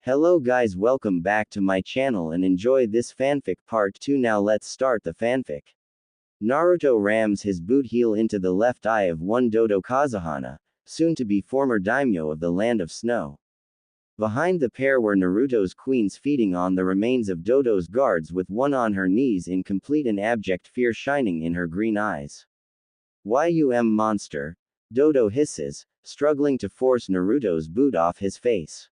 Hello guys, welcome back to my channel and enjoy this fanfic part 2. Now let's start the fanfic. Naruto rams his boot heel into the left eye of one Dodo Kazahana, soon to be former daimyo of the Land of Snow. Behind the pair were Naruto's queens feeding on the remains of Dodo's guards with one on her knees in complete and abject fear shining in her green eyes. Monster, Dodo hisses, struggling to force Naruto's boot off his face.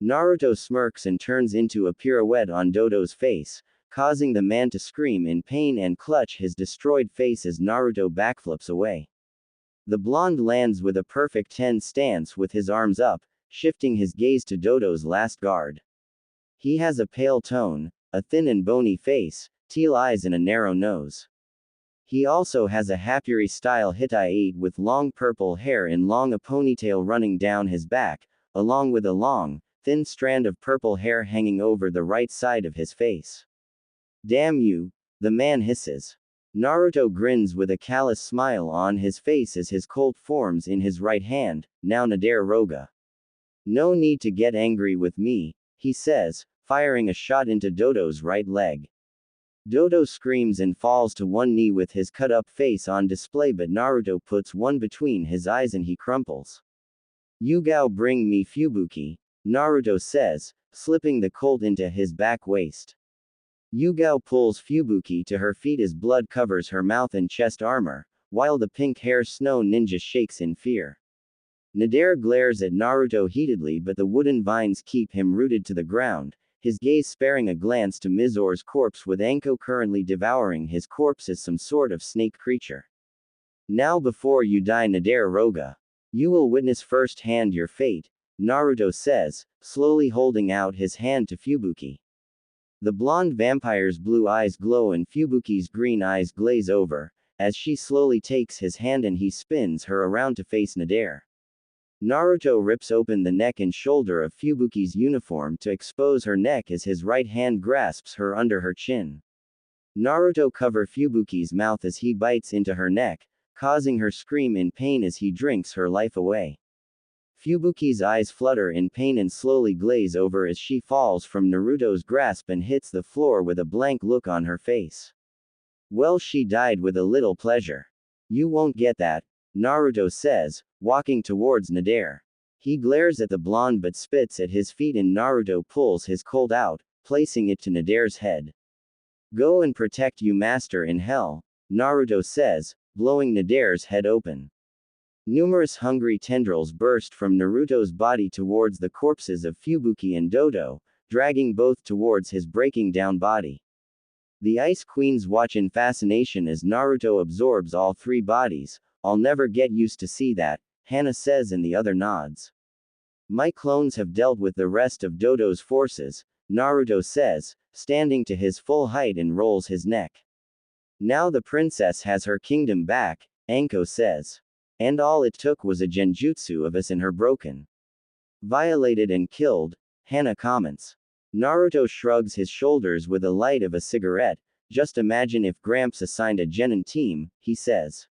Naruto smirks and turns into a pirouette on Dodo's face, causing the man to scream in pain and clutch his destroyed face as Naruto backflips away. The blonde lands with a perfect 10 stance with his arms up, shifting his gaze to Dodo's last guard. He has a pale tone, a thin and bony face, teal eyes and a narrow nose. He also has a Happuri-style Hittite with long purple hair in long a ponytail running down his back, along with a long, thin strand of purple hair hanging over the right side of his face. Damn you, the man hisses. Naruto grins with a callous smile on his face as his Colt forms in his right hand, now Nadare Roga. No need to get angry with me, he says, firing a shot into Dodo's right leg. Dodo screams and falls to one knee with his cut-up face on display, but Naruto puts one between his eyes and he crumples. Yugao, bring me Fubuki, Naruto says, slipping the Colt into his back waist. Yugao pulls Fubuki to her feet as blood covers her mouth and chest armor, while the pink-hair snow ninja shakes in fear. Nadare glares at Naruto heatedly, but the wooden vines keep him rooted to the ground, his gaze sparing a glance to Mizor's corpse, with Anko currently devouring his corpse as some sort of snake creature. Now before you die, Nadare Roga, you will witness firsthand your fate, Naruto says, slowly holding out his hand to Fubuki. The blonde vampire's blue eyes glow and Fubuki's green eyes glaze over, as she slowly takes his hand and he spins her around to face Nadare. Naruto rips open the neck and shoulder of Fubuki's uniform to expose her neck as his right hand grasps her under her chin. Naruto covers Fubuki's mouth as he bites into her neck, causing her scream in pain as he drinks her life away. Fubuki's eyes flutter in pain and slowly glaze over as she falls from Naruto's grasp and hits the floor with a blank look on her face. Well, she died with a little pleasure. You won't get that, Naruto says, walking towards Nadare. He glares at the blonde but spits at his feet and Naruto pulls his Colt out, placing it to Nadare's head. Go and protect you master in hell, Naruto says, blowing Nadare's head open. Numerous hungry tendrils burst from Naruto's body towards the corpses of Fubuki and Dodo, dragging both towards his breaking down body. The Ice Queens watch in fascination as Naruto absorbs all three bodies. I'll never get used to see that, Hana says, and the other nods. My clones have dealt with the rest of Dodo's forces, Naruto says, standing to his full height and rolls his neck. Now the princess has her kingdom back, Anko says. And all it took was a genjutsu of us and her broken. Violated and killed, Hana comments. Naruto shrugs his shoulders with the light of a cigarette. Just imagine if Gramps assigned a genin team, he says.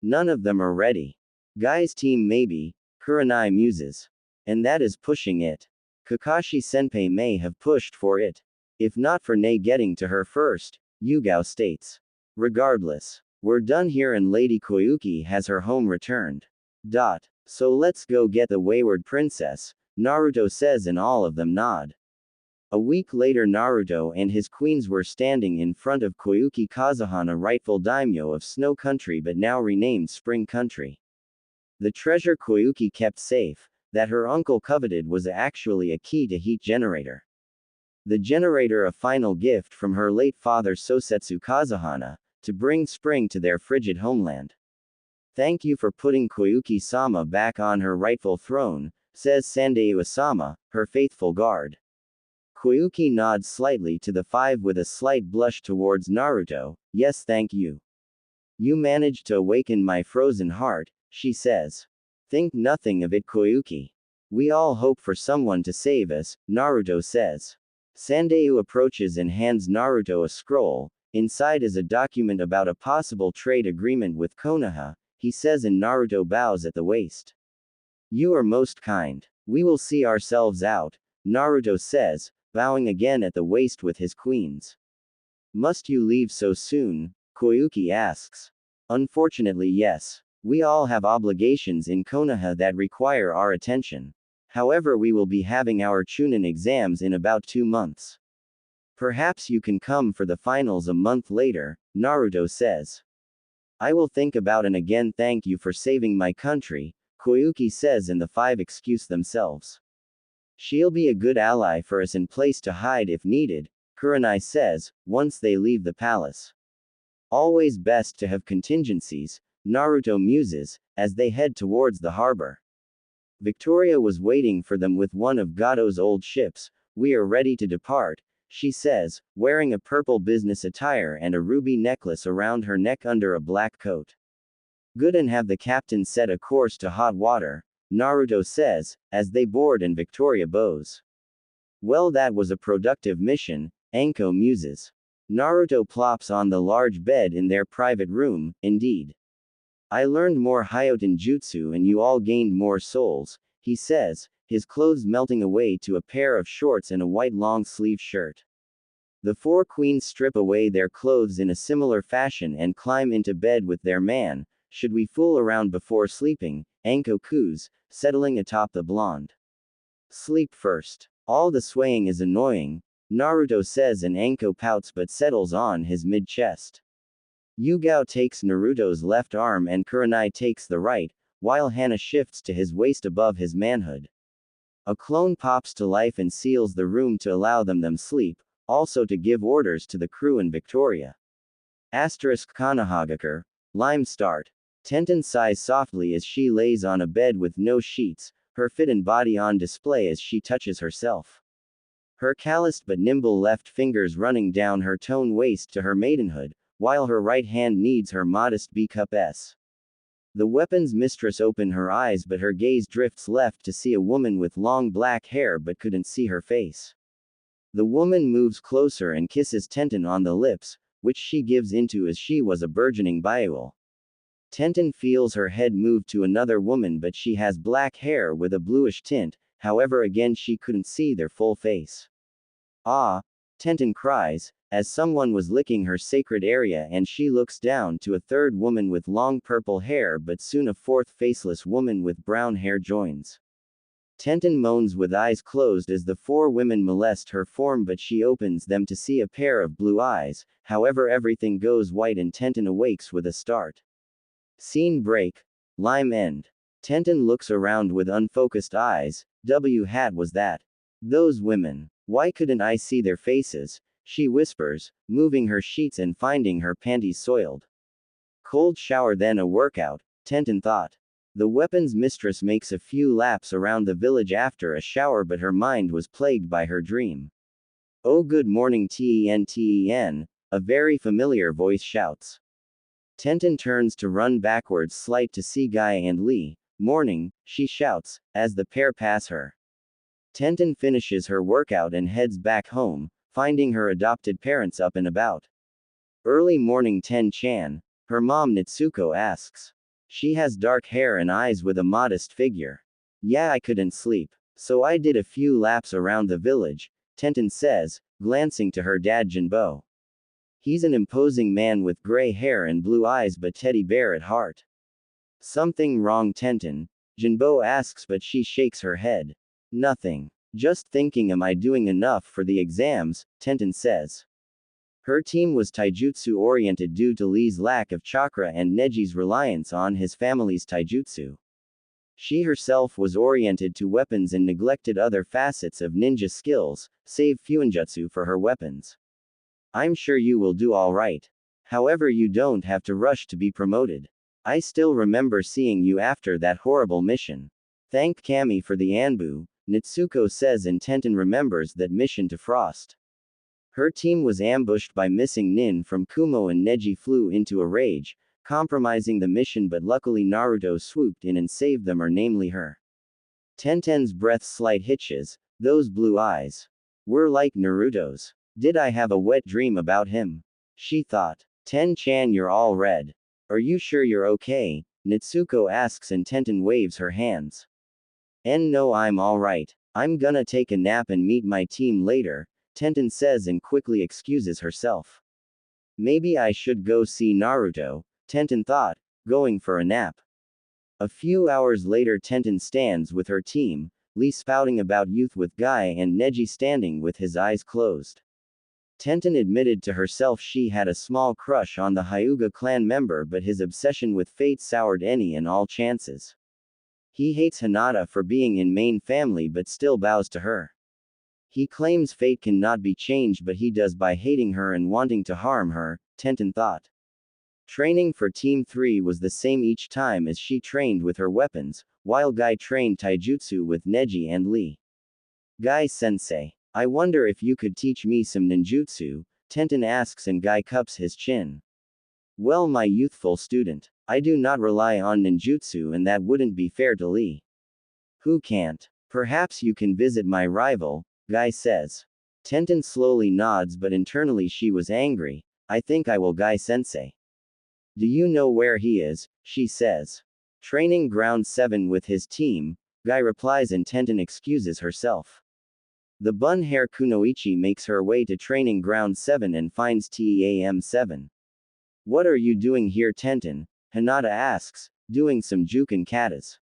None of them are ready. Guy's team maybe, Kurenai muses. And that is pushing it. Kakashi Senpai may have pushed for it. If not for Nei getting to her first, Yugao states. Regardless, we're done here and Lady Koyuki has her home returned. So let's go get the wayward princess, Naruto says, and all of them nod. A week later, Naruto and his queens were standing in front of Koyuki Kazahana, rightful daimyo of Snow Country but now renamed Spring Country. The treasure Koyuki kept safe, that her uncle coveted, was actually a key to heat generator. The generator, a final gift from her late father Sosetsu Kazahana, to bring spring to their frigid homeland. Thank you for putting Koyuki-sama back on her rightful throne, says Sandeu-sama, her faithful guard. Koyuki nods slightly to the five with a slight blush towards Naruto. Yes, thank you. You managed to awaken my frozen heart, she says. Think nothing of it, Koyuki. We all hope for someone to save us, Naruto says. Sandeu approaches and hands Naruto a scroll. Inside is a document about a possible trade agreement with Konoha, he says, and Naruto bows at the waist. You are most kind. We will see ourselves out, Naruto says, bowing again at the waist with his queens. Must you leave so soon? Koyuki asks. Unfortunately, yes. We all have obligations in Konoha that require our attention. However, we will be having our Chunin exams in about 2 months. Perhaps you can come for the finals a month later, Naruto says. I will think about and again thank you for saving my country, Koyuki says, and the five excuse themselves. She'll be a good ally for us and place to hide if needed, Kurenai says, once they leave the palace. Always best to have contingencies, Naruto muses, as they head towards the harbor. Victoria was waiting for them with one of Gato's old ships. We are ready to depart, she says, wearing a purple business attire and a ruby necklace around her neck under a black coat. Good, and have the captain set a course to hot water, Naruto says, as they board and Victoria bows. Well, that was a productive mission, Anko muses. Naruto plops on the large bed in their private room. Indeed. I learned more Hyoten jutsu and you all gained more souls, he says, his clothes melting away to a pair of shorts and a white long-sleeve shirt. The four queens strip away their clothes in a similar fashion and climb into bed with their man. Should we fool around before sleeping? Anko coos, settling atop the blonde. Sleep first. All the swaying is annoying, Naruto says, and Anko pouts but settles on his mid-chest. Yugao takes Naruto's left arm and Kurenai takes the right, while Hana shifts to his waist above his manhood. A clone pops to life and seals the room to allow them sleep, also to give orders to the crew and Victoria. Konohagakure, Lime start. Tenten sighs softly as she lays on a bed with no sheets, her fit and body on display as she touches herself. Her calloused but nimble left fingers running down her toned waist to her maidenhood, while her right hand kneads her modest B-cup S. The weapon's mistress opened her eyes, but her gaze drifts left to see a woman with long black hair but couldn't see her face. The woman moves closer and kisses Tenten on the lips, which she gives into as she was a burgeoning Baiul. Tenten feels her head move to another woman, but she has black hair with a bluish tint, however again she couldn't see their full face. Ah! Tenten cries, as someone was licking her sacred area, and she looks down to a third woman with long purple hair, but soon a fourth faceless woman with brown hair joins. Tenten moans with eyes closed as the four women molest her form, but she opens them to see a pair of blue eyes. However, everything goes white and Tenten awakes with a start. Scene break. Lime end. Tenten looks around with unfocused eyes. What was that? Those women. Why couldn't I see their faces? She whispers, moving her sheets and finding her panties soiled. Cold shower then a workout, Tenten thought. The weapon's mistress makes a few laps around the village after a shower, but her mind was plagued by her dream. Oh, good morning, Ten, a very familiar voice shouts. Tenten turns to run backwards slight to see Guy and Lee. Morning, she shouts, as the pair pass her. Tenten finishes her workout and heads back home, finding her adopted parents up and about. Early morning, Ten-chan, her mom Natsuko asks. She has dark hair and eyes with a modest figure. Yeah, I couldn't sleep, so I did a few laps around the village, Tenten says, glancing to her dad Jinbo. He's an imposing man with gray hair and blue eyes but teddy bear at heart. Something wrong, Tenten? Jinbo asks, but she shakes her head. Nothing. Just thinking, am I doing enough for the exams? Tenten says. Her team was taijutsu oriented due to Lee's lack of chakra and Neji's reliance on his family's taijutsu. She herself was oriented to weapons and neglected other facets of ninja skills, save fuinjutsu for her weapons. I'm sure you will do all right. However, you don't have to rush to be promoted. I still remember seeing you after that horrible mission. Thank Kami for the Anbu, Natsuko says, and Tenten remembers that mission to Frost. Her team was ambushed by missing Nin from Kumo and Neji flew into a rage, compromising the mission, but luckily Naruto swooped in and saved them, or namely her. Tenten's breath slight hitches. Those blue eyes were like Naruto's. Did I have a wet dream about him? She thought. Ten-chan, you're all red. Are you sure you're okay? Natsuko asks and Tenten waves her hands. No, I'm all right. I'm gonna take a nap and meet my team later, Tenten says and quickly excuses herself. Maybe I should go see Naruto, Tenten thought, going for a nap. A few hours later, Tenten stands with her team, Lee spouting about youth with Guy and Neji standing with his eyes closed. Tenten admitted to herself she had a small crush on the Hyuga clan member, but his obsession with fate soured any and all chances. He hates Hinata for being in main family but still bows to her. He claims fate cannot be changed, but he does by hating her and wanting to harm her, Tenten thought. Training for Team 3 was the same each time as she trained with her weapons, while Guy trained taijutsu with Neji and Lee. Guy-sensei, I wonder if you could teach me some ninjutsu, Tenten asks and Guy cups his chin. Well, my youthful student, I do not rely on ninjutsu and that wouldn't be fair to Lee. Who can't? Perhaps you can visit my rival, Guy says. Tenten slowly nods, but internally she was angry. I think I will, Guy-sensei. Do you know where he is? She says. Training ground 7 with his team, Guy replies and Tenten excuses herself. The bun-hair Kunoichi makes her way to training ground 7 and finds TEAM 7. What are you doing here, Tenten? Hinata asks, doing some juken katas.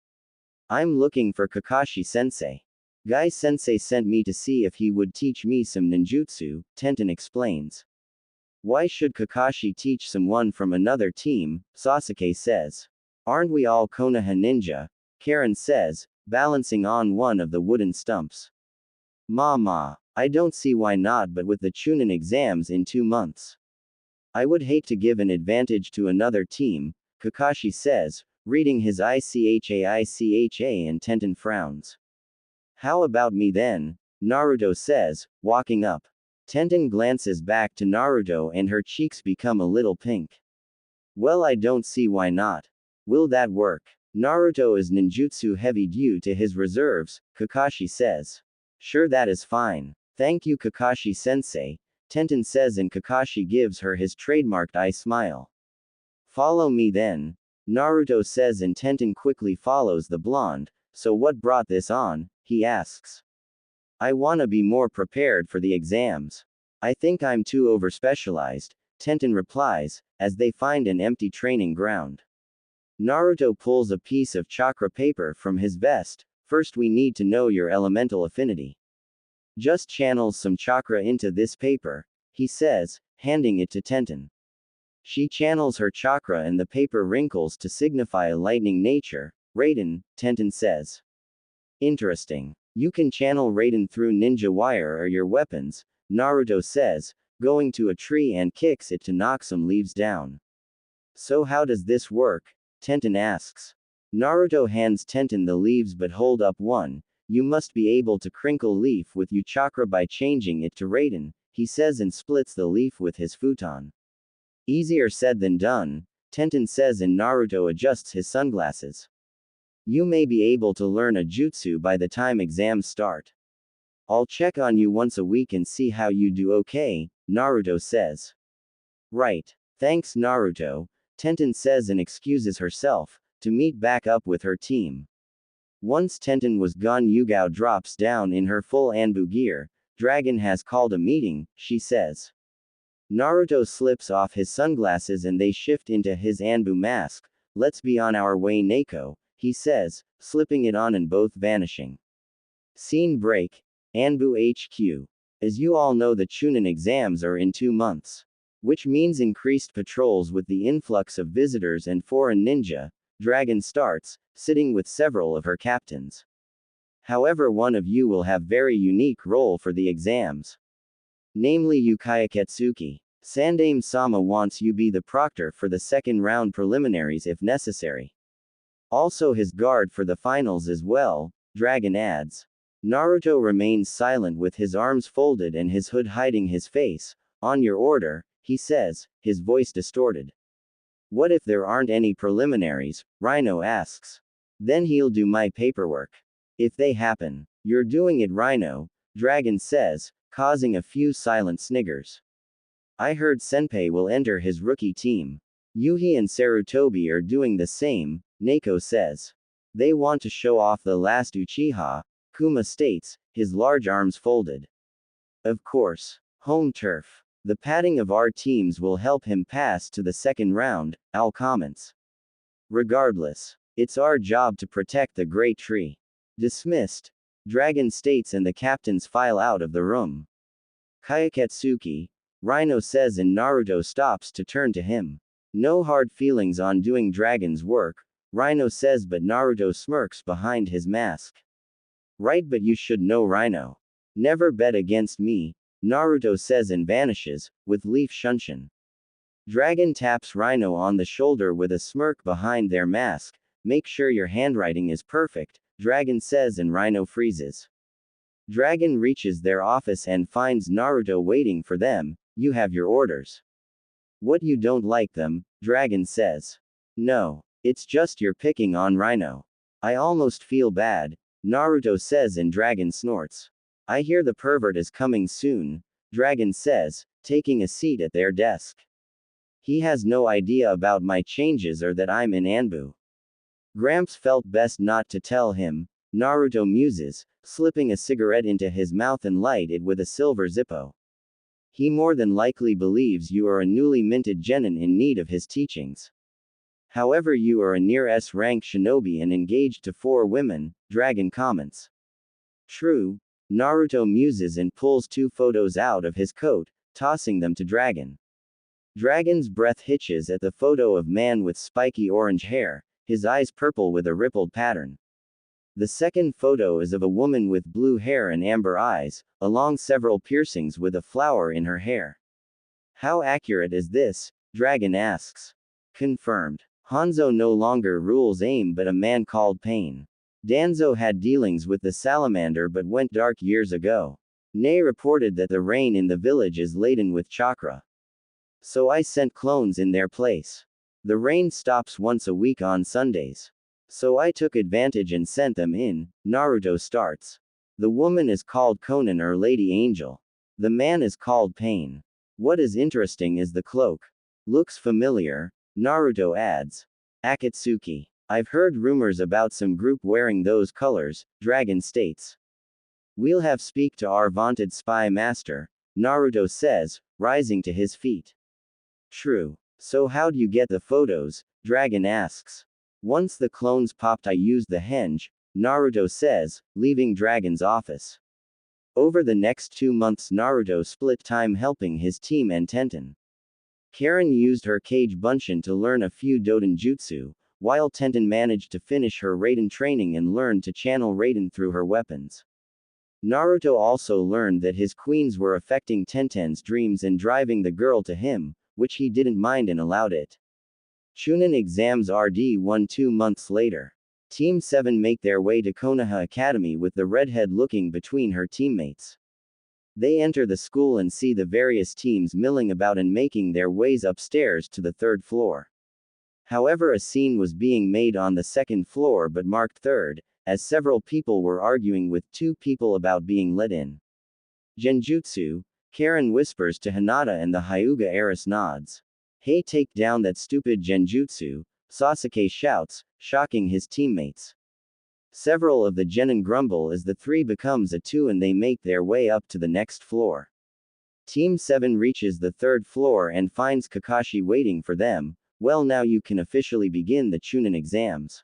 I'm looking for Kakashi-sensei. Guy-sensei sent me to see if he would teach me some ninjutsu, Tenten explains. Why should Kakashi teach someone from another team? Sasuke says. Aren't we all Konoha ninja? Karen says, balancing on one of the wooden stumps. Mama, I don't see why not, but with the Chunin exams in 2 months. I would hate to give an advantage to another team, Kakashi says, reading his ICHA and Tenten frowns. How about me then? Naruto says, walking up. Tenten glances back to Naruto and her cheeks become a little pink. Well, I don't see why not. Will that work? Naruto is ninjutsu heavy due to his reserves, Kakashi says. Sure, that is fine. Thank you, Kakashi-sensei, Tenten says and Kakashi gives her his trademarked eye smile. Follow me then, Naruto says and Tenten quickly follows the blonde. So what brought this on? He asks. I wanna be more prepared for the exams. I think I'm too overspecialized, Tenten replies, as they find an empty training ground. Naruto pulls a piece of chakra paper from his vest. First we need to know your elemental affinity. Just channel some chakra into this paper, he says, handing it to Tenten. She channels her chakra and the paper wrinkles to signify a lightning nature. Raiden, Tenten says. Interesting. You can channel Raiden through ninja wire or your weapons, Naruto says, going to a tree and kicks it to knock some leaves down. So how does this work? Tenten asks. Naruto hands Tenten the leaves but hold up one. You must be able to crinkle leaf with your chakra by changing it to Raiden, he says and splits the leaf with his futon. Easier said than done, Tenten says and Naruto adjusts his sunglasses. You may be able to learn a jutsu by the time exams start. I'll check on you once a week and see how you do, okay? Naruto says. Right. Thanks, Naruto, Tenten says and excuses herself, to meet back up with her team. Once Tenten was gone, Yugao drops down in her full Anbu gear. Dragon has called a meeting, she says. Naruto slips off his sunglasses and they shift into his Anbu mask. Let's be on our way, Neko, he says, slipping it on and both vanishing. Scene break. Anbu HQ. As you all know, the Chunin exams are in 2 months. Which means increased patrols with the influx of visitors and foreign ninja. Dragon starts, sitting with several of her captains. However, one of you will have very unique role for the exams. Namely Yukaya Ketsuki. Sandame-sama wants you be the proctor for the second round preliminaries if necessary. Also his guard for the finals as well, Dragon adds. Naruto remains silent with his arms folded and his hood hiding his face. On your order, he says, his voice distorted. What if there aren't any preliminaries? Rhino asks. Then he'll do my paperwork. If they happen. You're doing it, Rhino, Dragon says, causing a few silent sniggers. I heard Senpei will enter his rookie team. Yuhi and Sarutobi are doing the same, Neko says. They want to show off the last Uchiha, Kuma states, his large arms folded. Of course. Home turf. The padding of our teams will help him pass to the second round, Al comments. Regardless. It's our job to protect the great tree. Dismissed. Dragon states and the captains file out of the room. Kayaketsuki, Rhino says and Naruto stops to turn to him. No hard feelings on doing Dragon's work, Rhino says but Naruto smirks behind his mask. Right, but you should know Rhino. Never bet against me, Naruto says and vanishes, with Leaf Shunshin. Dragon taps Rhino on the shoulder with a smirk behind their mask. Make sure your handwriting is perfect, Dragon says and Rhino freezes. Dragon reaches their office and finds Naruto waiting for them. You have your orders. What, you don't like them? Dragon says. No. It's just you're picking on Rhino. I almost feel bad, Naruto says and Dragon snorts. I hear the pervert is coming soon, Dragon says, taking a seat at their desk. He has no idea about my changes or that I'm in Anbu. Gramps felt best not to tell him, Naruto muses, slipping a cigarette into his mouth and light it with a silver Zippo. He more than likely believes you are a newly minted genin in need of his teachings. However, you are a near S-rank shinobi and engaged to 4 women, Dragon comments. True, Naruto muses and pulls 2 photos out of his coat, tossing them to Dragon. Dragon's breath hitches at the photo of man with spiky orange hair, his eyes purple with a rippled pattern. The second photo is of a woman with blue hair and amber eyes, along several piercings with a flower in her hair. How accurate is this? Dragon asks. Confirmed. Hanzo no longer rules AIM but a man called Pain. Danzo had dealings with the salamander but went dark years ago. Nei reported that the rain in the village is laden with chakra. So I sent clones in their place. The rain stops once a week on Sundays. So I took advantage and sent them in, Naruto starts. The woman is called Konan or Lady Angel. The man is called Pain. What is interesting is the cloak. Looks familiar, Naruto adds. Akatsuki. I've heard rumors about some group wearing those colors, Dragon states. We'll have speak to our vaunted spy master, Naruto says, rising to his feet. True. So how'd you get the photos? Dragon asks. Once the clones popped I used the henge, Naruto says, leaving Dragon's office. Over the next 2 months Naruto split time helping his team and Tenten. Karen used her Kage Bunshin to learn a few Doden Jutsu, while Tenten managed to finish her Raiden training and learned to channel Raiden through her weapons. Naruto also learned that his queens were affecting Tenten's dreams and driving the girl to him, which he didn't mind and allowed it. Chunin exams RD1 2 months later. Team 7 make their way to Konoha Academy with the redhead looking between her teammates. They enter the school and see the various teams milling about and making their ways upstairs to the 3rd floor. However, a scene was being made on the 2nd floor but marked 3rd, as several people were arguing with 2 people about being let in. Genjutsu, Karen whispers to Hinata and the Hyuga heiress nods. Hey, take down that stupid genjutsu, Sasuke shouts, shocking his teammates. Several of the genin grumble as the 3 becomes a 2 and they make their way up to the next floor. Team 7 reaches the 3rd floor and finds Kakashi waiting for them. Well, now you can officially begin the Chunin exams.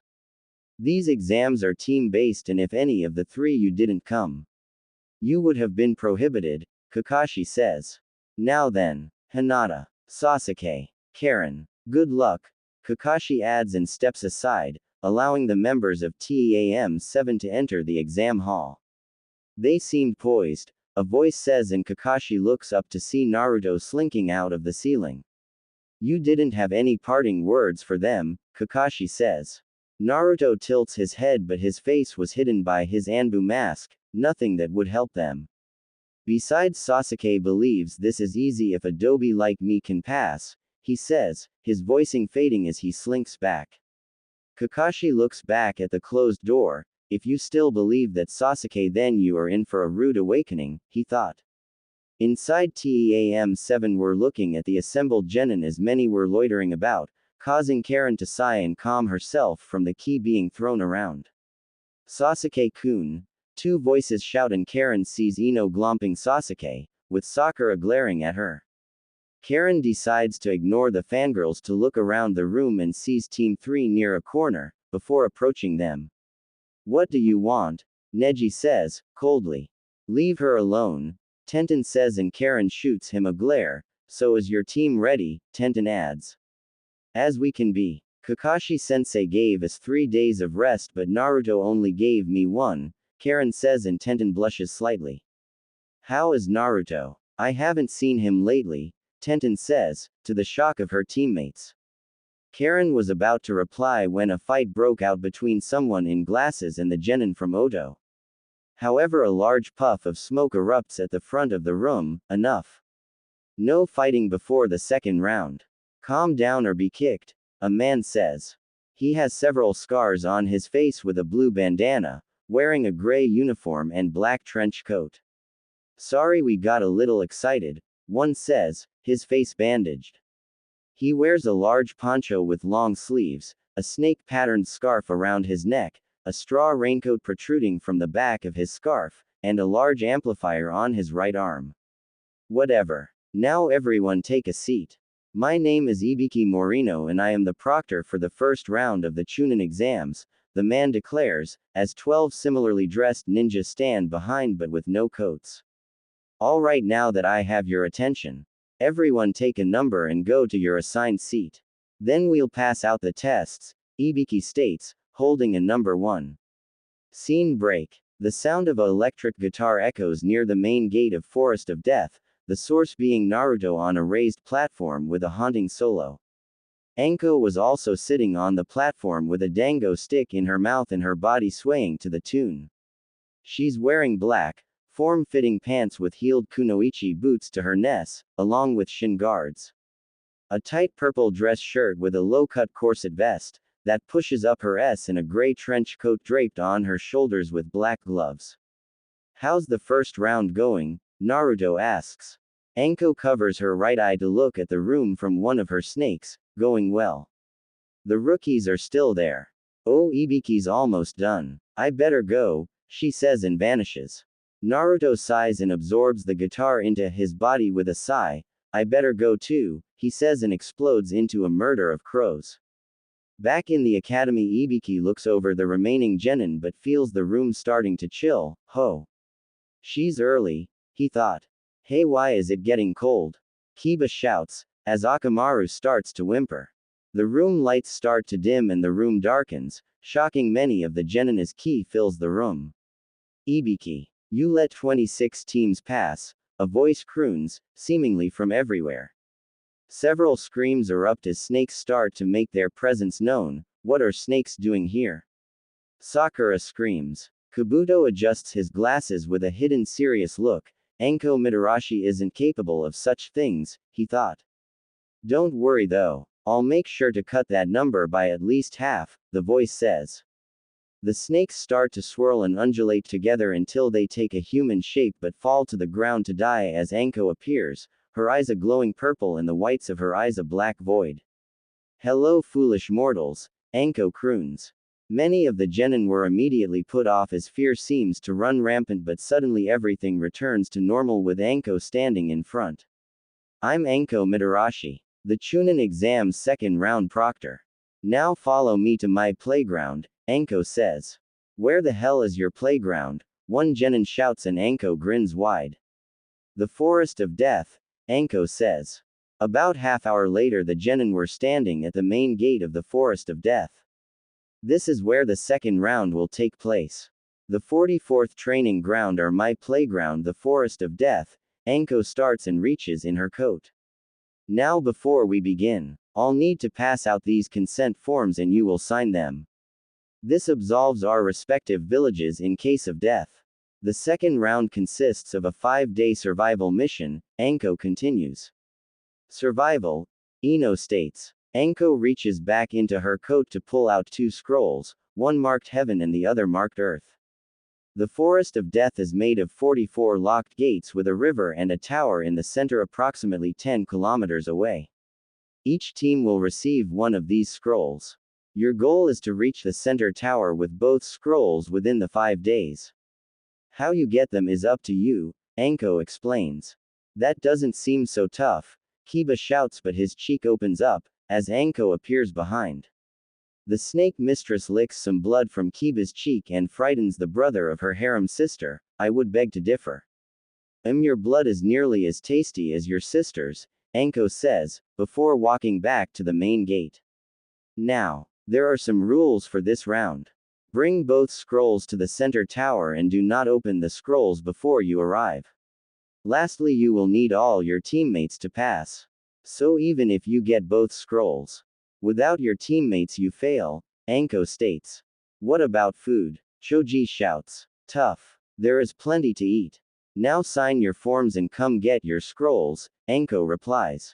These exams are team-based and if any of the 3 you didn't come, you would have been prohibited, Kakashi says. Now then, Hinata, Sasuke, Karen, good luck, Kakashi adds and steps aside, allowing the members of TEAM 7 to enter the exam hall. They seemed poised, a voice says and Kakashi looks up to see Naruto slinking out of the ceiling. You didn't have any parting words for them, Kakashi says. Naruto tilts his head but his face was hidden by his Anbu mask, nothing that would help them. Besides, Sasuke believes this is easy if a dobi like me can pass, he says, his voicing fading as he slinks back. Kakashi looks back at the closed door. If you still believe that Sasuke, then you are in for a rude awakening, he thought. Inside, TEAM 7 were looking at the assembled genin as many were loitering about, causing Karen to sigh and calm herself from the key being thrown around. Sasuke-kun, Two voices shout and Karen sees Ino glomping Sasuke, with Sakura glaring at her. Karen decides to ignore the fangirls to look around the room and sees Team 3 near a corner, before approaching them. What do you want? Neji says, coldly. Leave her alone, Tenten says, and Karen shoots him a glare. So is your team ready? Tenten adds. As we can be. Kakashi-sensei gave us 3 days of rest but Naruto only gave me 1, Karen says, and Tenten blushes slightly. How is Naruto? I haven't seen him lately, Tenten says, to the shock of her teammates. Karen was about to reply when a fight broke out between someone in glasses and the genin from Oto. However, a large puff of smoke erupts at the front of the room. Enough. No fighting before the second round. Calm down or be kicked, a man says. He has several scars on his face with a blue bandana, wearing a gray uniform and black trench coat. Sorry, we got a little excited, one says, his face bandaged. He wears a large poncho with long sleeves, a snake-patterned scarf around his neck, a straw raincoat protruding from the back of his scarf, and a large amplifier on his right arm. Whatever. Now everyone take a seat. My name is Ibiki Morino and I am the proctor for the first round of the Chunin exams, the man declares, as 12 similarly dressed ninjas stand behind but with no coats. Alright, now that I have your attention, everyone take a number and go to your assigned seat. Then we'll pass out the tests, Ibiki states, holding a number 1. Scene break. The sound of an electric guitar echoes near the main gate of Forest of Death, the source being Naruto on a raised platform with a haunting solo. Anko was also sitting on the platform with a dango stick in her mouth and her body swaying to the tune. She's wearing black, form-fitting pants with heeled kunoichi boots to her knees, along with shin guards. A tight purple dress shirt with a low-cut corset vest, that pushes up her S, and a gray trench coat draped on her shoulders with black gloves. How's the first round going? Naruto asks. Anko covers her right eye to look at the room from one of her snakes. Going well. The rookies are still there. Oh, Ibiki's almost done. I better go, she says and vanishes. Naruto sighs and absorbs the guitar into his body with a sigh. I better go too, he says and explodes into a murder of crows. Back in the academy, Ibiki looks over the remaining genin but feels the room starting to chill. Ho. She's early, he thought. Hey, why is it getting cold? Kiba shouts, as Akamaru starts to whimper. The room lights start to dim and the room darkens, shocking many of the genin as Ki fills the room. Ibiki, you let 26 teams pass, a voice croons, seemingly from everywhere. Several screams erupt as snakes start to make their presence known. What are snakes doing here? Sakura screams. Kabuto adjusts his glasses with a hidden serious look. Anko Mitarashi isn't capable of such things, he thought. Don't worry though, I'll make sure to cut that number by at least half, the voice says. The snakes start to swirl and undulate together until they take a human shape but fall to the ground to die as Anko appears, her eyes a glowing purple and the whites of her eyes a black void. Hello, foolish mortals, Anko croons. Many of the genin were immediately put off as fear seems to run rampant, but suddenly everything returns to normal with Anko standing in front. I'm Anko Mitarashi, the Chunin exam's second round proctor. Now follow me to my playground, Anko says. Where the hell is your playground? One genin shouts and Anko grins wide. The Forest of Death, Anko says. About half hour later the genin were standing at the main gate of the Forest of Death. This is where the second round will take place. The 44th training ground or my playground, the Forest of Death, Anko starts and reaches in her coat. Now before we begin, I'll need to pass out these consent forms and you will sign them. This absolves our respective villages in case of death. The second round consists of a 5-day survival mission, Anko continues. Survival, Ino states. Anko reaches back into her coat to pull out 2 scrolls, one marked Heaven and the other marked Earth. The Forest of Death is made of 44 locked gates with a river and a tower in the center approximately 10 kilometers away. Each team will receive one of these scrolls. Your goal is to reach the center tower with both scrolls within the 5 days. How you get them is up to you, Anko explains. That doesn't seem so tough, Kiba shouts, but his cheek opens up, as Anko appears behind. The snake mistress licks some blood from Kiba's cheek and frightens the brother of her harem sister. I would beg to differ. Your blood is nearly as tasty as your sister's, Anko says, before walking back to the main gate. Now, there are some rules for this round. Bring both scrolls to the center tower and do not open the scrolls before you arrive. Lastly, you will need all your teammates to pass. So even if you get both scrolls, without your teammates you fail, Anko states. What about food? Choji shouts. Tough. There is plenty to eat. Now sign your forms and come get your scrolls, Anko replies.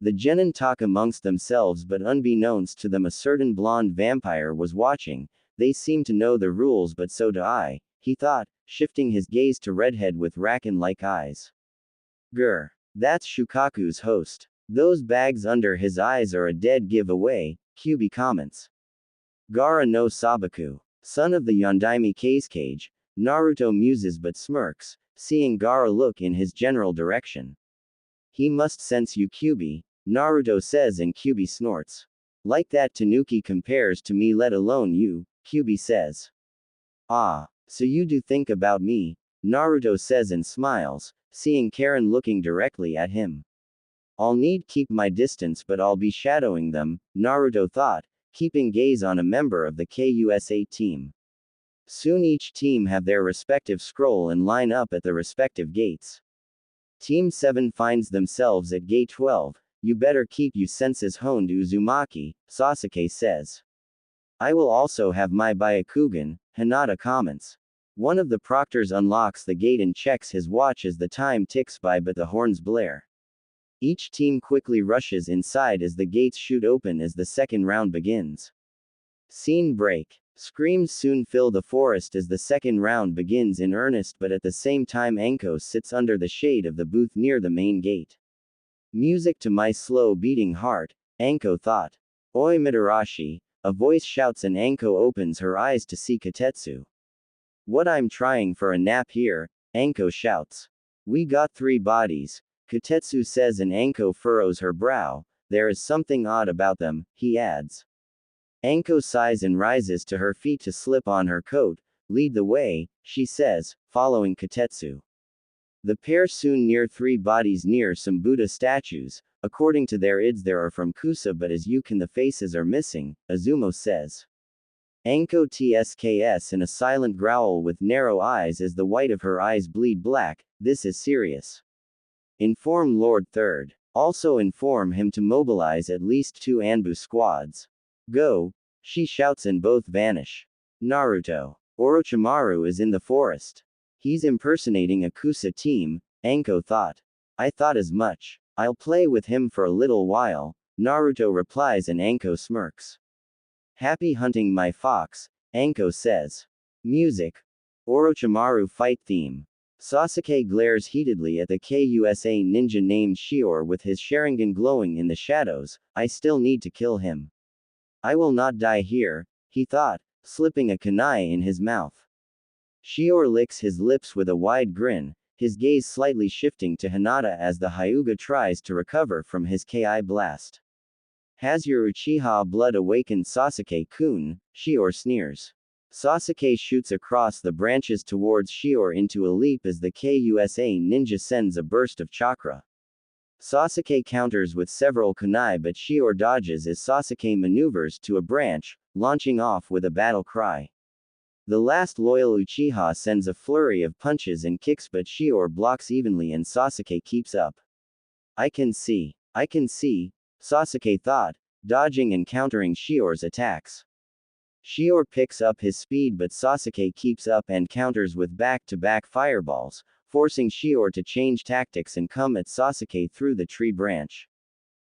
The genin talk amongst themselves, but unbeknownst to them a certain blonde vampire was watching. They seem to know the rules, but so do I, he thought, shifting his gaze to redhead with raken-like eyes. Grr. That's Shukaku's host. Those bags under his eyes are a dead giveaway, Kyubi comments. Gaara no Sabaku. Son of the Yondaime Kazekage, Naruto muses but smirks, seeing Gaara look in his general direction. He must sense you, Kyubi, Naruto says, and Kyubi snorts. Like that Tanuki compares to me, let alone you, Kyubi says. Ah, so you do think about me, Naruto says and smiles, seeing Karen looking directly at him. I'll need keep my distance, but I'll be shadowing them, Naruto thought, keeping gaze on a member of the KUSA team. Soon each team have their respective scroll and line up at the respective gates. Team 7 finds themselves at gate 12. You better keep your senses honed, Uzumaki, Sasuke says. I will also have my Byakugan, Hinata comments. One of the proctors unlocks the gate and checks his watch as the time ticks by, but the horns blare. Each team quickly rushes inside as the gates shoot open as the second round begins. Scene break. Screams soon fill the forest as the second round begins in earnest, but at the same time Anko sits under the shade of the booth near the main gate. Music to my slow beating heart, Anko thought. Oi Mitarashi, a voice shouts, and Anko opens her eyes to see Katetsu. What, I'm trying for a nap here, Anko shouts. We got 3 bodies, Katetsu says, and Anko furrows her brow. There is something odd about them, he adds. Anko sighs and rises to her feet to slip on her coat. Lead the way, she says, following Katetsu. The pair soon near 3 bodies near some Buddha statues. According to their ids there are from Kusa, but as you can the faces are missing, Azumo says. Anko tsks in a silent growl with narrow eyes as the white of her eyes bleed black. This is serious. Inform Lord Third. Also inform him to mobilize at least 2 Anbu squads. Go, she shouts, and both vanish. Naruto. Orochimaru is in the forest. He's impersonating a Kusa team, Anko thought. I thought as much. I'll play with him for a little while, Naruto replies, and Anko smirks. Happy hunting, my fox, Anko says. Music. Orochimaru fight theme. Sasuke glares heatedly at the KUSA ninja named Shior with his Sharingan glowing in the shadows. I still need to kill him. I will not die here, he thought, slipping a kunai in his mouth. Shior licks his lips with a wide grin, his gaze slightly shifting to Hinata as the Hyuga tries to recover from his Ki blast. Has your Uchiha blood awakened, Sasuke-kun? Shior sneers. Sasuke shoots across the branches towards Shior into a leap as the KUSA ninja sends a burst of chakra. Sasuke counters with several kunai, but Shior dodges as Sasuke maneuvers to a branch, launching off with a battle cry. The last loyal Uchiha sends a flurry of punches and kicks, but Shior blocks evenly and Sasuke keeps up. I can see, Sasuke thought, dodging and countering Shior's attacks. Shior picks up his speed, but Sasuke keeps up and counters with back-to-back fireballs, forcing Shior to change tactics and come at Sasuke through the tree branch.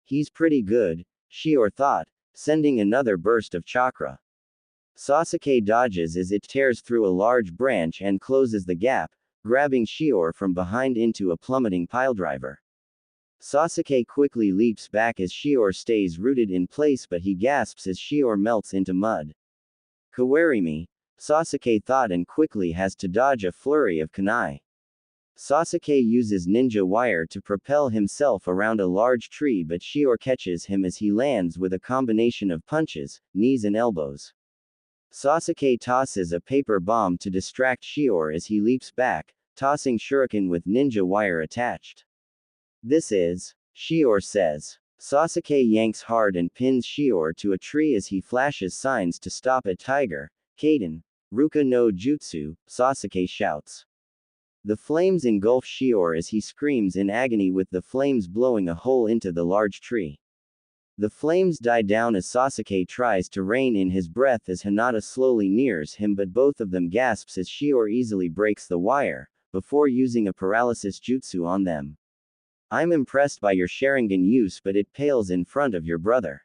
He's pretty good, Shior thought, sending another burst of chakra. Sasuke dodges as it tears through a large branch and closes the gap, grabbing Shior from behind into a plummeting piledriver. Sasuke quickly leaps back as Shior stays rooted in place, but he gasps as Shior melts into mud. Kawarimi, Sasuke thought and quickly has to dodge a flurry of kunai. Sasuke uses ninja wire to propel himself around a large tree, but Shior catches him as he lands with a combination of punches, knees and elbows. Sasuke tosses a paper bomb to distract Shior as he leaps back, tossing shuriken with ninja wire attached. This is, Shior says. Sasuke yanks hard and pins Shior to a tree as he flashes signs to stop a tiger. Kaden, Ruka no Jutsu, Sasuke shouts. The flames engulf Shior as he screams in agony, with the flames blowing a hole into the large tree. The flames die down as Sasuke tries to rein in his breath as Hinata slowly nears him, but both of them gasps as Shior easily breaks the wire, before using a paralysis jutsu on them. I'm impressed by your Sharingan use, but it pales in front of your brother.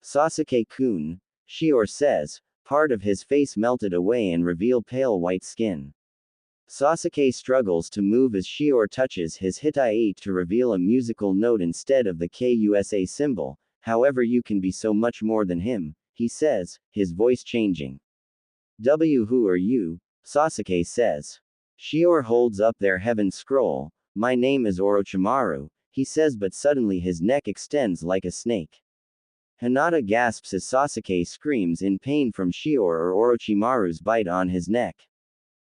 Sasuke-kun, Shior says, part of his face melted away and reveal pale white skin. Sasuke struggles to move as Shior touches his Hitai to reveal a musical note instead of the KUSA symbol. However, you can be so much more than him, he says, his voice changing. Who are you? Sasuke says. Shior holds up their heaven scroll. My name is Orochimaru, he says, but suddenly his neck extends like a snake. Hinata gasps as Sasuke screams in pain from Shior or Orochimaru's bite on his neck.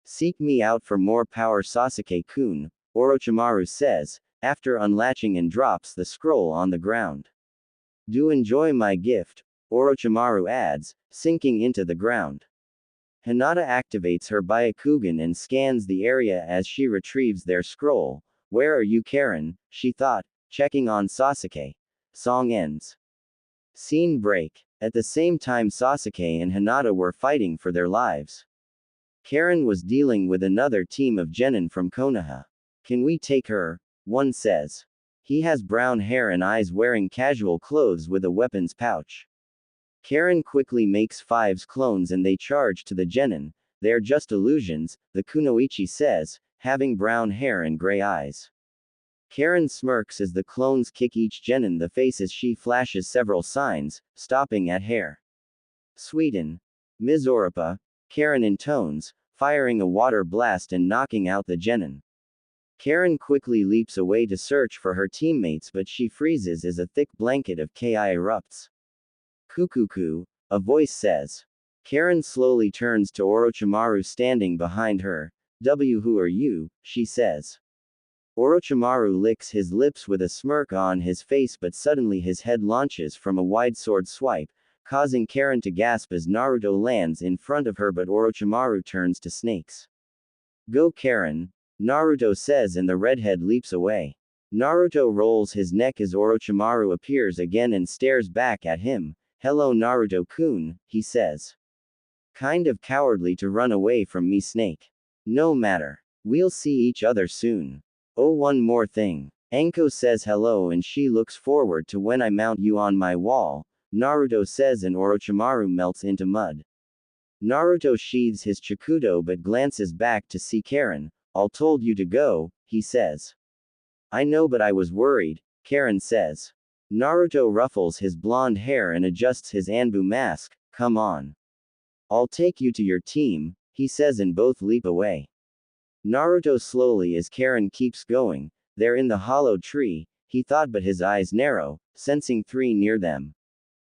Seek me out for more power, Sasuke-kun, Orochimaru says, after unlatching, and drops the scroll on the ground. Do enjoy my gift, Orochimaru adds, sinking into the ground. Hinata activates her Byakugan and scans the area as she retrieves their scroll. Where are you, Karen? She thought, checking on Sasuke. Song ends. Scene break. At the same time, Sasuke and Hinata were fighting for their lives. Karen was dealing with another team of genin from Konoha. Can we take her? One says. He has brown hair and eyes, wearing casual clothes with a weapons pouch. Karen quickly makes Five's clones and they charge to the genin. They're just illusions, the kunoichi says, having brown hair and gray eyes. Karen smirks as the clones kick each genin in the face as she flashes several signs, stopping at hair. Sweden. Ms. Oripa, Karen intones, firing a water blast and knocking out the genin. Karen quickly leaps away to search for her teammates, but she freezes as a thick blanket of ki erupts. Kukuku, a voice says. Karen slowly turns to Orochimaru standing behind her. Who are you? She says. Orochimaru licks his lips with a smirk on his face, but suddenly his head launches from a wide sword swipe, causing Karen to gasp as Naruto lands in front of her, but Orochimaru turns to snakes. Go, Karen, Naruto says, and the redhead leaps away. Naruto rolls his neck as Orochimaru appears again and stares back at him. Hello, Naruto-kun, he says. Kind of cowardly to run away from me, Snake. No matter. We'll see each other soon. Oh, one more thing. Anko says hello and she looks forward to when I mount you on my wall, Naruto says, and Orochimaru melts into mud. Naruto sheathes his Chikudo but glances back to see Karen. All told you to go, he says. I know, but I was worried, Karen says. Naruto ruffles his blonde hair and adjusts his Anbu mask. Come on. I'll take you to your team, he says, and both leap away. Naruto slowly as Karen keeps going. They're in the hollow tree, he thought, but his eyes narrow, sensing three near them.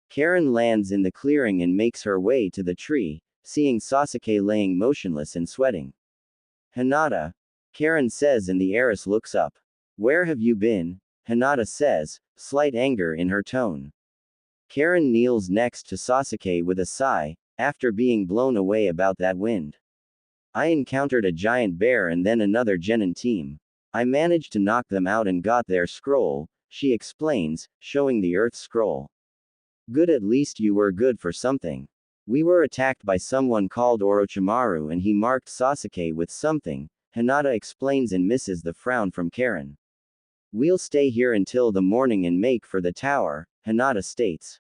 Karen lands in the clearing and makes her way to the tree, seeing Sasuke laying motionless and sweating. Hinata, Karen says, and the heiress looks up. Where have you been? Hinata says, slight anger in her tone. Karen kneels next to Sasuke with a sigh, after being blown away about that wind. I encountered a giant bear and then another genin team. I managed to knock them out and got their scroll, she explains, showing the earth scroll. Good, at least you were good for something. We were attacked by someone called Orochimaru and he marked Sasuke with something, Hinata explains and misses the frown from Karen. We'll stay here until the morning and make for the tower, Hinata states.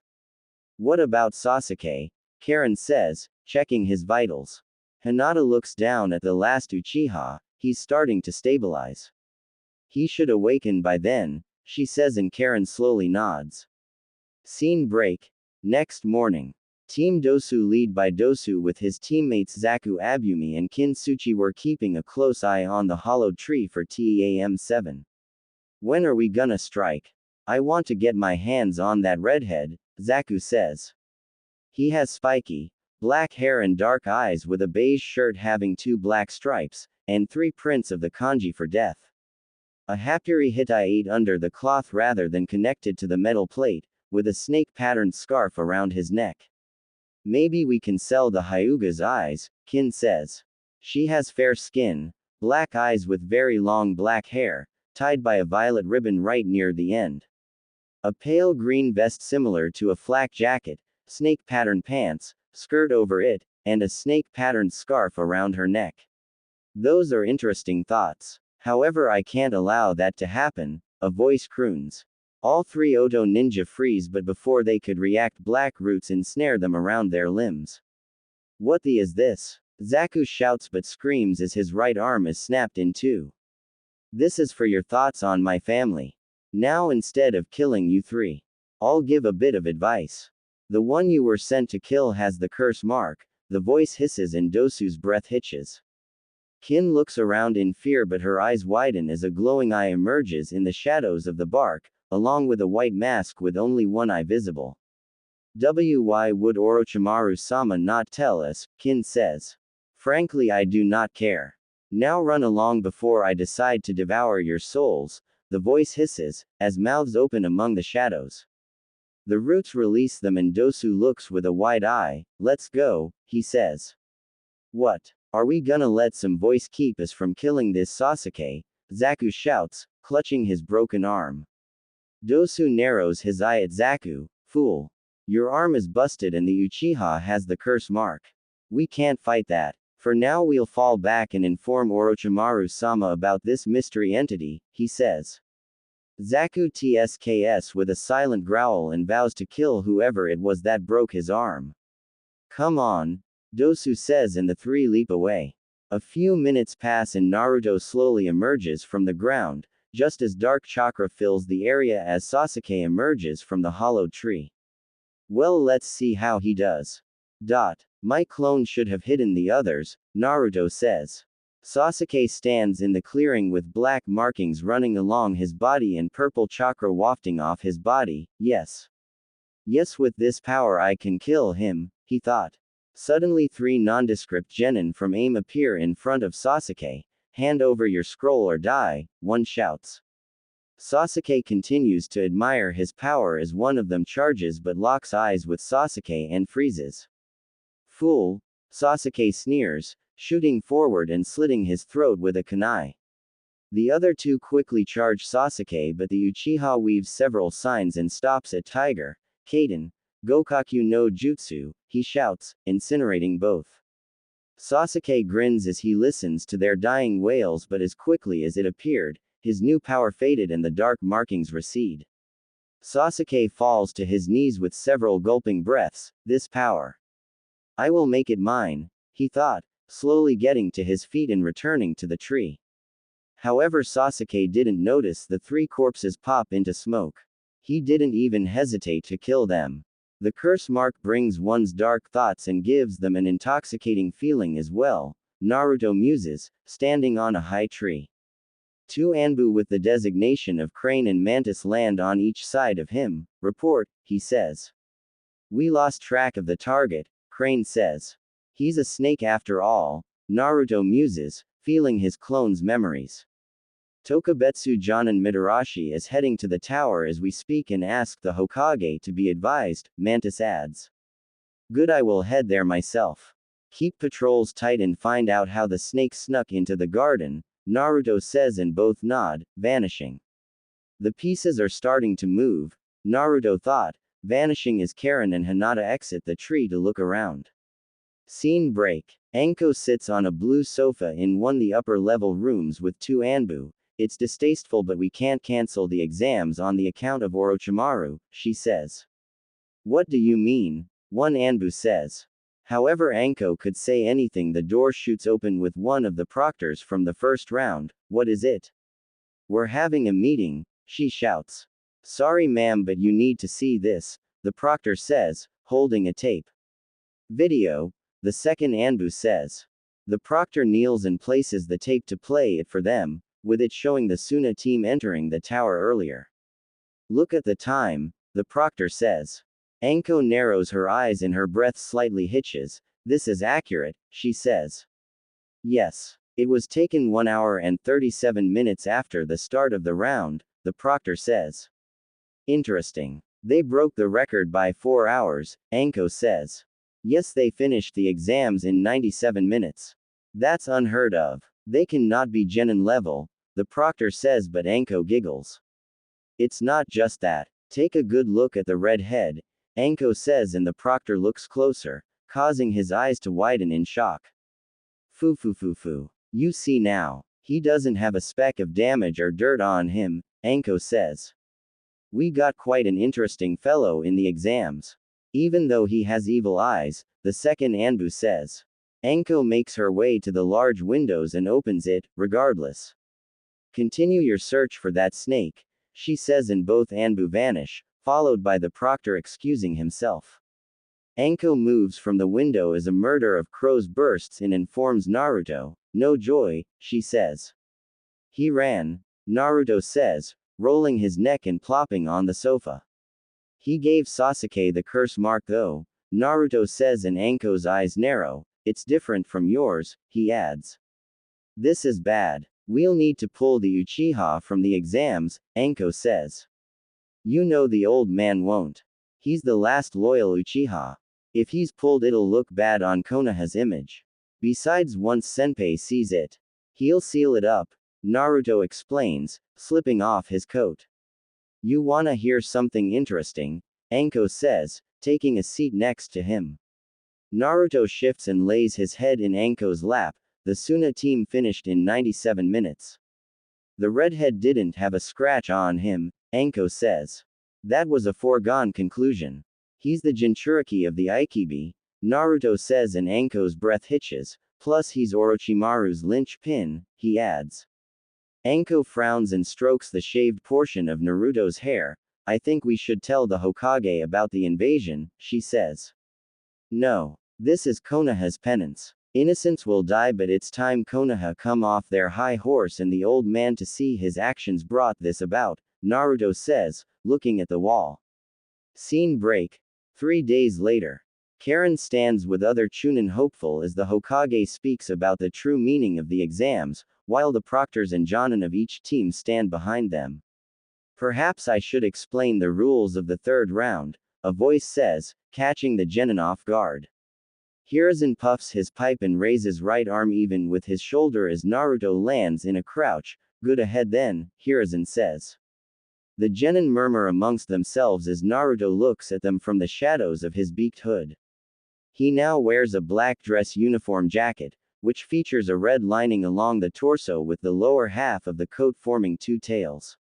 What about Sasuke? Karen says, checking his vitals. Hinata looks down at the last Uchiha. He's starting to stabilize. He should awaken by then, she says, and Karen slowly nods. Scene break. Next morning. Team Dosu lead by Dosu with his teammates Zaku Abumi and Kinsuchi were keeping a close eye on the hollowed tree for TEAM-7. When are we gonna strike? I want to get my hands on that redhead, Zaku says. He has spiky, black hair and dark eyes with a beige shirt having 2 black stripes, and 3 prints of the kanji for death. A hapuri hitai under the cloth rather than connected to the metal plate, with a snake-patterned scarf around his neck. Maybe we can sell the Hyuga's eyes, Kin says. She has fair skin, black eyes with very long black hair, tied by a violet ribbon right near the end. A pale green vest similar to a flak jacket, snake-patterned pants, skirt over it, and a snake-patterned scarf around her neck. Those are interesting thoughts. However, I can't allow that to happen, a voice croons. All 3 Oto ninja freeze, but before they could react, black roots ensnare them around their limbs. What the is this? Zaku shouts but screams as his right arm is snapped in 2. This is for your thoughts on my family. Now instead of killing you 3, I'll give a bit of advice. The one you were sent to kill has the curse mark, the voice hisses and Dosu's breath hitches. Kin looks around in fear, but her eyes widen as a glowing eye emerges in the shadows of the bark, along with a white mask with only one eye visible. Why would Orochimaru-sama not tell us? Kin says. Frankly, I do not care. Now run along before I decide to devour your souls, the voice hisses, as mouths open among the shadows. The roots release them and Dosu looks with a wide eye. Let's go, he says. What? Are we gonna let some voice keep us from killing this Sasuke? Zaku shouts, clutching his broken arm. Dosu narrows his eye at Zaku. Fool. Your arm is busted and the Uchiha has the curse mark. We can't fight that. For now we'll fall back and inform Orochimaru-sama about this mystery entity, he says. Zaku tsks with a silent growl and vows to kill whoever it was that broke his arm. Come on, Dosu says, and the 3 leap away. A few minutes pass and Naruto slowly emerges from the ground, just as dark chakra fills the area as Sasuke emerges from the hollowed tree. Well, let's see how he does. My clone should have hidden the others, Naruto says. Sasuke stands in the clearing with black markings running along his body and purple chakra wafting off his body. Yes, with this power I can kill him, he thought. Suddenly 3 nondescript genin from AIM appear in front of Sasuke. Hand over your scroll or die, one shouts. Sasuke continues to admire his power as one of them charges but locks eyes with Sasuke and freezes. Fool, Sasuke sneers, shooting forward and slitting his throat with a kunai. The other 2 quickly charge Sasuke, but the Uchiha weaves several signs and stops at Tiger, Kaden, Gokaku no Jutsu, he shouts, incinerating both. Sasuke grins as he listens to their dying wails, but as quickly as it appeared, his new power faded and the dark markings recede. Sasuke falls to his knees with several gulping breaths. This power. I will make it mine, he thought, slowly getting to his feet and returning to the tree. However, Sasuke didn't notice the 3 corpses pop into smoke. He didn't even hesitate to kill them. The curse mark brings one's dark thoughts and gives them an intoxicating feeling as well, Naruto muses, standing on a high tree. 2 Anbu with the designation of Crane and Mantis land on each side of him. Report, he says. We lost track of the target, Crane says. He's a snake after all, Naruto muses, feeling his clone's memories. Tokubetsu Jonin Mitarashi is heading to the tower as we speak and ask the Hokage to be advised, Mantis adds. Good, I will head there myself. Keep patrols tight and find out how the snake snuck into the garden, Naruto says, and both nod, vanishing. The pieces are starting to move, Naruto thought, vanishing as Karen and Hinata exit the tree to look around. Scene break. Anko sits on a blue sofa in one of the upper-level rooms with 2 Anbu. It's distasteful, but we can't cancel the exams on the account of Orochimaru, she says. What do you mean? One Anbu says. However, Anko could say anything. The door shoots open with one of the proctors from the first round. What is it? We're having a meeting, she shouts. Sorry ma'am, but you need to see this, the proctor says, holding a tape. Video, the second Anbu says. The proctor kneels and places the tape to play it for them, with it showing the Suna team entering the tower earlier. Look at the time, the proctor says. Anko narrows her eyes and her breath slightly hitches. This is accurate, she says. Yes. It was taken 1 hour and 37 minutes after the start of the round, the proctor says. Interesting. They broke the record by 4 hours, Anko says. Yes, they finished the exams in 97 minutes. That's unheard of. They cannot be genin level, the proctor says, but Anko giggles. It's not just that. Take a good look at the red head, Anko says, and the proctor looks closer, causing his eyes to widen in shock. Foo. You see now. He doesn't have a speck of damage or dirt on him, Anko says. We got quite an interesting fellow in the exams. Even though he has evil eyes, the second Anbu says. Anko makes her way to the large windows and opens it, regardless. Continue your search for that snake, she says, and both Anbu vanish, followed by the proctor excusing himself. Anko moves from the window as a murder of crows bursts in and informs Naruto. No joy, she says. He ran, Naruto says, rolling his neck and plopping on the sofa. He gave Sasuke the curse mark though, Naruto says, and Anko's eyes narrow. It's different from yours, he adds. This is bad. We'll need to pull the Uchiha from the exams, Anko says. You know the old man won't. He's the last loyal Uchiha. If he's pulled, it'll look bad on Konoha's image. Besides, once Senpai sees it, he'll seal it up, Naruto explains, slipping off his coat. You wanna hear something interesting? Anko says, taking a seat next to him. Naruto shifts and lays his head in Anko's lap. The Suna team finished in 97 minutes. The redhead didn't have a scratch on him, Anko says. That was a foregone conclusion. He's the Jinchuriki of the Aikibi, Naruto says, and Anko's breath hitches. Plus he's Orochimaru's linchpin, he adds. Anko frowns and strokes the shaved portion of Naruto's hair. I think we should tell the Hokage about the invasion, she says. No. This is Konoha's penance. Innocents will die, but it's time Konoha come off their high horse and the old man to see his actions brought this about, Naruto says, looking at the wall. Scene break. 3 days later. Karen stands with other Chunin hopeful as the Hokage speaks about the true meaning of the exams, while the proctors and jonin of each team stand behind them. Perhaps I should explain the rules of the third round, a voice says, catching the genin off guard. Hiruzen puffs his pipe and raises right arm even with his shoulder as Naruto lands in a crouch. Good ahead then, Hiruzen says. The genin murmur amongst themselves as Naruto looks at them from the shadows of his beaked hood. He now wears a black dress uniform jacket, which features a red lining along the torso with the lower half of the coat forming 2 tails.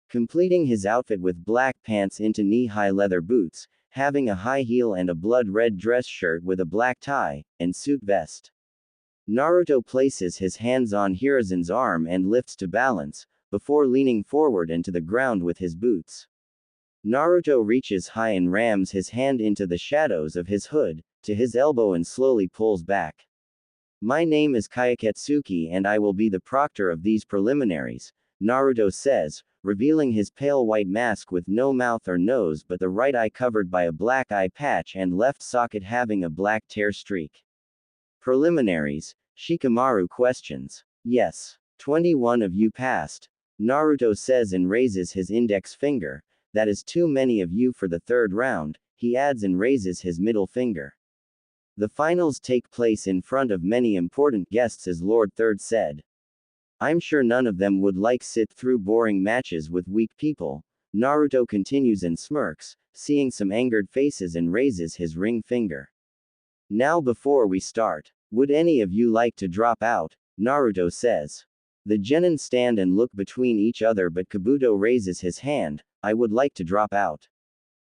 Completing his outfit with black pants into knee-high leather boots, having a high heel and a blood-red dress shirt with a black tie, and suit vest. Naruto places his hands on Hiruzen's arm and lifts to balance, before leaning forward and to the ground with his boots. Naruto reaches high and rams his hand into the shadows of his hood, to his elbow, and slowly pulls back. My name is Kayaketsuki and I will be the proctor of these preliminaries, Naruto says, revealing his pale white mask with no mouth or nose but the right eye covered by a black eye patch and left socket having a black tear streak. Preliminaries? Shikamaru questions. Yes. 21 of you passed, Naruto says and raises his index finger. That is too many of you for the third round, he adds and raises his middle finger. The finals take place in front of many important guests, as Lord Third said. I'm sure none of them would like sit through boring matches with weak people, Naruto continues and smirks, seeing some angered faces, and raises his ring finger. Now before we start, would any of you like to drop out, Naruto says. The genin stand and look between each other, but Kabuto raises his hand. I would like to drop out.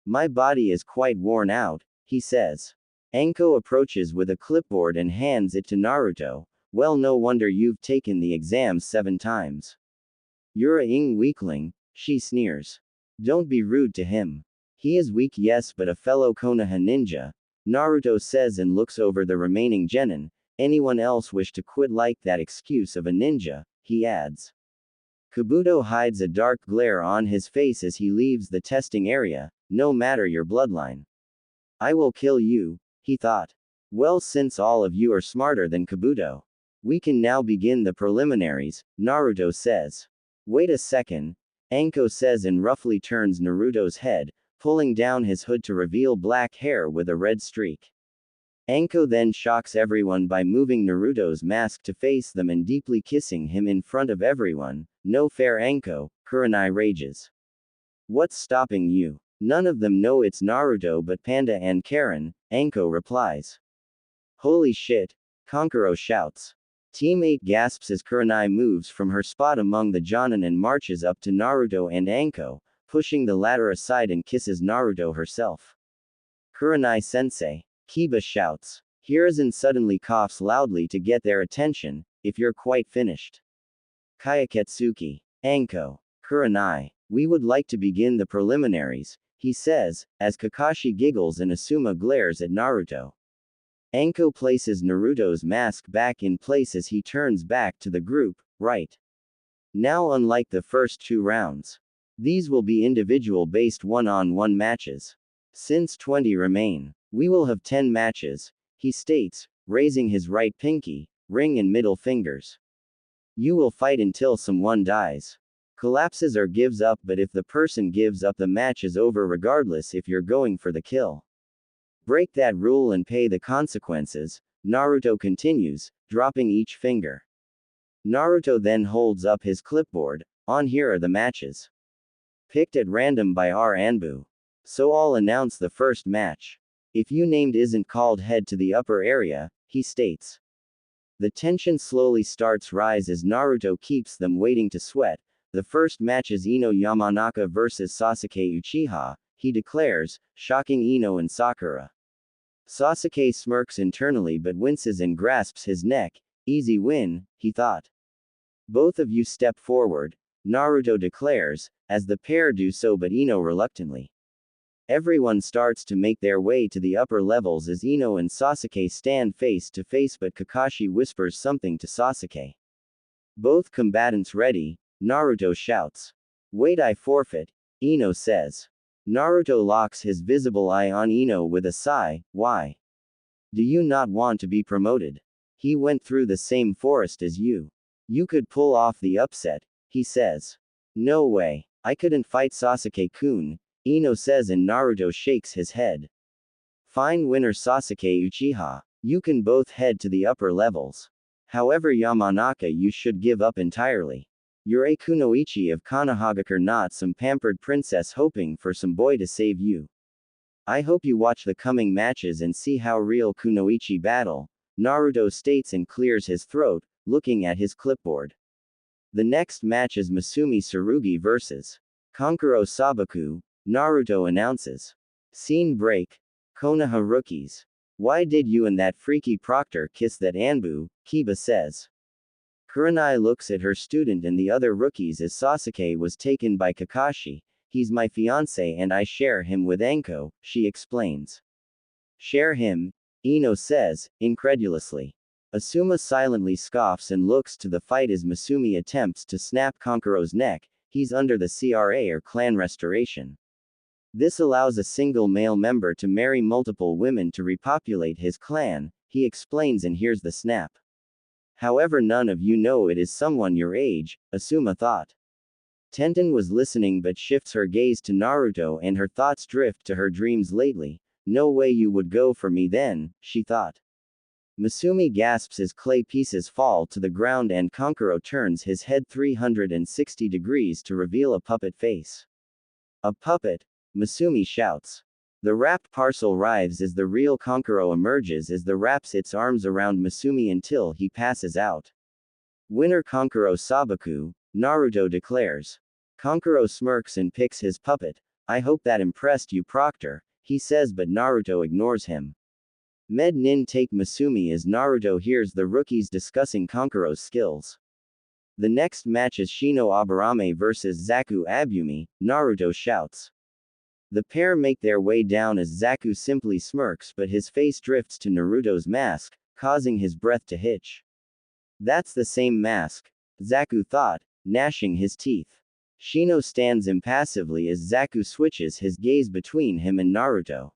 My body is quite worn out, he says. Anko approaches with a clipboard and hands it to Naruto. Well, no wonder you've taken the exams 7 times. You're a weakling, she sneers. Don't be rude to him. He is weak, yes, but a fellow Konoha ninja, Naruto says and looks over the remaining genin. Anyone else wish to quit like that excuse of a ninja, he adds. Kabuto hides a dark glare on his face as he leaves the testing area, no matter your bloodline. I will kill you, he thought. Well, since all of you are smarter than Kabuto, we can now begin the preliminaries, Naruto says. Wait a second, Anko says and roughly turns Naruto's head, pulling down his hood to reveal black hair with a red streak. Anko then shocks everyone by moving Naruto's mask to face them and deeply kissing him in front of everyone. No fair, Anko, Kurenai rages. What's stopping you? None of them know it's Naruto but Panda and Karen, Anko replies. Holy shit, Kankuro shouts. Team 8 gasps as Kurenai moves from her spot among the Jonin and marches up to Naruto and Anko, pushing the latter aside and kisses Naruto herself. Kurenai-sensei, Kiba shouts. Hiruzen suddenly coughs loudly to get their attention. If you're quite finished. Kayaketsuki, Anko, Kurenai, we would like to begin the preliminaries, he says, as Kakashi giggles and Asuma glares at Naruto. Anko places Naruto's mask back in place as he turns back to the group, right? Now, unlike the first 2 rounds, these will be individual-based one-on-one matches. Since 20 remain, we will have 10 matches, he states, raising his right pinky, ring and middle fingers. You will fight until someone dies. Collapses or gives up, but if the person gives up, the match is over regardless if you're going for the kill. Break that rule and pay the consequences, Naruto continues, dropping each finger. Naruto then holds up his clipboard. On here are the matches. Picked at random by R. Anbu. So I'll announce the first match. If you named isn't called, head to the upper area, he states. The tension slowly starts rise as Naruto keeps them waiting to sweat. The first match is Ino Yamanaka versus Sasuke Uchiha, he declares, shocking Ino and Sakura. Sasuke smirks internally but winces and grasps his neck. Easy win, he thought. Both of you step forward, Naruto declares, as the pair do so but Ino reluctantly. Everyone starts to make their way to the upper levels as Ino and Sasuke stand face to face, but Kakashi whispers something to Sasuke. Both combatants ready, Naruto shouts. Wait, I forfeit, Ino says. Naruto locks his visible eye on Ino with a sigh. Why? Do you not want to be promoted? He went through the same forest as you. You could pull off the upset, he says. No way, I couldn't fight Sasuke-kun, Ino says, and Naruto shakes his head. Fine winner Sasuke Uchiha. You can both head to the upper levels. However, Yamanaka, you should give up entirely. You're a kunoichi of Konohagakure, not some pampered princess hoping for some boy to save you. I hope you watch the coming matches and see how real kunoichi battle, Naruto states and clears his throat, looking at his clipboard. The next match is Masumi Tsurugi versus Kankuro Sabaku, Naruto announces. Scene break. Konoha rookies. Why did you and that freaky proctor kiss that Anbu? Kiba says. Kurenai looks at her student and the other rookies as Sasuke was taken by Kakashi. He's my fiancé and I share him with Anko, she explains. Share him? Ino says, incredulously. Asuma silently scoffs and looks to the fight as Masumi attempts to snap Kankuro's neck. He's under the CRA or clan restoration. This allows a single male member to marry multiple women to repopulate his clan, he explains, and here's the snap. However, none of you know it is someone your age, Asuma thought. Tenten was listening but shifts her gaze to Naruto and her thoughts drift to her dreams lately. No way you would go for me then, she thought. Masumi gasps as clay pieces fall to the ground and Kankuro turns his head 360 degrees to reveal a puppet face. A puppet? Masumi shouts. The wrapped parcel writhes as the real Kankuro emerges as the wraps its arms around Masumi until he passes out. Winner Kankuro Sabaku, Naruto declares. Kankuro smirks and picks his puppet. I hope that impressed you, Proctor, he says, but Naruto ignores him. Med nin take Masumi as Naruto hears the rookies discussing Kankuro's skills. The next match is Shino Aburame versus Zaku Abumi, Naruto shouts. The pair make their way down as Zaku simply smirks, but his face drifts to Naruto's mask, causing his breath to hitch. That's the same mask, Zaku thought, gnashing his teeth. Shino stands impassively as Zaku switches his gaze between him and Naruto.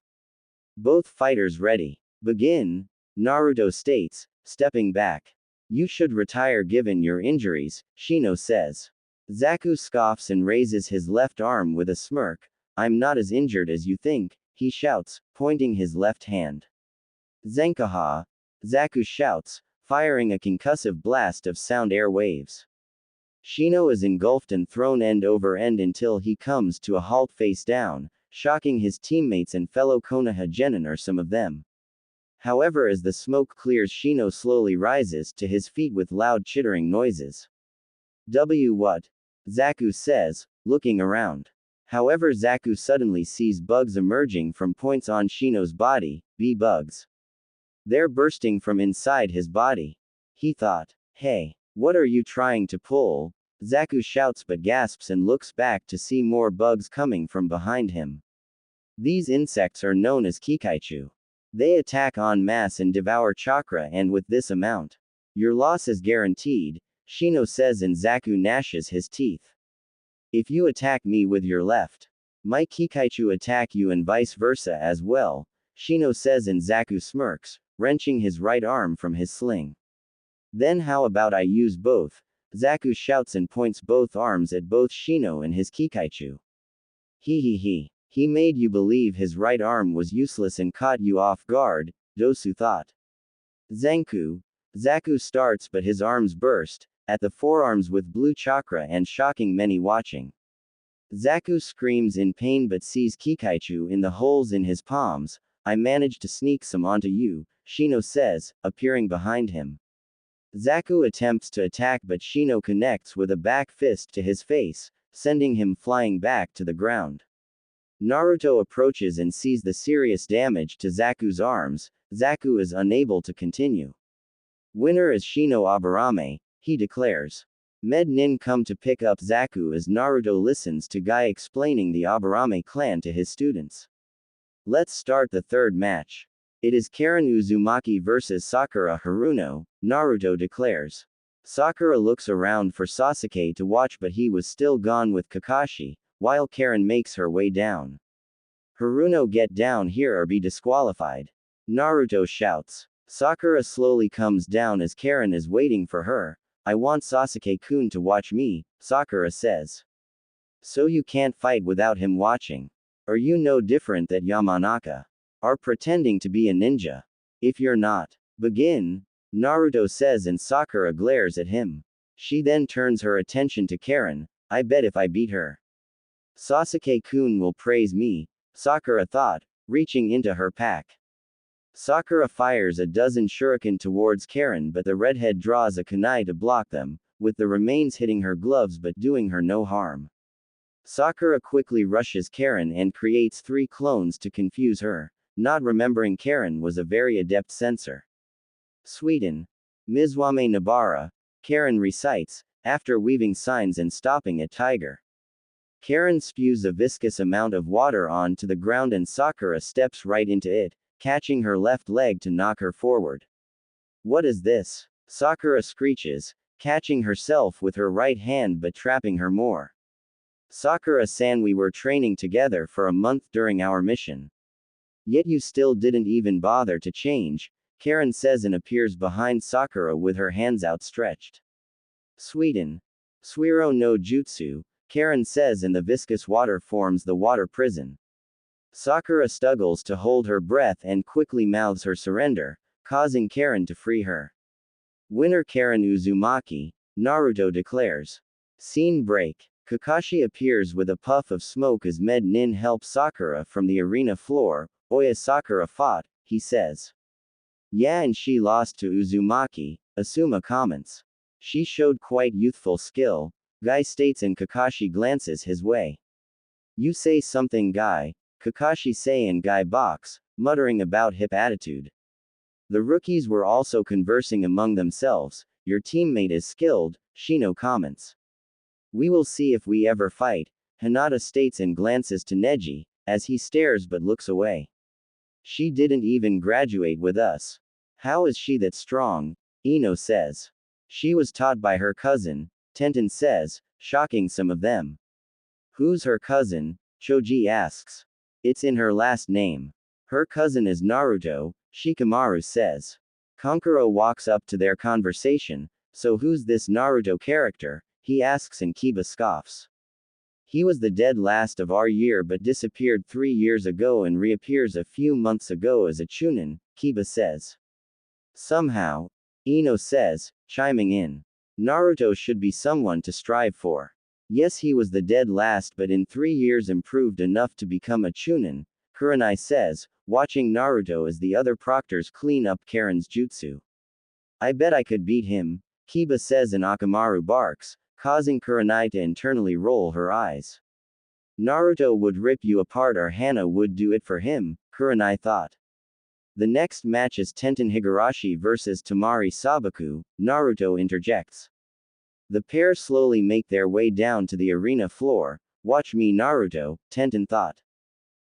Both fighters ready. Begin, Naruto states, stepping back. You should retire given your injuries, Shino says. Zaku scoffs and raises his left arm with a smirk. I'm not as injured as you think, he shouts, pointing his left hand. Zenkaha, Zaku shouts, firing a concussive blast of sound air waves. Shino is engulfed and thrown end over end until he comes to a halt face down, shocking his teammates and fellow Konoha genin or some of them. However, as the smoke clears, Shino slowly rises to his feet with loud chittering noises. What? Zaku says, looking around. However, Zaku suddenly sees bugs emerging from points on Shino's body, bugs. They're bursting from inside his body. He thought, hey, what are you trying to pull? Zaku shouts but gasps and looks back to see more bugs coming from behind him. These insects are known as Kikaichu. They attack en masse and devour chakra, and with this amount, your loss is guaranteed, Shino says, and Zaku gnashes his teeth. If you attack me with your left, my Kikaichu attack you and vice versa as well, Shino says, and Zaku smirks, wrenching his right arm from his sling. Then how about I use both? Zaku shouts and points both arms at both Shino and his Kikaichu. He made you believe his right arm was useless and caught you off guard, Dosu thought. Zaku starts but his arms burst, at the forearms with blue chakra and shocking many watching. Zaku screams in pain but sees Kikaichu in the holes in his palms. I managed to sneak some onto you, Shino says, appearing behind him. Zaku attempts to attack but Shino connects with a back fist to his face, sending him flying back to the ground. Naruto approaches and sees the serious damage to Zaku's arms. Zaku is unable to continue. Winner is Shino Aburame, he declares. Med Nin come to pick up Zaku as Naruto listens to Guy explaining the Aburame clan to his students. Let's start the third match. It is Karen Uzumaki versus Sakura Haruno, Naruto declares. Sakura looks around for Sasuke to watch but he was still gone with Kakashi, while Karen makes her way down. Haruno, get down here or be disqualified. Naruto shouts. Sakura slowly comes down as Karen is waiting for her. I want Sasuke-kun to watch me, Sakura says. So you can't fight without him watching. Are you no different that Yamanaka are pretending to be a ninja? If you're not, begin, Naruto says, and Sakura glares at him. She then turns her attention to Karen. I bet if I beat her, Sasuke-kun will praise me, Sakura thought, reaching into her pack. Sakura fires a dozen shuriken towards Karen but the redhead draws a kunai to block them, with the remains hitting her gloves but doing her no harm. Sakura quickly rushes Karen and creates 3 clones to confuse her, not remembering Karen was a very adept censor. Sweden. Mizwame Nabara, Karen recites, after weaving signs and stopping at Tiger. Karen spews a viscous amount of water onto the ground and Sakura steps right into it, catching her left leg to knock her forward. What is this? Sakura screeches, catching herself with her right hand but trapping her more. Sakura-san, we were training together for a month during our mission. Yet you still didn't even bother to change, Karen says and appears behind Sakura with her hands outstretched. Sweden. Suiro no Jutsu, Karen says, and the viscous water forms the water prison. Sakura struggles to hold her breath and quickly mouths her surrender, causing Karen to free her. Winner Karen Uzumaki, Naruto declares. Scene break. Kakashi appears with a puff of smoke as Med Nin helps Sakura from the arena floor. Oya, Sakura fought, he says. Yeah, and she lost to Uzumaki, Asuma comments. She showed quite youthful skill, Guy states, and Kakashi glances his way. You say something, Guy, Kakashi say, and Guy box, muttering about hip attitude. The rookies were also conversing among themselves. Your teammate is skilled, Shino comments. We will see if we ever fight, Hinata states and glances to Neji, as he stares but looks away. She didn't even graduate with us. How is she that strong? Ino says. She was taught by her cousin, Tenten says, shocking some of them. Who's her cousin? Choji asks. It's in her last name. Her cousin is Naruto, Shikamaru says. Kankuro walks up to their conversation. So who's this Naruto character? He asks and Kiba scoffs. He was the dead last of our year but disappeared 3 years ago and reappears a few months ago as a chunin, Kiba says. Somehow, Ino says, chiming in. Naruto should be someone to strive for. Yes, he was the dead last but in 3 years improved enough to become a chunin, Kurenai says, watching Naruto as the other proctors clean up Karen's jutsu. I bet I could beat him, Kiba says and Akamaru barks, causing Kurenai to internally roll her eyes. Naruto would rip you apart or Hana would do it for him, Kurenai thought. The next match is Tenten Higurashi versus Tamari Sabaku, Naruto interjects. The pair slowly make their way down to the arena floor. Watch me Naruto, Tenten thought.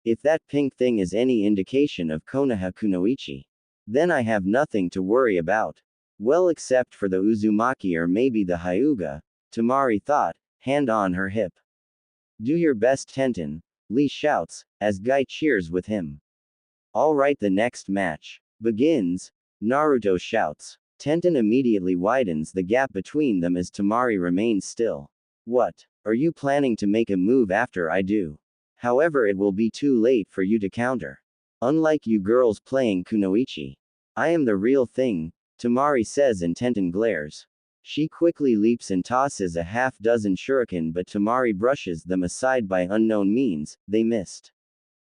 If that pink thing is any indication of Konoha Kunoichi, then I have nothing to worry about. Well, except for the Uzumaki or maybe the Hyuga, Tamari thought, hand on her hip. Do your best Tenten, Lee shouts, as Guy cheers with him. Alright, the next match begins, Naruto shouts. Tenten immediately widens the gap between them as Tamari remains still. What? Are you planning to make a move after I do? However, it will be too late for you to counter. Unlike you girls playing Kunoichi. I am the real thing, Tamari says and Tenten glares. She quickly leaps and tosses a half-dozen shuriken but Tamari brushes them aside by unknown means. They missed.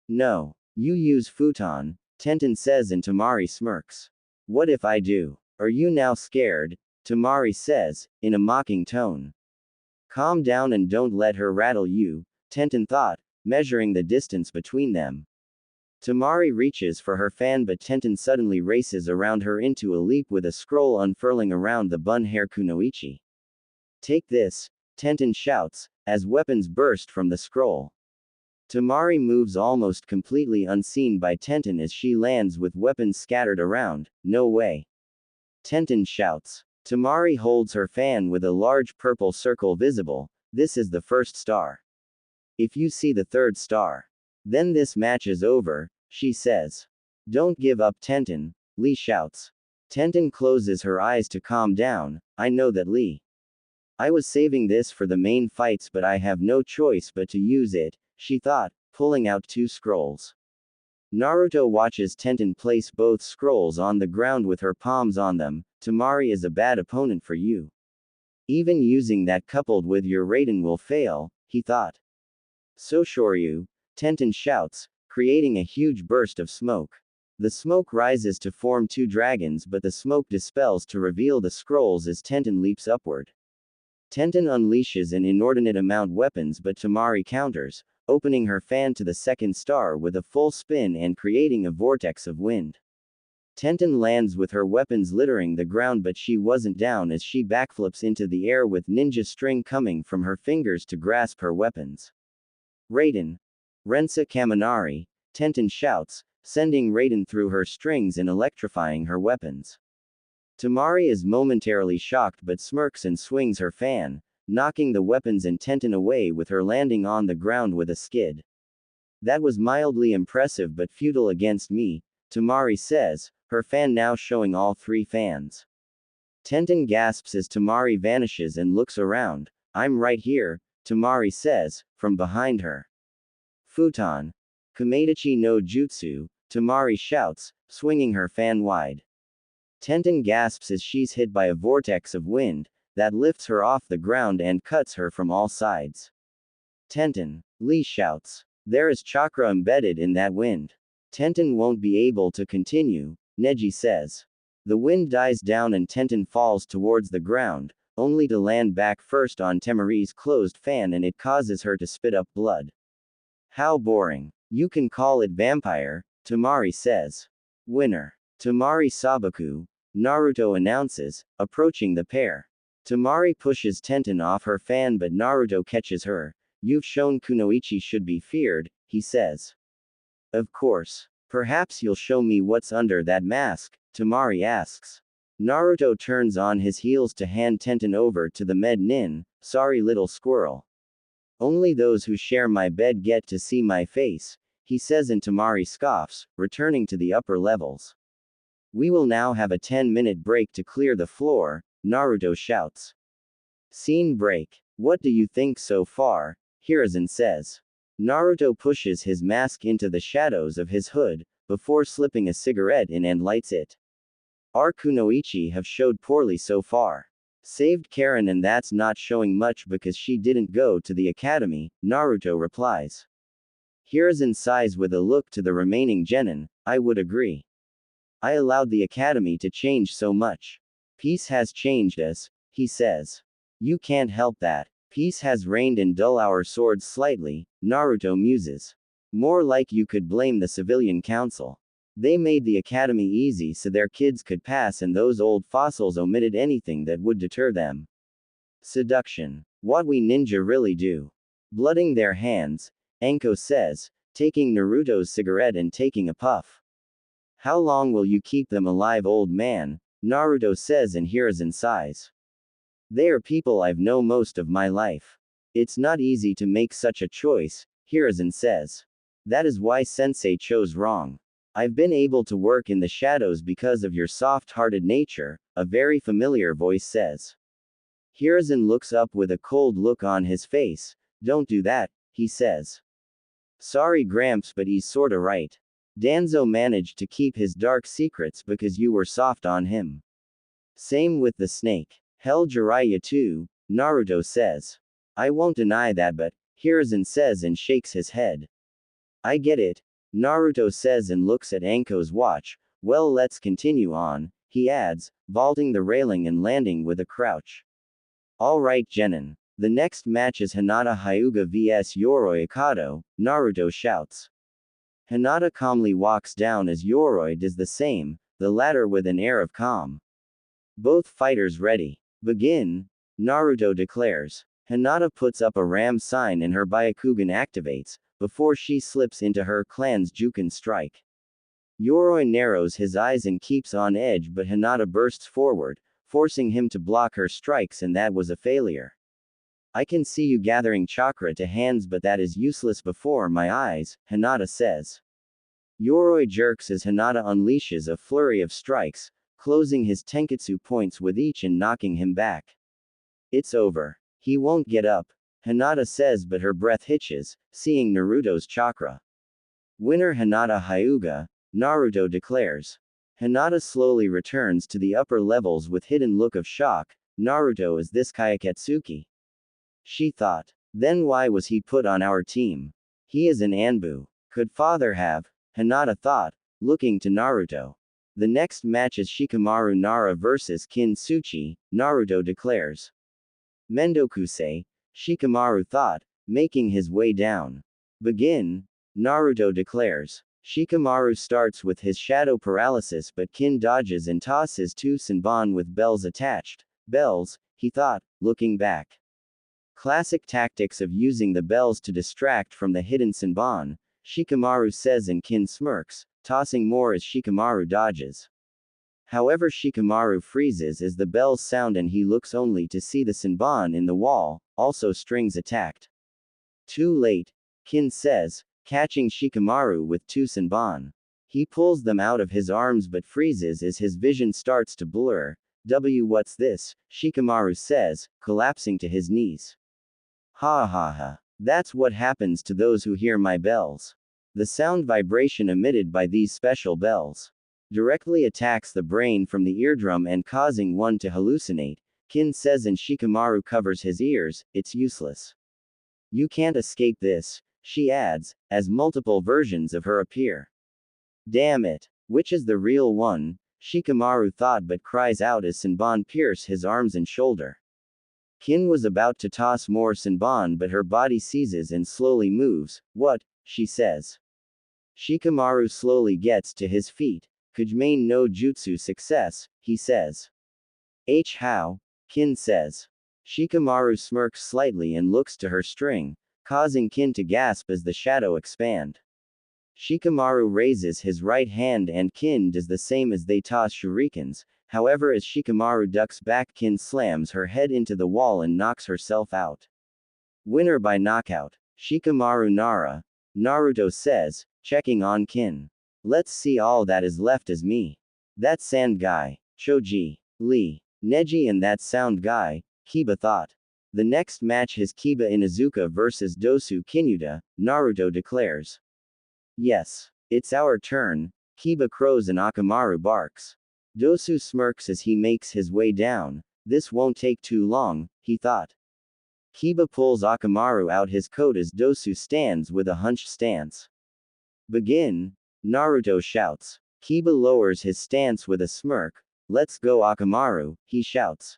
No. You use futon, Tenten says and Tamari smirks. What if I do? Are you now scared? Tamari says, in a mocking tone. Calm down and don't let her rattle you, Tenten thought, measuring the distance between them. Tamari reaches for her fan but Tenten suddenly races around her into a leap with a scroll unfurling around the bun hair Kunoichi. Take this, Tenten shouts, as weapons burst from the scroll. Tamari moves almost completely unseen by Tenten as she lands with weapons scattered around. No way. Tenten shouts. Tamari holds her fan with a large purple circle visible. This is the first star. If you see the third star, then this match is over, she says. Don't give up Tenten, Lee shouts. Tenten closes her eyes to calm down. I know that Lee. I was saving this for the main fights but I have no choice but to use it, she thought, pulling out 2 scrolls. Naruto watches Tenten place both scrolls on the ground with her palms on them. Tamari is a bad opponent for you. Even using that coupled with your Raiden will fail, he thought. So Shoryu, Tenten shouts, creating a huge burst of smoke. The smoke rises to form 2 dragons but the smoke dispels to reveal the scrolls as Tenten leaps upward. Tenten unleashes an inordinate amount weapons but Tamari counters, opening her fan to the second star with a full spin and creating a vortex of wind. Tenten lands with her weapons littering the ground but she wasn't down as she backflips into the air with ninja string coming from her fingers to grasp her weapons. Raiden. Rensa Kaminari, Tenten shouts, sending Raiden through her strings and electrifying her weapons. Tamari is momentarily shocked but smirks and swings her fan, knocking the weapons and Tenten away with her landing on the ground with a skid. That was mildly impressive but futile against me, Tamari says, her fan now showing all 3 fans. Tenten gasps as Tamari vanishes and looks around. I'm right here, Tamari says, from behind her. Futon. Kameidachi no Jutsu, Tamari shouts, swinging her fan wide. Tenten gasps as she's hit by a vortex of wind that lifts her off the ground and cuts her from all sides. Tenten, Lee shouts. There is chakra embedded in that wind. Tenten won't be able to continue, Neji says. The wind dies down and Tenten falls towards the ground, only to land back first on Tamari's closed fan and it causes her to spit up blood. How boring. You can call it vampire, Tamari says. Winner. Tamari Sabaku, Naruto announces, approaching the pair. Tamari pushes Tenten off her fan but Naruto catches her. You've shown Kunoichi should be feared, he says. Of course. Perhaps you'll show me what's under that mask, Tamari asks. Naruto turns on his heels to hand Tenten over to the med nin. Sorry little squirrel. Only those who share my bed get to see my face, he says, and Tamari scoffs, returning to the upper levels. We will now have a 10-minute break to clear the floor, Naruto shouts. Scene break. What do you think so far? Hiruzen says. Naruto pushes his mask into the shadows of his hood, before slipping a cigarette in and lights it. Our kunoichi have showed poorly so far. Saved Karen, and that's not showing much because she didn't go to the academy, Naruto replies. Hiruzen sighs with a look to the remaining genin. I would agree. I allowed the academy to change so much. Peace has changed us, he says. You can't help that. Peace has reigned and dull our swords slightly, Naruto muses. More like you could blame the civilian council. They made the academy easy so their kids could pass, and those old fossils omitted anything that would deter them. Seduction. What we ninja really do. Blooding their hands, Anko says, taking Naruto's cigarette and taking a puff. How long will you keep them alive, old man? Naruto says, and Hiruzen sighs. They are people I've known most of my life. It's not easy to make such a choice, Hiruzen says. That is why Sensei chose wrong. I've been able to work in the shadows because of your soft-hearted nature, a very familiar voice says. Hiruzen looks up with a cold look on his face. Don't do that, he says. Sorry Gramps, but he's sorta right. Danzo managed to keep his dark secrets because you were soft on him. Same with the snake. Hell Jiraiya too, Naruto says. I won't deny that, but, Hiruzen says and shakes his head. I get it, Naruto says and looks at Anko's watch. Well, let's continue on, he adds, vaulting the railing and landing with a crouch. Alright genin. The next match is Hinata Hyuga vs Yoroi Akado, Naruto shouts. Hinata calmly walks down as Yoroi does the same, the latter with an air of calm. Both fighters ready. Begin, Naruto declares. Hinata puts up a ram sign and her Byakugan activates, before she slips into her clan's Juken strike. Yoroi narrows his eyes and keeps on edge, but Hinata bursts forward, forcing him to block her strikes, and that was a failure. I can see you gathering chakra to hands, but that is useless before my eyes, Hinata says. Yoroi jerks as Hinata unleashes a flurry of strikes, closing his tenketsu points with each and knocking him back. It's over. He won't get up, Hinata says, but her breath hitches, seeing Naruto's chakra. Winner Hinata Hyuga, Naruto declares. Hinata slowly returns to the upper levels with hidden look of shock. Naruto, is this Kayakatsuki? She thought. Then why was he put on our team? He is an Anbu. Could father have? Hinata thought, looking to Naruto. The next match is Shikamaru Nara vs Kintsuchi, Naruto declares. Mendokusei, Shikamaru thought, making his way down. Begin, Naruto declares. Shikamaru starts with his shadow paralysis, but Kin dodges and tosses two Senbon with bells attached. Bells, he thought, looking back. Classic tactics of using the bells to distract from the hidden Senbon, Shikamaru says, and Kin smirks, tossing more as Shikamaru dodges. However, Shikamaru freezes as the bells sound and he looks only to see the Senbon in the wall, also strings attacked. Too late, Kin says, catching Shikamaru with two Senbon. He pulls them out of his arms but freezes as his vision starts to blur. What's this? Shikamaru says, collapsing to his knees. Ha ha ha. That's what happens to those who hear my bells. The sound vibration emitted by these special bells directly attacks the brain from the eardrum and causing one to hallucinate, Kin says, and Shikamaru covers his ears. It's useless. You can't escape this, she adds, as multiple versions of her appear. Damn it. Which is the real one? Shikamaru thought, but cries out as Senbon pierce his arms and shoulder. Kin was about to toss more Senbon, but her body seizes and slowly moves. What? She says. Shikamaru slowly gets to his feet. Kujmain no jutsu success, he says. How? Kin says. Shikamaru smirks slightly and looks to her string. causing Kin to gasp as the shadow expand. Shikamaru raises his right hand and Kin does the same as they toss shurikens, however as Shikamaru ducks back Kin slams her head into the wall and knocks herself out. Winner by knockout. Shikamaru Nara. Naruto says, checking on Kin. Let's see all that is left is me. That sand guy. Choji. Lee. Neji and that sound guy, Kiba thought. The next match is Kiba Inuzuka versus Dosu Kinyuda, Naruto declares. Yes. It's our turn, Kiba crows and Akamaru barks. Dosu smirks as he makes his way down. This won't take too long, he thought. Kiba pulls Akamaru out his coat as Dosu stands with a hunched stance. Begin, Naruto shouts. Kiba lowers his stance with a smirk. Let's go Akamaru, he shouts.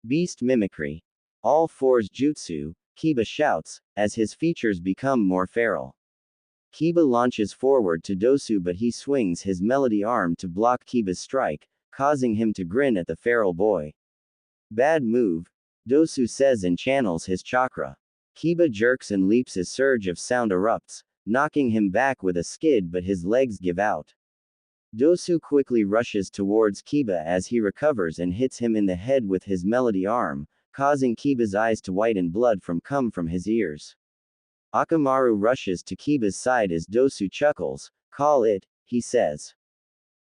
Beast mimicry. All fours jutsu, Kiba shouts, as his features become more feral. Kiba launches forward to Dosu but he swings his melody arm to block Kiba's strike, causing him to grin at the feral boy. Bad move, Dosu says and channels his chakra. Kiba jerks and leaps as surge of sound erupts, knocking him back with a skid but his legs give out. Dosu quickly rushes towards Kiba as he recovers and hits him in the head with his melody arm, causing Kiba's eyes to whiten blood come from his ears. Akamaru rushes to Kiba's side as Dosu chuckles, call it, he says.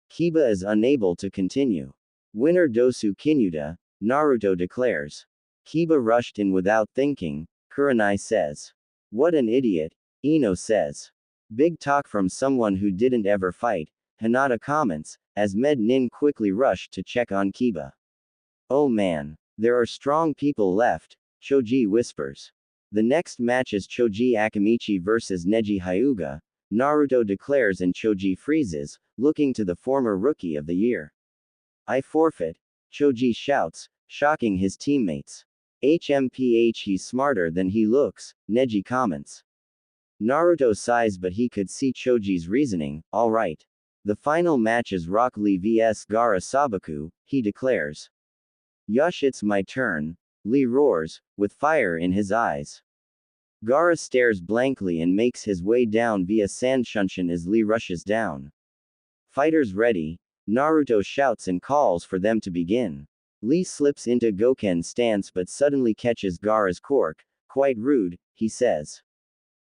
Kiba is unable to continue. Winner Dosu Kinyuda, Naruto declares. Kiba rushed in without thinking, Kurenai says. What an idiot, Ino says. Big talk from someone who didn't ever fight, Hinata comments, as Med Nin quickly rushed to check on Kiba. Oh man, there are strong people left, Choji whispers. The next match is Choji Akamichi versus Neji Hyuga, Naruto declares and Choji freezes, looking to the former Rookie of the Year. I forfeit, Choji shouts, shocking his teammates. HMPH he's smarter than he looks, Neji comments. Naruto sighs but he could see Choji's reasoning, alright. The final match is Rock Lee vs Gaara Sabaku, he declares. Yush it's my turn, Lee roars, with fire in his eyes. Gaara stares blankly and makes his way down via sand shunshin as Lee rushes down. Fighters ready, Naruto shouts and calls for them to begin. Lee slips into Goken stance but suddenly catches Gaara's cork, quite rude, he says.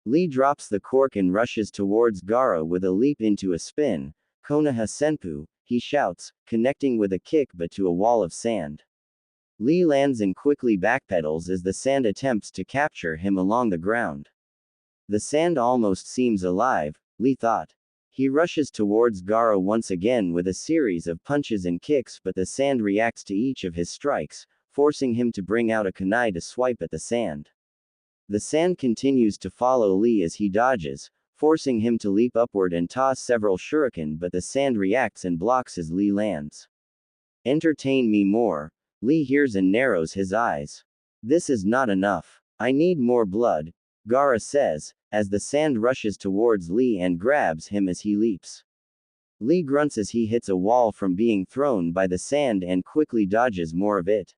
Lee drops the cork and rushes towards Gaara with a leap into a spin, Konoha Senpu, he shouts, connecting with a kick but to a wall of sand. Lee lands and quickly backpedals as the sand attempts to capture him along the ground. The sand almost seems alive, Lee thought. He rushes towards Gaara once again with a series of punches and kicks but the sand reacts to each of his strikes, forcing him to bring out a kunai to swipe at the sand. The sand continues to follow Lee as he dodges, forcing him to leap upward and toss several shuriken but the sand reacts and blocks as Lee lands. Entertain me more, Lee hears and narrows his eyes. This is not enough. I need more blood, Gaara says, as the sand rushes towards Lee and grabs him as he leaps. Lee grunts as he hits a wall from being thrown by the sand and quickly dodges more of it.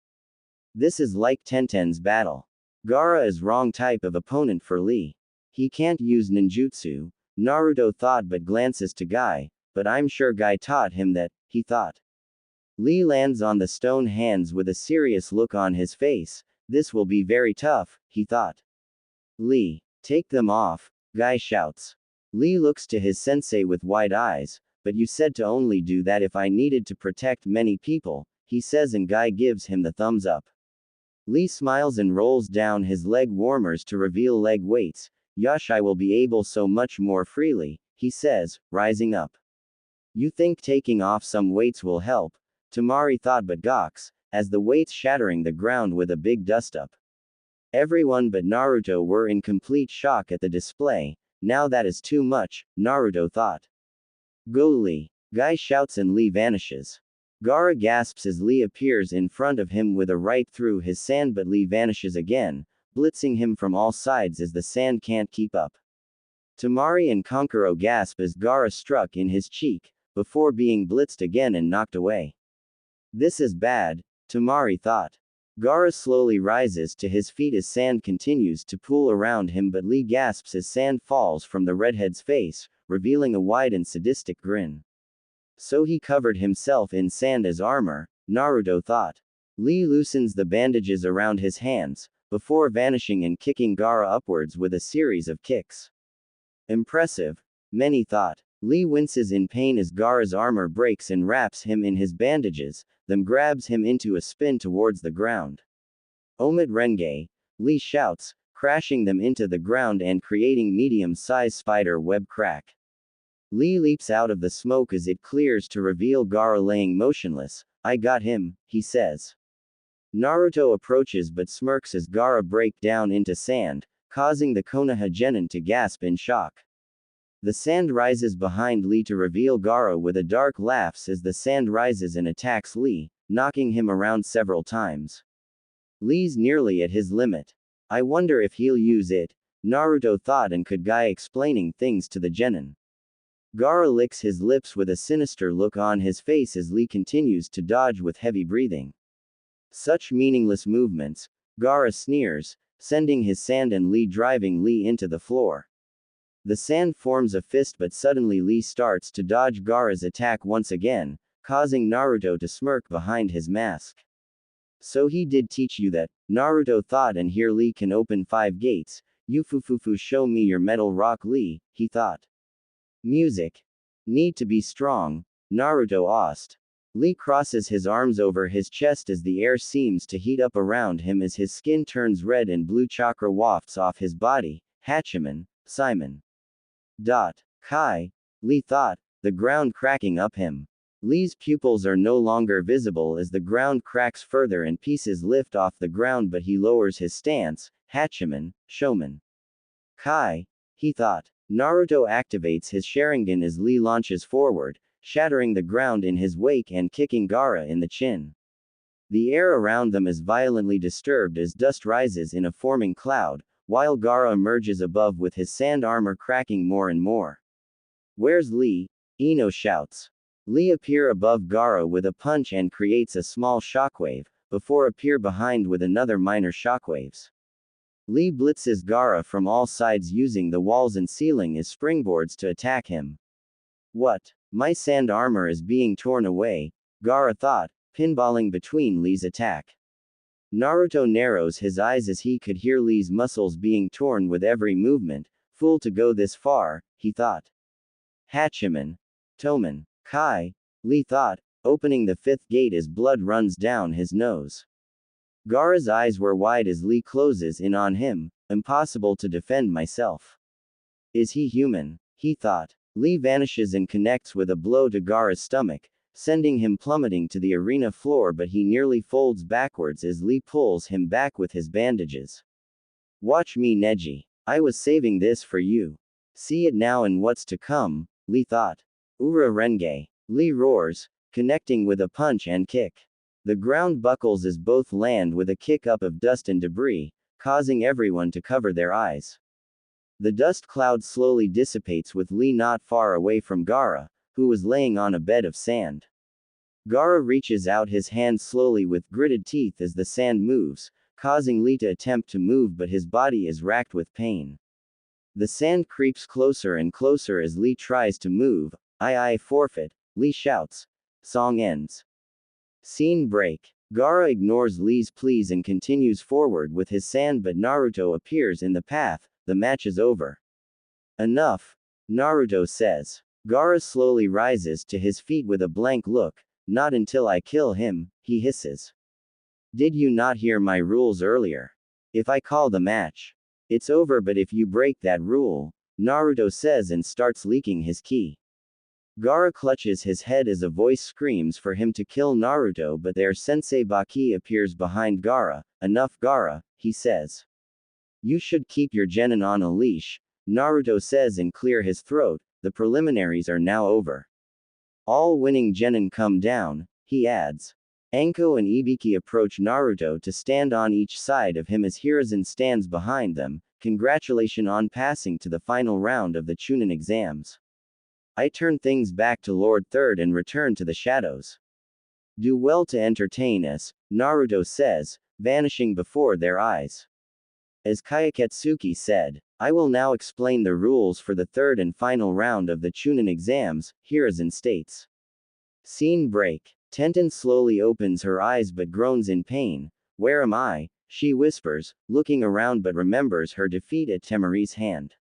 This is like Tenten's battle. Gaara is wrong type of opponent for Lee. He can't use ninjutsu, Naruto thought but glances to Guy, but I'm sure Guy taught him that, he thought. Lee lands on the stone hands with a serious look on his face, this will be very tough, he thought. Lee, take them off, Guy shouts. Lee looks to his sensei with wide eyes, but you said to only do that if I needed to protect many people, he says and Guy gives him the thumbs up. Lee smiles and rolls down his leg warmers to reveal leg weights, Yush I will be able so much more freely, he says, rising up. You think taking off some weights will help, Tamari thought but gawks, as the weights shattering the ground with a big dust-up. Everyone but Naruto were in complete shock at the display, now that is too much, Naruto thought. Go Lee, Guy shouts and Lee vanishes. Gaara gasps as Lee appears in front of him with a right through his sand but Lee vanishes again, blitzing him from all sides as the sand can't keep up. Tamari and Kankuro gasp as Gaara struck in his cheek, before being blitzed again and knocked away. This is bad, Tamari thought. Gaara slowly rises to his feet as sand continues to pool around him, but Lee gasps as sand falls from the redhead's face, revealing a wide and sadistic grin. So he covered himself in sand as armor, Naruto thought. Lee loosens the bandages around his hands, before vanishing and kicking Gaara upwards with a series of kicks. Impressive, many thought. Lee winces in pain as Gaara's armor breaks and wraps him in his bandages, then grabs him into a spin towards the ground. Omid Renge, Lee shouts, crashing them into the ground and creating medium-sized spider web crack. Lee leaps out of the smoke as it clears to reveal Gaara laying motionless. I got him, he says. Naruto approaches but smirks as Gaara breaks down into sand, causing the Konoha genin to gasp in shock. The sand rises behind Lee to reveal Gaara with a dark laugh as the sand rises and attacks Lee, knocking him around several times. Lee's nearly at his limit. I wonder if he'll use it, Naruto thought, and could Guy explaining things to the genin. Gaara licks his lips with a sinister look on his face as Lee continues to dodge with heavy breathing. Such meaningless movements, Gaara sneers, sending his sand and Lee driving Lee into the floor. The sand forms a fist, but suddenly Lee starts to dodge Gaara's attack once again, causing Naruto to smirk behind his mask. So he did teach you that, Naruto thought, and here Lee can open 5 gates. Yufufufu, show me your metal rock, Lee, he thought. Music. Need to be strong, Naruto asked. Lee crosses his arms over his chest as the air seems to heat up around him as his skin turns red and blue chakra wafts off his body. Hachiman, Simon. Kai, Lee thought, the ground cracking up him. Lee's pupils are no longer visible as the ground cracks further and pieces lift off the ground, but he lowers his stance. Hachiman, Shoman. Kai, he thought. Naruto activates his Sharingan as Lee launches forward, shattering the ground in his wake and kicking Gaara in the chin. The air around them is violently disturbed as dust rises in a forming cloud, while Gaara emerges above with his sand armor cracking more and more. Where's Lee? Ino shouts. Lee appears above Gaara with a punch and creates a small shockwave, before appear behind with another minor shockwaves. Lee blitzes Gaara from all sides using the walls and ceiling as springboards to attack him. What? My sand armor is being torn away, Gaara thought, pinballing between Lee's attack. Naruto narrows his eyes as he could hear Lee's muscles being torn with every movement. Fool to go this far, he thought. Hachiman. Toman. Kai, Lee thought, opening the 5th gate as blood runs down his nose. Gaara's eyes were wide as Lee closes in on him. Impossible to defend myself. Is he human? He thought. Lee vanishes and connects with a blow to Gaara's stomach, sending him plummeting to the arena floor, but he nearly folds backwards as Lee pulls him back with his bandages. Watch me, Neji. I was saving this for you. See it now and what's to come, Lee thought. Ura Renge. Lee roars, connecting with a punch and kick. The ground buckles as both land with a kick up of dust and debris, causing everyone to cover their eyes. The dust cloud slowly dissipates with Lee not far away from Gaara, who was laying on a bed of sand. Gaara reaches out his hand slowly with gritted teeth as the sand moves, causing Lee to attempt to move, but his body is racked with pain. The sand creeps closer and closer as Lee tries to move. I forfeit, Lee shouts. Song ends. Scene break. Gaara ignores Lee's pleas and continues forward with his sand, but Naruto appears in the path. The match is over. Enough, Naruto says. Gaara slowly rises to his feet with a blank look. Not until I kill him, he hisses. Did you not hear my rules earlier? If I call the match, it's over, but if you break that rule, Naruto says and starts leaking his ki. Gaara clutches his head as a voice screams for him to kill Naruto, but their sensei Baki appears behind Gaara. Enough, Gaara, he says. You should keep your genin on a leash, Naruto says and clear his throat. The preliminaries are now over. All winning genin come down, he adds. Anko and Ibiki approach Naruto to stand on each side of him as Hiruzen stands behind them. Congratulations on passing to the final round of the Chunin exams. I turn things back to Lord Third and return to the shadows. Do well to entertain us, Naruto says, vanishing before their eyes. As Kayaketsuki said, I will now explain the rules for the third and final round of the Chunin exams, Hiruzen states. Scene break. Tenten slowly opens her eyes but groans in pain. Where am I? She whispers, looking around but remembers her defeat at Temari's hand.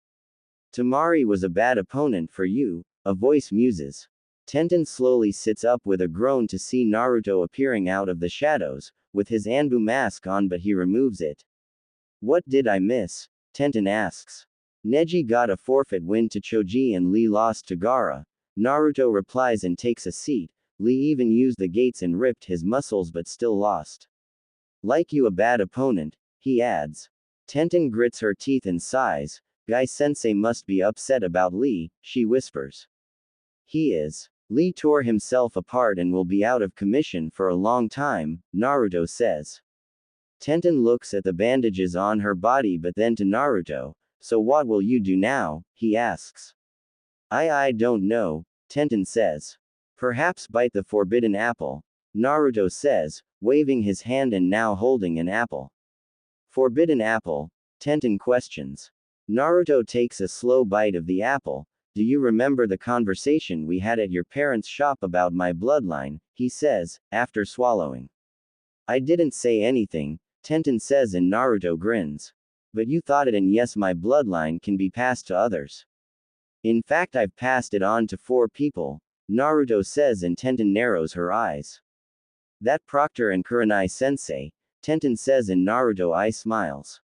Tamari was a bad opponent for you, a voice muses. Tenten slowly sits up with a groan to see Naruto appearing out of the shadows, with his Anbu mask on but he removes it. What did I miss? Tenten asks. Neji got a forfeit win to Choji and Lee lost to Gaara. Naruto replies and takes a seat. Lee even used the gates and ripped his muscles but still lost. Like you a bad opponent, he adds. Tenten grits her teeth and sighs. Guy-sensei must be upset about Lee, she whispers. He is. Lee tore himself apart and will be out of commission for a long time, Naruto says. Tenten looks at the bandages on her body but then to Naruto. So what will you do now? He asks. I don't know, Tenten says. Perhaps bite the forbidden apple, Naruto says, waving his hand and now holding an apple. Forbidden apple? Tenten questions. Naruto takes a slow bite of the apple. Do you remember the conversation we had at your parents' shop about my bloodline? He says, after swallowing. I didn't say anything, Tenten says and Naruto grins. But you thought it, and yes, my bloodline can be passed to others. In fact, I've passed it on to 4 people, Naruto says and Tenten narrows her eyes. That Proctor and Kurenai sensei, Tenten says and Naruto eye smiles.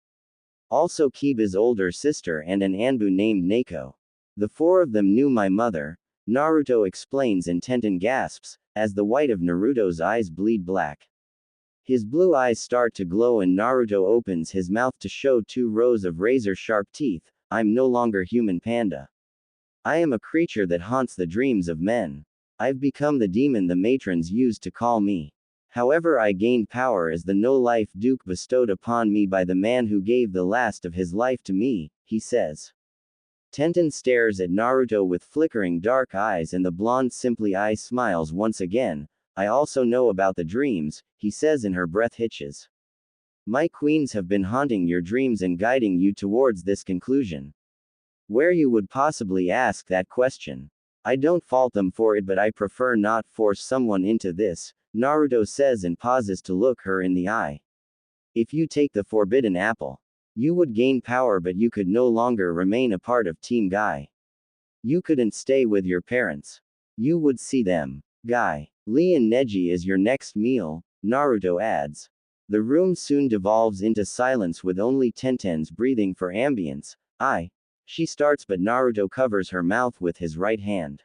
Also Kiba's older sister and an Anbu named Neko. The 4 of them knew my mother, Naruto explains and Tenten gasps, as the white of Naruto's eyes bleed black. His blue eyes start to glow and Naruto opens his mouth to show 2 rows of razor-sharp teeth. I'm no longer human panda. I am a creature that haunts the dreams of men. I've become the demon the matrons used to call me. However, I gained power as the no-life duke bestowed upon me by the man who gave the last of his life to me, he says. Tenten stares at Naruto with flickering dark eyes and the blonde simply eye smiles once again. I also know about the dreams, he says and her breath hitches. My queens have been haunting your dreams and guiding you towards this conclusion. Where you would possibly ask that question. I don't fault them for it, but I prefer not force someone into this, Naruto says and pauses to look her in the eye. If you take the forbidden apple, you would gain power but you could no longer remain a part of Team Guy. You couldn't stay with your parents. You would see them. Guy, Lee and Neji is your next meal, Naruto adds. The room soon devolves into silence with only Tenten's breathing for ambience. She starts but Naruto covers her mouth with his right hand.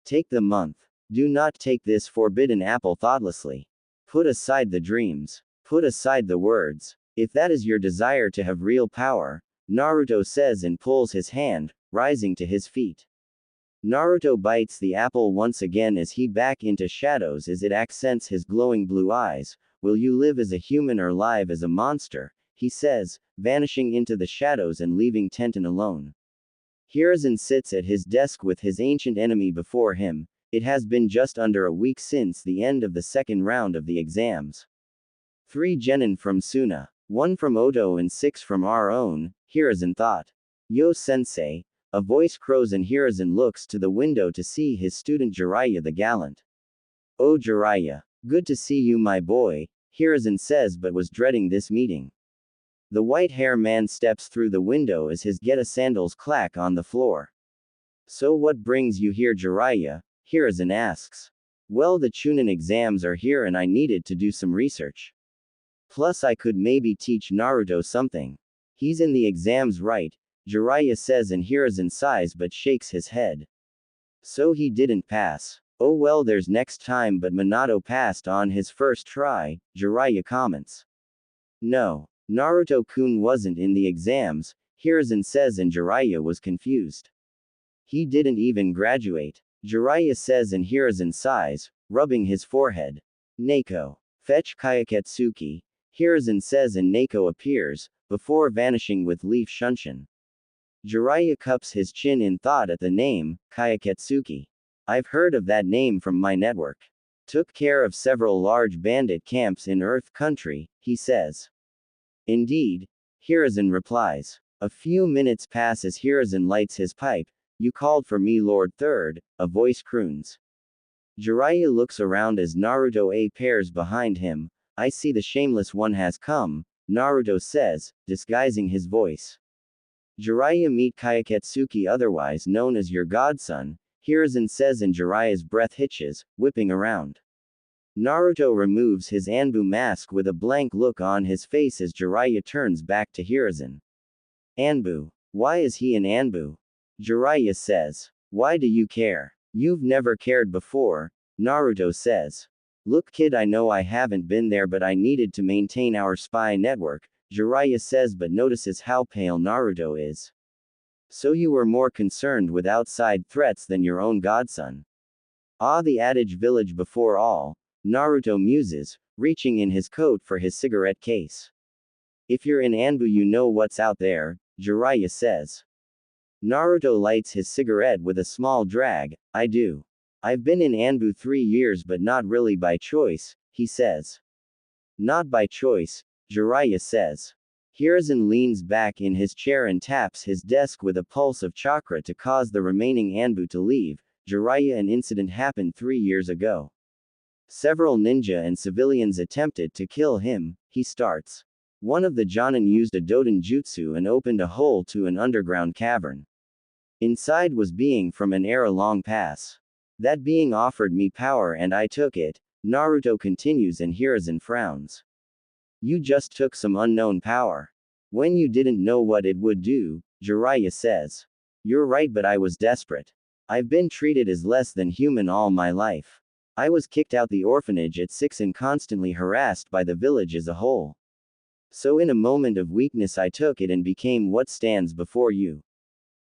Take the month. Do not take this forbidden apple thoughtlessly. Put aside the dreams. Put aside the words. If that is your desire to have real power, Naruto says and pulls his hand, rising to his feet. Naruto bites the apple once again as he back into shadows as it accents his glowing blue eyes. Will you live as a human or live as a monster? He says, vanishing into the shadows and leaving Tenten alone. Hiruzen sits at his desk with his ancient enemy before him. It has been just under a week since the end of the second round of the exams. 3 genin from Suna, 1 from Oto and 6 from our own, Hiruzen thought. Yo sensei, a voice crows and Hiruzen looks to the window to see his student Jiraiya the gallant. Oh Jiraiya, good to see you my boy, Hiruzen says but was dreading this meeting. The white-haired man steps through the window as his Geta sandals clack on the floor. So what brings you here Jiraiya? Hiruzen asks. Well, the Chunin exams are here and I needed to do some research. Plus I could maybe teach Naruto something. He's in the exams right, Jiraiya says and Hiruzen sighs but shakes his head. So he didn't pass. Oh well, there's next time, but Minato passed on his first try, Jiraiya comments. No, Naruto-kun wasn't in the exams, Hiruzen says and Jiraiya was confused. He didn't even graduate, Jiraiya says and Hiruzen sighs, rubbing his forehead. Neko. Fetch Kayaketsuki, Hiruzen says and Neko appears, before vanishing with Leaf Shunshin. Jiraiya cups his chin in thought at the name, Kayaketsuki. I've heard of that name from my network. Took care of several large bandit camps in Earth Country, he says. Indeed, Hiruzen replies. A few minutes pass as Hiruzen lights his pipe. You called for me, Lord Third, a voice croons. Jiraiya looks around as Naruto appears behind him. I see the shameless one has come, Naruto says, disguising his voice. Jiraiya meet Kayaketsuki, otherwise known as your godson, Hiruzen says, and Jiraiya's breath hitches, whipping around. Naruto removes his Anbu mask with a blank look on his face as Jiraiya turns back to Hiruzen. Anbu. Why is he an Anbu? Jiraiya says. Why do you care? You've never cared before, Naruto says. Look kid, I know I haven't been there, but I needed to maintain our spy network, Jiraiya says, but notices how pale Naruto is. So you were more concerned with outside threats than your own godson. Ah, the adage village before all, Naruto muses, reaching in his coat for his cigarette case. If you're in Anbu, you know what's out there, Jiraiya says. Naruto lights his cigarette with a small drag. I do. I've been in Anbu 3 years, but not really by choice, he says. Not by choice, Jiraiya says. Hiruzen leans back in his chair and taps his desk with a pulse of chakra to cause the remaining Anbu to leave. Jiraiya, an incident happened 3 years ago. Several ninja and civilians attempted to kill him, he starts. One of the Jonin used a Doden jutsu and opened a hole to an underground cavern. Inside was being from an era-long pass. That being offered me power and I took it, Naruto continues, and Hiruzen frowns. You just took some unknown power. When you didn't know what it would do, Jiraiya says. You're right, but I was desperate. I've been treated as less than human all my life. I was kicked out the orphanage at 6 and constantly harassed by the village as a whole. So in a moment of weakness I took it and became what stands before you.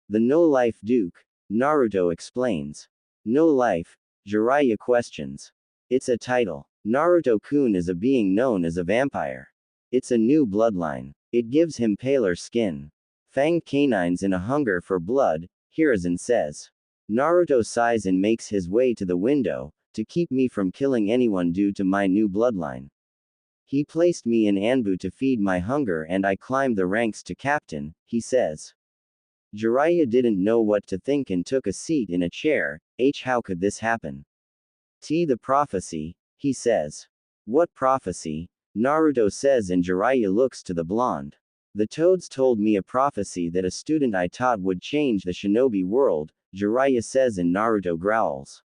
The No-Life Duke, Naruto explains. No life? Jiraiya questions. It's a title. Naruto-kun is a being known as a vampire. It's a new bloodline. It gives him paler skin. Fanged canines in a hunger for blood, Hiruzen says. Naruto sighs and makes his way to the window, to keep me from killing anyone due to my new bloodline. He placed me in Anbu to feed my hunger and I climbed the ranks to captain, he says. Jiraiya didn't know what to think and took a seat in a chair. How could this happen? The prophecy, he says. What prophecy? Naruto says, and Jiraiya looks to the blonde. The toads told me a prophecy that a student I taught would change the shinobi world, Jiraiya says, and Naruto growls.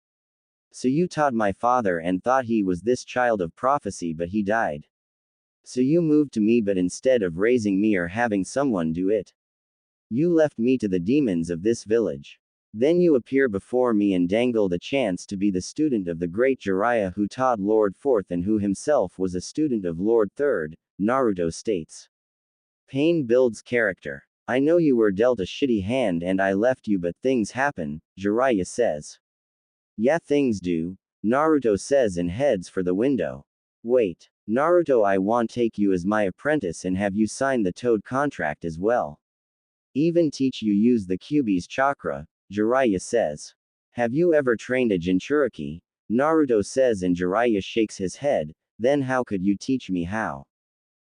So you taught my father and thought he was this child of prophecy, but he died. So you moved to me, but instead of raising me or having someone do it, you left me to the demons of this village. Then you appear before me and dangle the chance to be the student of the great Jiraiya who taught Lord Fourth and who himself was a student of Lord Third, Naruto states. Pain builds character. I know you were dealt a shitty hand and I left you, but things happen, Jiraiya says. Yeah, things do, Naruto says and heads for the window. Wait, Naruto, I want take you as my apprentice and have you sign the Toad contract as well. Even teach you use the Kyuubi's chakra, Jiraiya says. Have you ever trained a Jinchuriki? Naruto says, and Jiraiya shakes his head. Then how could you teach me how?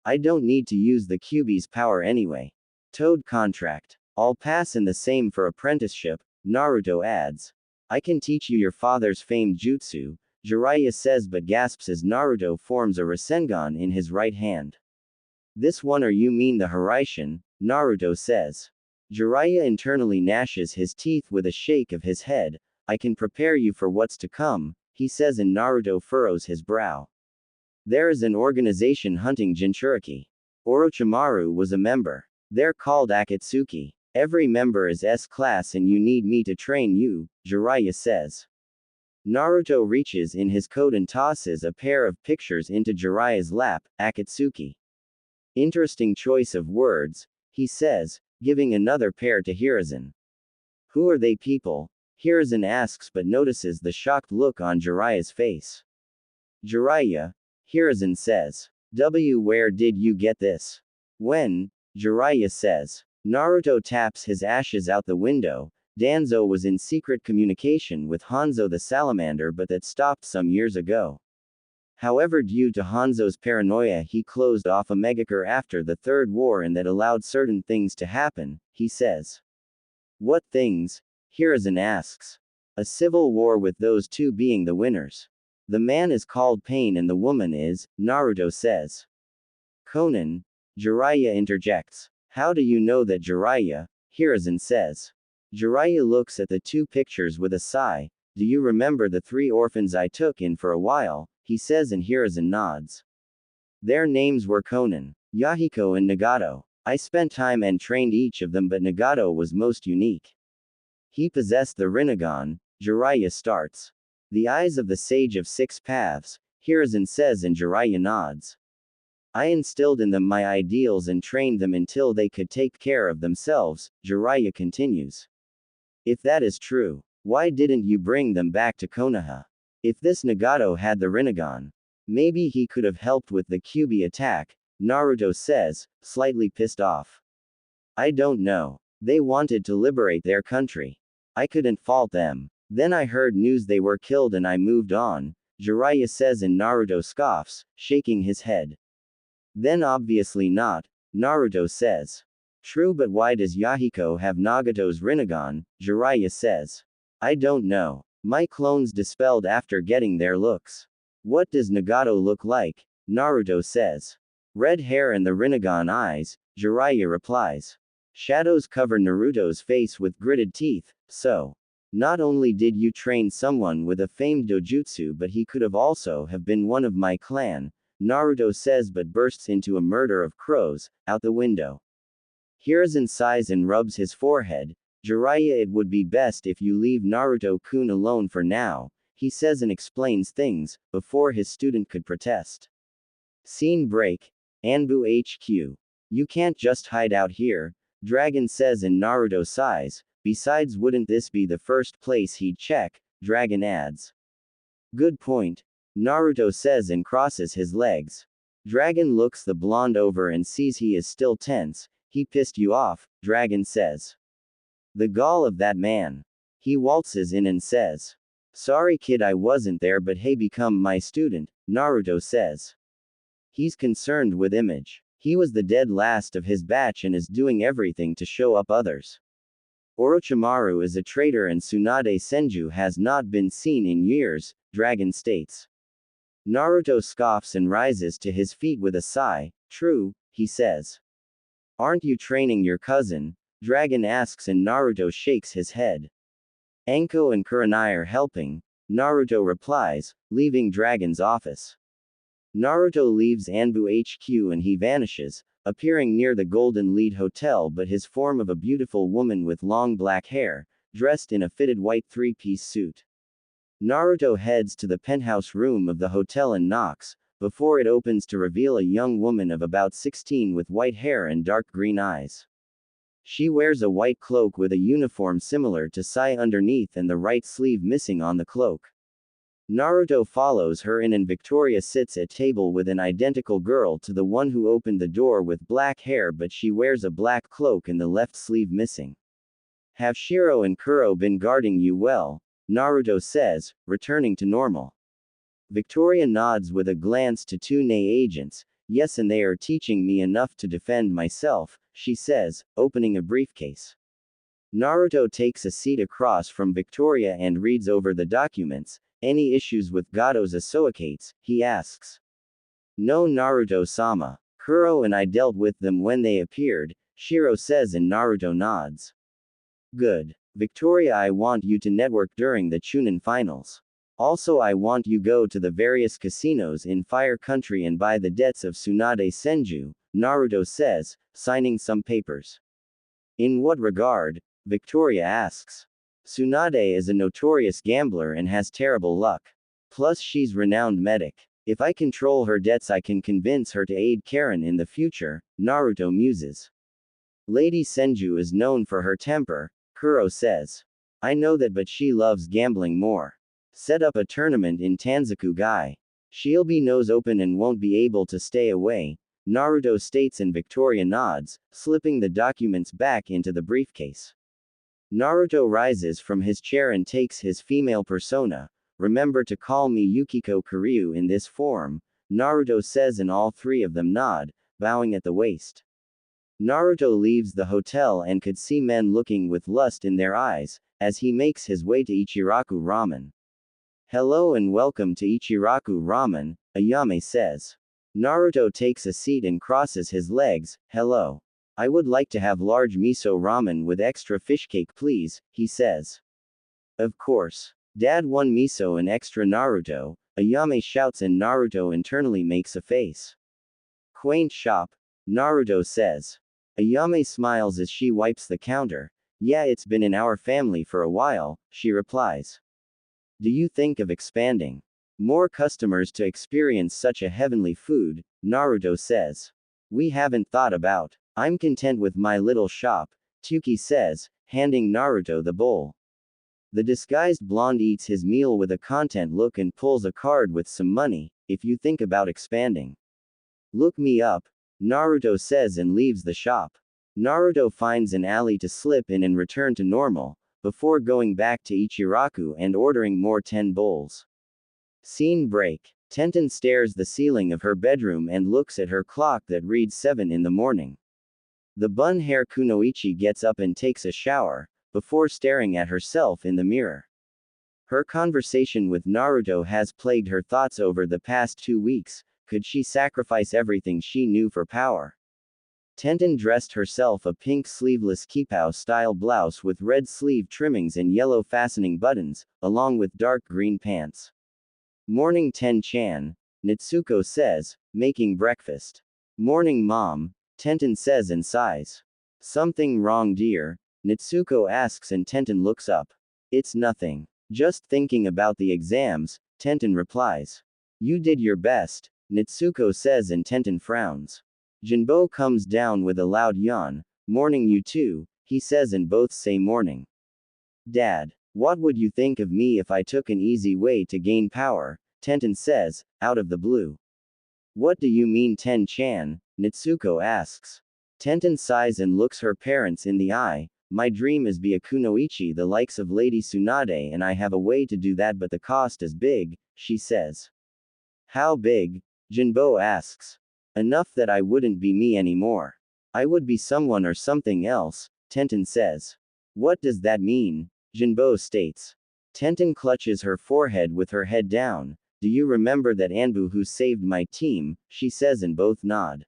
I don't need to use the Kyuubi's power anyway. Toad contract. I'll pass, and the same for apprenticeship, Naruto adds. I can teach you your father's famed jutsu, Jiraiya says, but gasps as Naruto forms a Rasengan in his right hand. This one, or you mean the Hiraishin? Naruto says. Jiraiya internally gnashes his teeth with a shake of his head. I can prepare you for what's to come, he says, and Naruto furrows his brow. There is an organization hunting Jinchuriki. Orochimaru was a member. They're called Akatsuki. Every member is S-class and you need me to train you, Jiraiya says. Naruto reaches in his coat and tosses a pair of pictures into Jiraiya's lap. Akatsuki. Interesting choice of words, he says, giving another pair to Hiruzen. Who are they people? Hiruzen asks, but notices the shocked look on Jiraiya's face. Jiraiya, Hiruzen says. Where did you get this? When? Jiraiya says. Naruto taps his ashes out the window. Danzo was in secret communication with Hanzo the Salamander, but that stopped some years ago. However, due to Hanzo's paranoia, he closed off a Megacure after the Third War, and that allowed certain things to happen, he says. What things? Hiruzen asks. A civil war with those two being the winners. The man is called Pain and the woman is, Naruto says. Conan. Jiraiya interjects. How do you know that, Jiraiya? Hiruzen says. Jiraiya looks at the two pictures with a sigh. Do you remember the 3 orphans I took in for a while? He says, and Hiruzen nods. Their names were Conan, Yahiko and Nagato. I spent time and trained each of them, but Nagato was most unique. He possessed the Rinnegan. Jiraiya starts. The eyes of the Sage of Six Paths, Hiruzen says, and Jiraiya nods. I instilled in them my ideals and trained them until they could take care of themselves, Jiraiya continues. If that is true, why didn't you bring them back to Konoha? If this Nagato had the Rinnegan, maybe he could have helped with the Kyuubi attack, Naruto says, slightly pissed off. I don't know. They wanted to liberate their country. I couldn't fault them. Then I heard news they were killed and I moved on, Jiraiya says, and Naruto scoffs, shaking his head. Then obviously not, Naruto says. True, but why does Yahiko have Nagato's Rinnegan? Jiraiya says. I don't know. My clones dispelled after getting their looks. What does Nagato look like? Naruto says. Red hair and the Rinnegan eyes, Jiraiya replies. Shadows cover Naruto's face with gritted teeth, so. Not only did you train someone with a famed dojutsu, but he could have also have been one of my clan, Naruto says, but bursts into a murder of crows, out the window. Hiruzen sighs and rubs his forehead. Jiraiya, it would be best if you leave Naruto-kun alone for now, he says, and explains things, before his student could protest. Scene break. Anbu HQ. You can't just hide out here, Dragon says, and Naruto sighs. Besides, wouldn't this be the first place he'd check? Dragon adds. Good point. Naruto says and crosses his legs. Dragon looks the blonde over and sees he is still tense. He pissed you off, Dragon says. The gall of that man. He waltzes in and says. Sorry kid, I wasn't there, but hey, become my student, Naruto says. He's concerned with image. He was the dead last of his batch and is doing everything to show up others. Orochimaru is a traitor and Tsunade Senju has not been seen in years, Dragon states. Naruto scoffs and rises to his feet with a sigh. True, he says. Aren't you training your cousin? Dragon asks, and Naruto shakes his head. Anko and Kurenai are helping, Naruto replies, leaving Dragon's office. Naruto leaves Anbu HQ and he vanishes, appearing near the Golden Lead Hotel, but his form of a beautiful woman with long black hair, dressed in a fitted white 3-piece suit. Naruto heads to the penthouse room of the hotel and knocks, before it opens to reveal a young woman of about 16 with white hair and dark green eyes. She wears a white cloak with a uniform similar to Sai underneath and the right sleeve missing on the cloak. Naruto follows her in and Victoria sits at table with an identical girl to the one who opened the door with black hair, but she wears a black cloak and the left sleeve missing. Have Shiro and Kuro been guarding you well? Naruto says, returning to normal. Victoria nods with a glance to two Nei agents. Yes, and they are teaching me enough to defend myself, she says, opening a briefcase. Naruto takes a seat across from Victoria and reads over the documents. Any issues with Gato's associates? He asks. No, Naruto-sama. Kuro and I dealt with them when they appeared, Shiro says, and Naruto nods. Good. Victoria, I want you to network during the Chunin finals. Also, I want you go to the various casinos in Fire Country and buy the debts of Tsunade Senju, Naruto says, signing some papers. In what regard? Victoria asks. Tsunade is a notorious gambler and has terrible luck. Plus she's renowned medic. If I control her debts, I can convince her to aid Karen in the future, Naruto muses. Lady Senju is known for her temper, Kuro says. I know that, but she loves gambling more. Set up a tournament in Tanzaku-gai. She'll be nose open and won't be able to stay away, Naruto states, and Victoria nods, slipping the documents back into the briefcase. Naruto rises from his chair and takes his female persona. Remember to call me Yukiko Kiryu in this form, Naruto says, and all three of them nod, bowing at the waist. Naruto leaves the hotel and could see men looking with lust in their eyes, as he makes his way to Ichiraku Ramen. Hello and welcome to Ichiraku Ramen, Ayame says. Naruto takes a seat and crosses his legs. Hello. I would like to have large miso ramen with extra fish cake please, he says. Of course. Dad, one miso and extra Naruto, Ayame shouts, and Naruto internally makes a face. Quaint shop, Naruto says. Ayame smiles as she wipes the counter. Yeah, it's been in our family for a while, she replies. Do you think of expanding more customers to experience such a heavenly food? Naruto says. We haven't thought about. I'm content with my little shop, Tuki says, handing Naruto the bowl. The disguised blonde eats his meal with a content look and pulls a card with some money. If you think about expanding, look me up, Naruto says and leaves the shop. Naruto finds an alley to slip in and return to normal, before going back to Ichiraku and ordering more 10 bowls. Scene break. Tenten stares the ceiling of her bedroom and looks at her clock that reads 7 in the morning. The bun-hair Kunoichi gets up and takes a shower, before staring at herself in the mirror. Her conversation with Naruto has plagued her thoughts over the past 2 weeks. Could she sacrifice everything she knew for power? Tenten dressed herself a pink sleeveless kipao-style blouse with red sleeve trimmings and yellow fastening buttons, along with dark green pants. Morning Ten-chan, Natsuko says, making breakfast. Morning mom, Tenten says and sighs. Something wrong dear? Natsuko asks and Tenten looks up. It's nothing. Just thinking about the exams, Tenten replies. You did your best, Natsuko says and Tenten frowns. Jinbo comes down with a loud yawn. Morning you too, he says and both say morning. Dad, what would you think of me if I took an easy way to gain power? Tenten says, out of the blue. What do you mean Ten-chan? Natsuko asks. Tenten sighs and looks her parents in the eye. My dream is be a kunoichi the likes of Lady Tsunade, and I have a way to do that, but the cost is big, she says. How big? Jinbo asks. Enough that I wouldn't be me anymore. I would be someone or something else, Tenten says. What does that mean? Jinbo states. Tenten clutches her forehead with her head down. Do you remember that Anbu who saved my team? She says and both nod.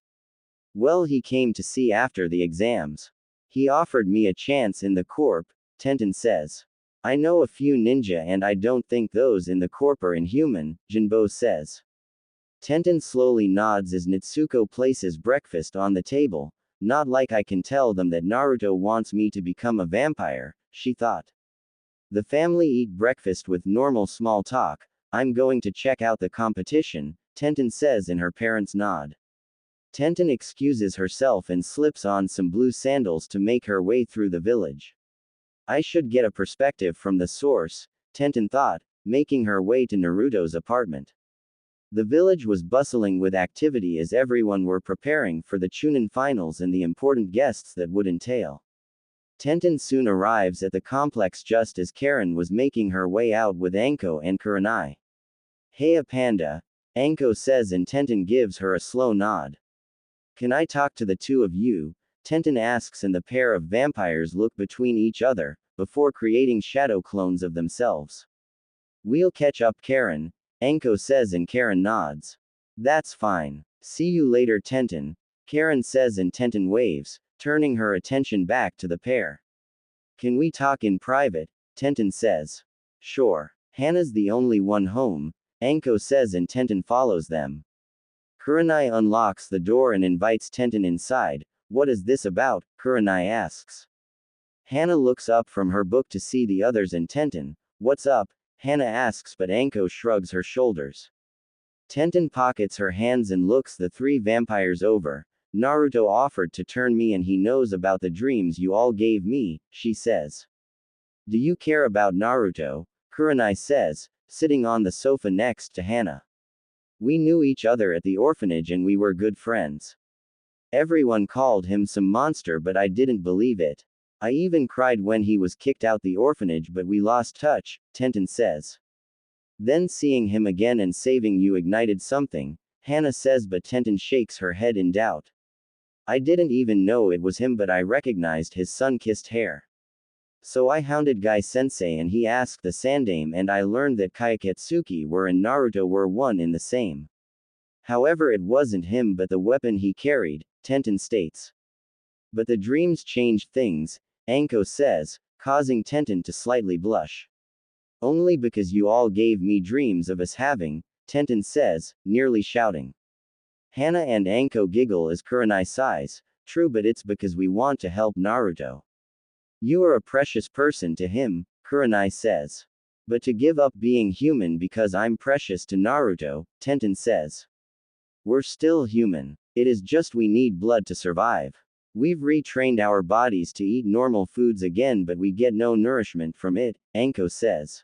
Well, he came to see after the exams. He offered me a chance in the corp, Tenten says. I know a few ninja and I don't think those in the corp are inhuman, Jinbo says. Tenten slowly nods as Natsuko places breakfast on the table. Not like I can tell them that Naruto wants me to become a vampire, she thought. The family eat breakfast with normal small talk. I'm going to check out the competition, Tenten says and her parents nod. Tenten excuses herself and slips on some blue sandals to make her way through the village. I should get a perspective from the source, Tenten thought, making her way to Naruto's apartment. The village was bustling with activity as everyone were preparing for the Chunin finals and the important guests that would entail. Tenten soon arrives at the complex just as Karen was making her way out with Anko and Kurenai. Heya Panda, Anko says and Tenten gives her a slow nod. Can I talk to the two of you? Tenten asks and the pair of vampires look between each other, before creating shadow clones of themselves. We'll catch up Karen, Anko says and Karen nods. That's fine. See you later Tenten, Karen says and Tenten waves, turning her attention back to the pair. Can we talk in private? Tenten says. Sure. Hana's the only one home, Anko says and Tenten follows them. Kurenai unlocks the door and invites Tenten inside. What is this about? Kurenai asks. Hana looks up from her book to see the others and Tenten. What's up? Hana asks but Anko shrugs her shoulders. Tenten pockets her hands and looks the three vampires over. Naruto offered to turn me and he knows about the dreams you all gave me, she says. Do you care about Naruto? Kurenai says, sitting on the sofa next to Hana. We knew each other at the orphanage and we were good friends. Everyone called him some monster but I didn't believe it. I even cried when he was kicked out the orphanage, but we lost touch, Tenten says. Then seeing him again and saving you ignited something, Hana says, but Tenten shakes her head in doubt. I didn't even know it was him, but I recognized his sun-kissed hair. So I hounded Gai-sensei and he asked the Sandame, and I learned that Kayaketsuki were and Naruto were one in the same. However, it wasn't him but the weapon he carried, Tenten states. But the dreams changed things, Anko says, causing Tenten to slightly blush. Only because you all gave me dreams of us having, Tenten says, nearly shouting. Hana and Anko giggle as Kurenai sighs, true, but it's because we want to help Naruto. You are a precious person to him, Kurenai says. But to give up being human because I'm precious to Naruto, Tenten says. We're still human. It is just we need blood to survive. We've retrained our bodies to eat normal foods again, but we get no nourishment from it, Anko says.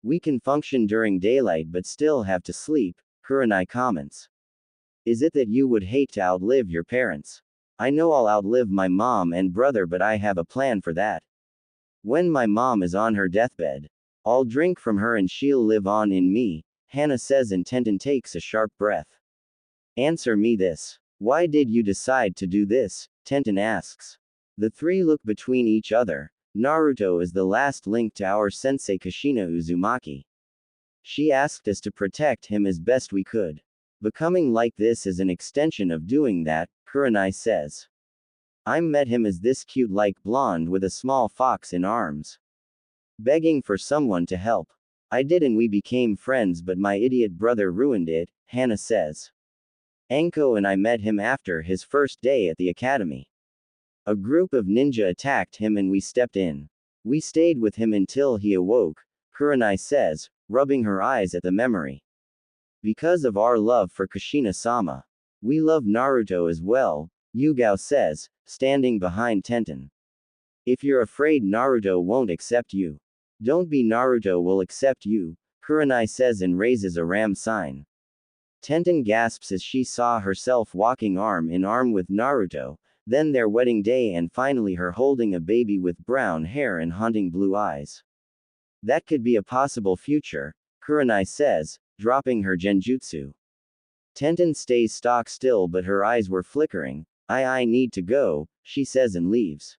We can function during daylight but still have to sleep, Kurenai comments. Is it that you would hate to outlive your parents? I know I'll outlive my mom and brother, but I have a plan for that. When my mom is on her deathbed, I'll drink from her and she'll live on in me, Hana says, and Tenten takes a sharp breath. Answer me this. Why did you decide to do this? Tenten asks. The three look between each other. Naruto is the last link to our sensei Kushina Uzumaki. She asked us to protect him as best we could. Becoming like this is an extension of doing that, Kurenai says. I met him as this cute like blonde with a small fox in arms. Begging for someone to help. I did and we became friends, but my idiot brother ruined it, Hana says. Anko and I met him after his first day at the academy. A group of ninja attacked him and we stepped in. We stayed with him until he awoke, Kurenai says, rubbing her eyes at the memory. Because of our love for Kushina-sama. We love Naruto as well, Yugao says, standing behind Tenten. If you're afraid Naruto won't accept you. Don't be, Naruto will accept you, Kurenai says and raises a ram sign. Tenten gasps as she saw herself walking arm in arm with Naruto, then their wedding day, and finally her holding a baby with brown hair and haunting blue eyes. That could be a possible future, Kurenai says, dropping her genjutsu. Tenten stays stock still, but her eyes were flickering. I need to go, she says and leaves.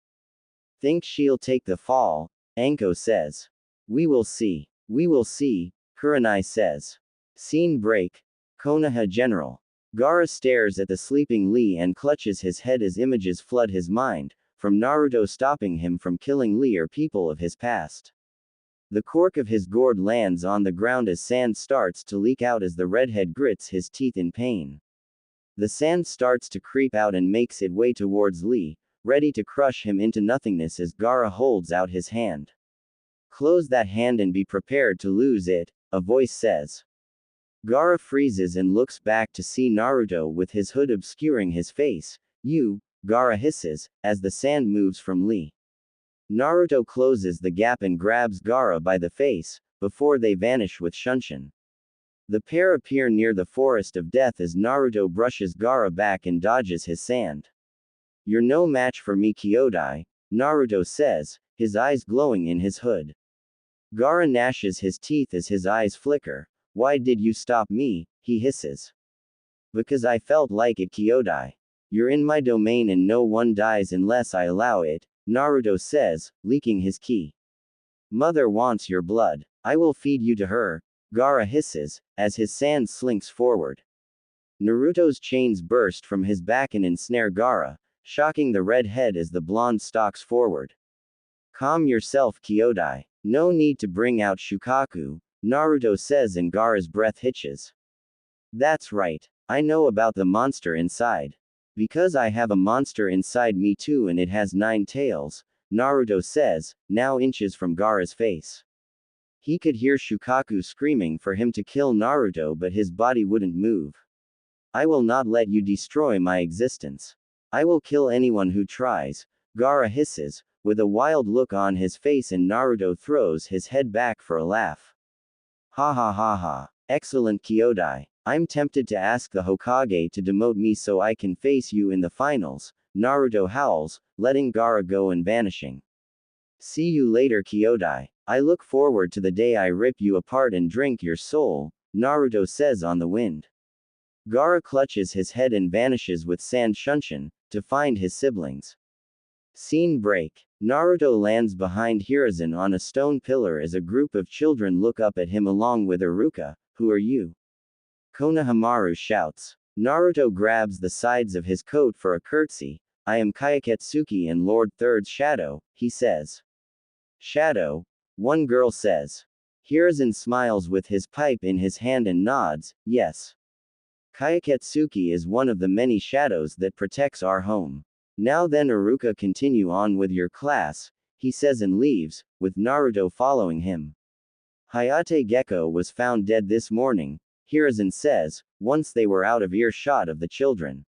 Think she'll take the fall, Anko says. We will see. We will see, Kurenai says. Scene break. Konoha General. Gaara stares at the sleeping Lee and clutches his head as images flood his mind, from Naruto stopping him from killing Lee or people of his past. The cork of his gourd lands on the ground as sand starts to leak out as the redhead grits his teeth in pain. The sand starts to creep out and makes its way towards Lee, ready to crush him into nothingness as Gaara holds out his hand. Close that hand and be prepared to lose it, a voice says. Gaara freezes and looks back to see Naruto with his hood obscuring his face. You, Gaara hisses, as the sand moves from Lee. Naruto closes the gap and grabs Gaara by the face, before they vanish with Shunshin. The pair appear near the forest of death as Naruto brushes Gaara back and dodges his sand. You're no match for me, Kyodai, Naruto says, his eyes glowing in his hood. Gaara gnashes his teeth as his eyes flicker. Why did you stop me? He hisses. Because I felt like it, Kyodai. You're in my domain and no one dies unless I allow it, Naruto says, leaking his ki. Mother wants your blood. I will feed you to her, Gaara hisses, as his sand slinks forward. Naruto's chains burst from his back and ensnare Gaara, shocking the red head as the blonde stalks forward. Calm yourself, Kyodai. No need to bring out Shukaku, Naruto says, and Gaara's breath hitches. That's right. I know about the monster inside. Because I have a monster inside me too, and it has 9 tails, Naruto says, now inches from Gaara's face. He could hear Shukaku screaming for him to kill Naruto, but his body wouldn't move. I will not let you destroy my existence. I will kill anyone who tries, Gaara hisses, with a wild look on his face, and Naruto throws his head back for a laugh. Ha ha ha ha. Excellent, Kyodai. I'm tempted to ask the Hokage to demote me so I can face you in the finals, Naruto howls, letting Gaara go and vanishing. See you later, Kyodai. I look forward to the day I rip you apart and drink your soul, Naruto says on the wind. Gaara clutches his head and vanishes with Sand Shunshin, to find his siblings. Scene break. Naruto lands behind Hiruzen on a stone pillar as a group of children look up at him along with Iruka. Who are you? Konohamaru shouts. Naruto grabs the sides of his coat for a curtsy. I am Kayaketsuki and Lord Third's shadow, he says. Shadow? One girl says. Hiruzen smiles with his pipe in his hand and nods, yes. Kayaketsuki is one of the many shadows that protects our home. Now then, Iruka, continue on with your class, he says and leaves, with Naruto following him. Hayate Gecko was found dead this morning, Hiruzen says, once they were out of earshot of the children.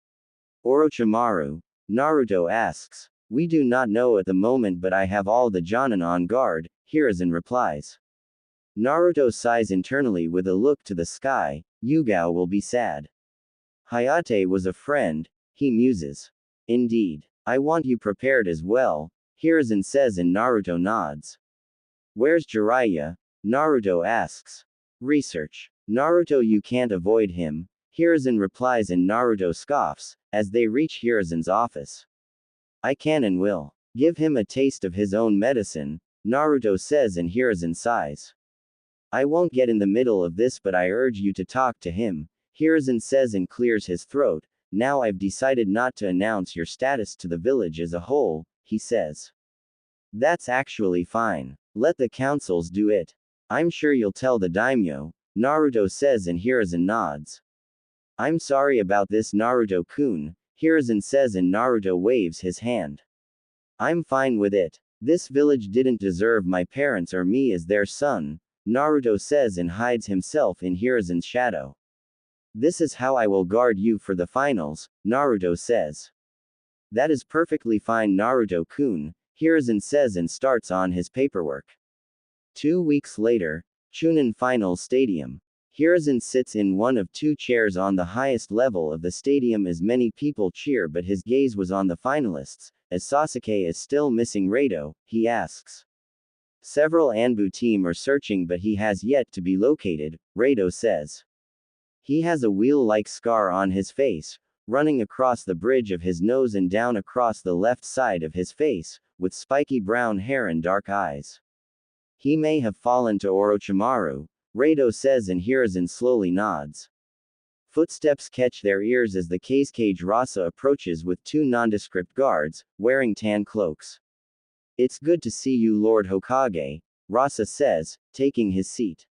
Orochimaru? Naruto asks. We do not know at the moment, but I have all the Jonin on guard, Hiruzen replies. Naruto sighs internally with a look to the sky. Yugao will be sad. Hayate was a friend, he muses. Indeed. I want you prepared as well, Hiruzen says and Naruto nods. Where's Jiraiya? Naruto asks. Research. Naruto, you can't avoid him, Hiruzen replies and Naruto scoffs, as they reach Hiruzen's office. I can and will. Give him a taste of his own medicine, Naruto says and Hiruzen sighs. I won't get in the middle of this, but I urge you to talk to him, Hiruzen says and clears his throat. Now I've decided not to announce your status to the village as a whole, he says. That's actually fine. Let the councils do it. I'm sure you'll tell the daimyo, Naruto says and Hiruzen nods. I'm sorry about this, Naruto-kun, Hiruzen says and Naruto waves his hand. I'm fine with it. This village didn't deserve my parents or me as their son, Naruto says and hides himself in Hiruzen's shadow. This is how I will guard you for the finals, Naruto says. That is perfectly fine, Naruto-kun, Hiruzen says and starts on his paperwork. 2 weeks later, Chunin Finals Stadium. Hiruzen sits in one of two chairs on the highest level of the stadium as many people cheer, but his gaze was on the finalists. As Sasuke is still missing Rado, he asks. Several Anbu team are searching, but he has yet to be located, Rado says. He has a wheel-like scar on his face, running across the bridge of his nose and down across the left side of his face, with spiky brown hair and dark eyes. He may have fallen to Orochimaru, Rado says and Hiruzen slowly nods. Footsteps catch their ears as the cage Rasa approaches with two nondescript guards, wearing tan cloaks. It's good to see you, Lord Hokage, Rasa says, taking his seat.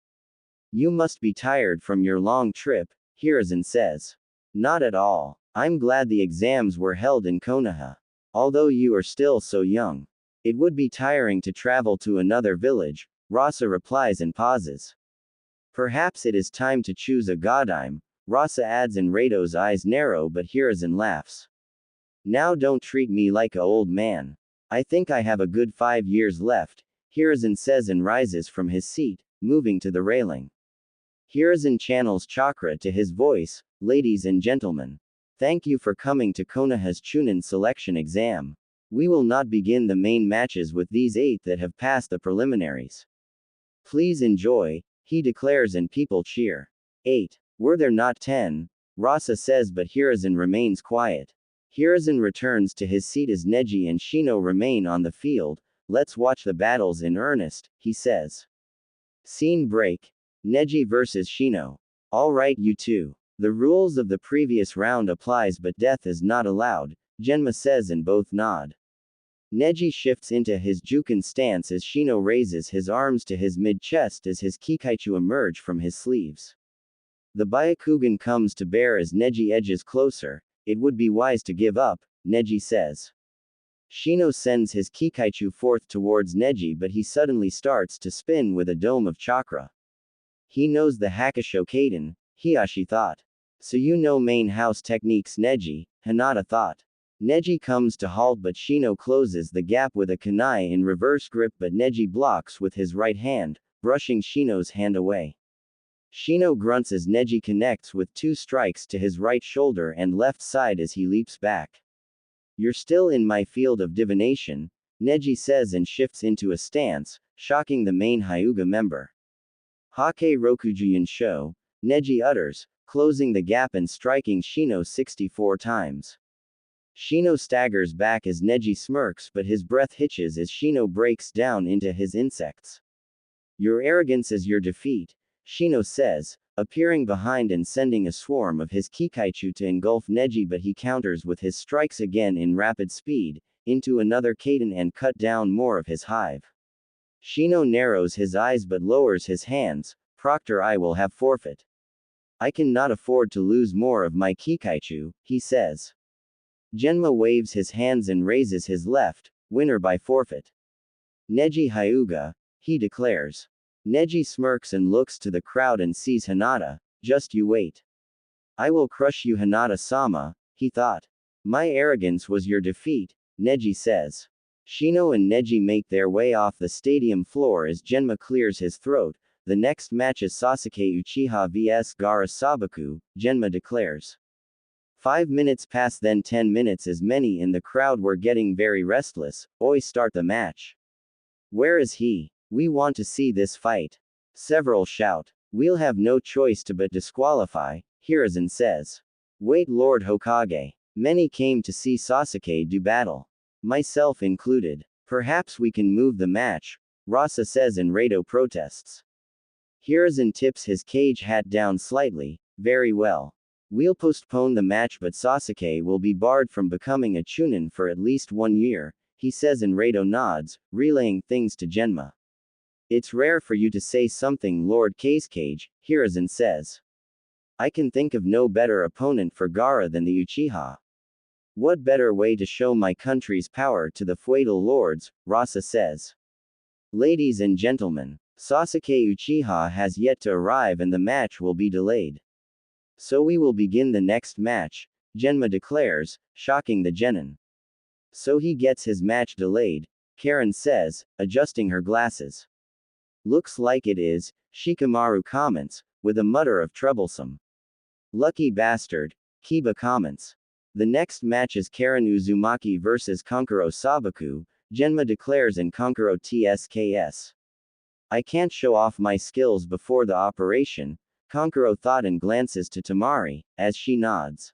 You must be tired from your long trip, Hiruzen says. Not at all. I'm glad the exams were held in Konoha. Although you are still so young. It would be tiring to travel to another village, Rasa replies and pauses. Perhaps it is time to choose a godime, Rasa adds and Rado's eyes narrow, but Hiruzen laughs. Now don't treat me like a old man. I think I have a good 5 years left, Hiruzen says and rises from his seat, moving to the railing. Hiruzen channels chakra to his voice. Ladies and gentlemen, thank you for coming to Konoha's Chunin selection exam. We will not begin the main matches with these 8 that have passed the preliminaries. Please enjoy, he declares and people cheer. 8. Were there not 10? Rasa says, but Hiruzen remains quiet. Hiruzen returns to his seat as Neji and Shino remain on the field. Let's watch the battles in earnest, he says. Scene break. Neji versus Shino. Alright, you two. The rules of the previous round applies, but death is not allowed, Genma says and both nod. Neji shifts into his Juken stance as Shino raises his arms to his mid-chest as his Kikaichu emerge from his sleeves. The Byakugan comes to bear as Neji edges closer. It would be wise to give up, Neji says. Shino sends his Kikaichu forth towards Neji, but he suddenly starts to spin with a dome of chakra. He knows the Hakusho Kaden, Hiashi thought. So you know main house techniques, Neji, Hinata thought. Neji comes to halt, but Shino closes the gap with a kunai in reverse grip, but Neji blocks with his right hand, brushing Shino's hand away. Shino grunts as Neji connects with 2 strikes to his right shoulder and left side as he leaps back. You're still in my field of divination, Neji says and shifts into a stance, shocking the main Hyuga member. Hake Rokujuyan Sho, Neji utters, closing the gap and striking Shino 64 times. Shino staggers back as Neji smirks, but his breath hitches as Shino breaks down into his insects. Your arrogance is your defeat, Shino says, appearing behind and sending a swarm of his Kikaichu to engulf Neji, but he counters with his strikes again in rapid speed, into another Kaden and cut down more of his hive. Shino narrows his eyes but lowers his hands. Proctor, I will have forfeit. I cannot afford to lose more of my Kikaichu, he says. Genma waves his hands and raises his left, winner by forfeit. Neji Hyuga, he declares. Neji smirks and looks to the crowd and sees Hinata. Just you wait. I will crush you, Hinata-sama, he thought. My arrogance was your defeat, Neji says. Shino and Neji make their way off the stadium floor as Genma clears his throat. The next match is Sasuke Uchiha vs Gaara Sabaku, Genma declares. 5 minutes pass, then 10 minutes, as many in the crowd were getting very restless. Oi, start the match. Where is he? We want to see this fight. Several shout. We'll have no choice to but disqualify, Hiruzen says. Wait, Lord Hokage. Many came to see Sasuke do battle. Myself included. Perhaps we can move the match, Rasa says, and Rado protests. Hiruzen tips his cage hat down slightly. Very well. We'll postpone the match, but Sasuke will be barred from becoming a Chunin for at least 1 year, he says, and Rado nods, relaying things to Genma. It's rare for you to say something, Lord Cage, Hiruzen says. I can think of no better opponent for Gaara than the Uchiha. What better way to show my country's power to the feudal lords, Rasa says. Ladies and gentlemen, Sasuke Uchiha has yet to arrive and the match will be delayed. So we will begin the next match, Genma declares, shocking the genin. So he gets his match delayed, Karen says, adjusting her glasses. Looks like it is, Shikamaru comments, with a mutter of troublesome. Lucky bastard, Kiba comments. The next match is Karen Uzumaki vs Kankuro Sabaku, Genma declares, and Kankuro TSKS. I can't show off my skills before the operation, Kankuro thought and glances to Tamari, as she nods.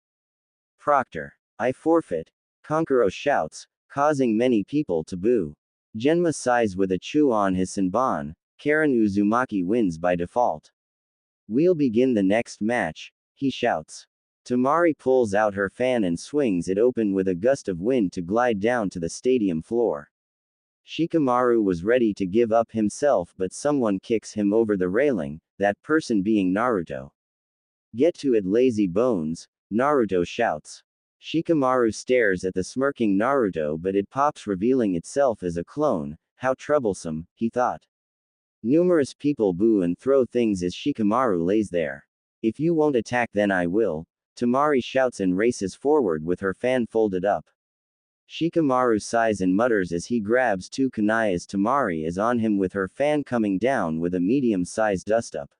Proctor. I forfeit, Kankuro shouts, causing many people to boo. Genma sighs with a chew on his senbon. Karen Uzumaki wins by default. We'll begin the next match, he shouts. Tamari pulls out her fan and swings it open with a gust of wind to glide down to the stadium floor. Shikamaru was ready to give up himself, but someone kicks him over the railing, that person being Naruto. Get to it, lazy bones, Naruto shouts. Shikamaru stares at the smirking Naruto, but it pops, revealing itself as a clone. How troublesome, he thought. Numerous people boo and throw things as Shikamaru lays there. If you won't attack, then I will, Tamari shouts and races forward with her fan folded up. Shikamaru sighs and mutters as he grabs 2 kunai as Tamari is on him with her fan coming down with a medium-sized dust-up.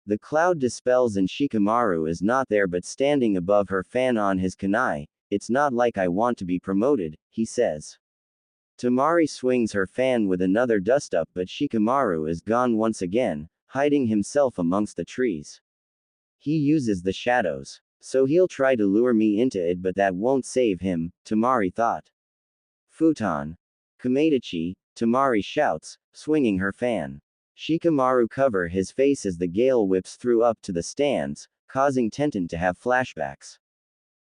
The cloud dispels and Shikamaru is not there but standing above her fan on his kunai. It's not like I want to be promoted, he says. Tamari swings her fan with another dust-up, but Shikamaru is gone once again, hiding himself amongst the trees. He uses the shadows. So he'll try to lure me into it, but that won't save him, Tamari thought. Futon. Komedachi, Tamari shouts, swinging her fan. Shikamaru cover his face as the gale whips through up to the stands, causing Tenten to have flashbacks.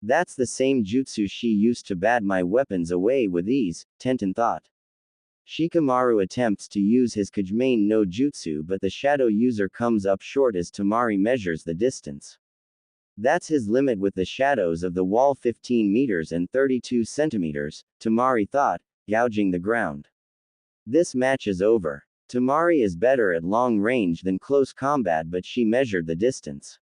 That's the same jutsu she used to bat my weapons away with ease, Tenten thought. Shikamaru attempts to use his Kajimane no jutsu, but the shadow user comes up short as Tamari measures the distance. That's his limit with the shadows of the wall, 15 meters and 32 centimeters, Tamari thought, gouging the ground. This match is over. Tamari is better at long range than close combat, but she measured the distance.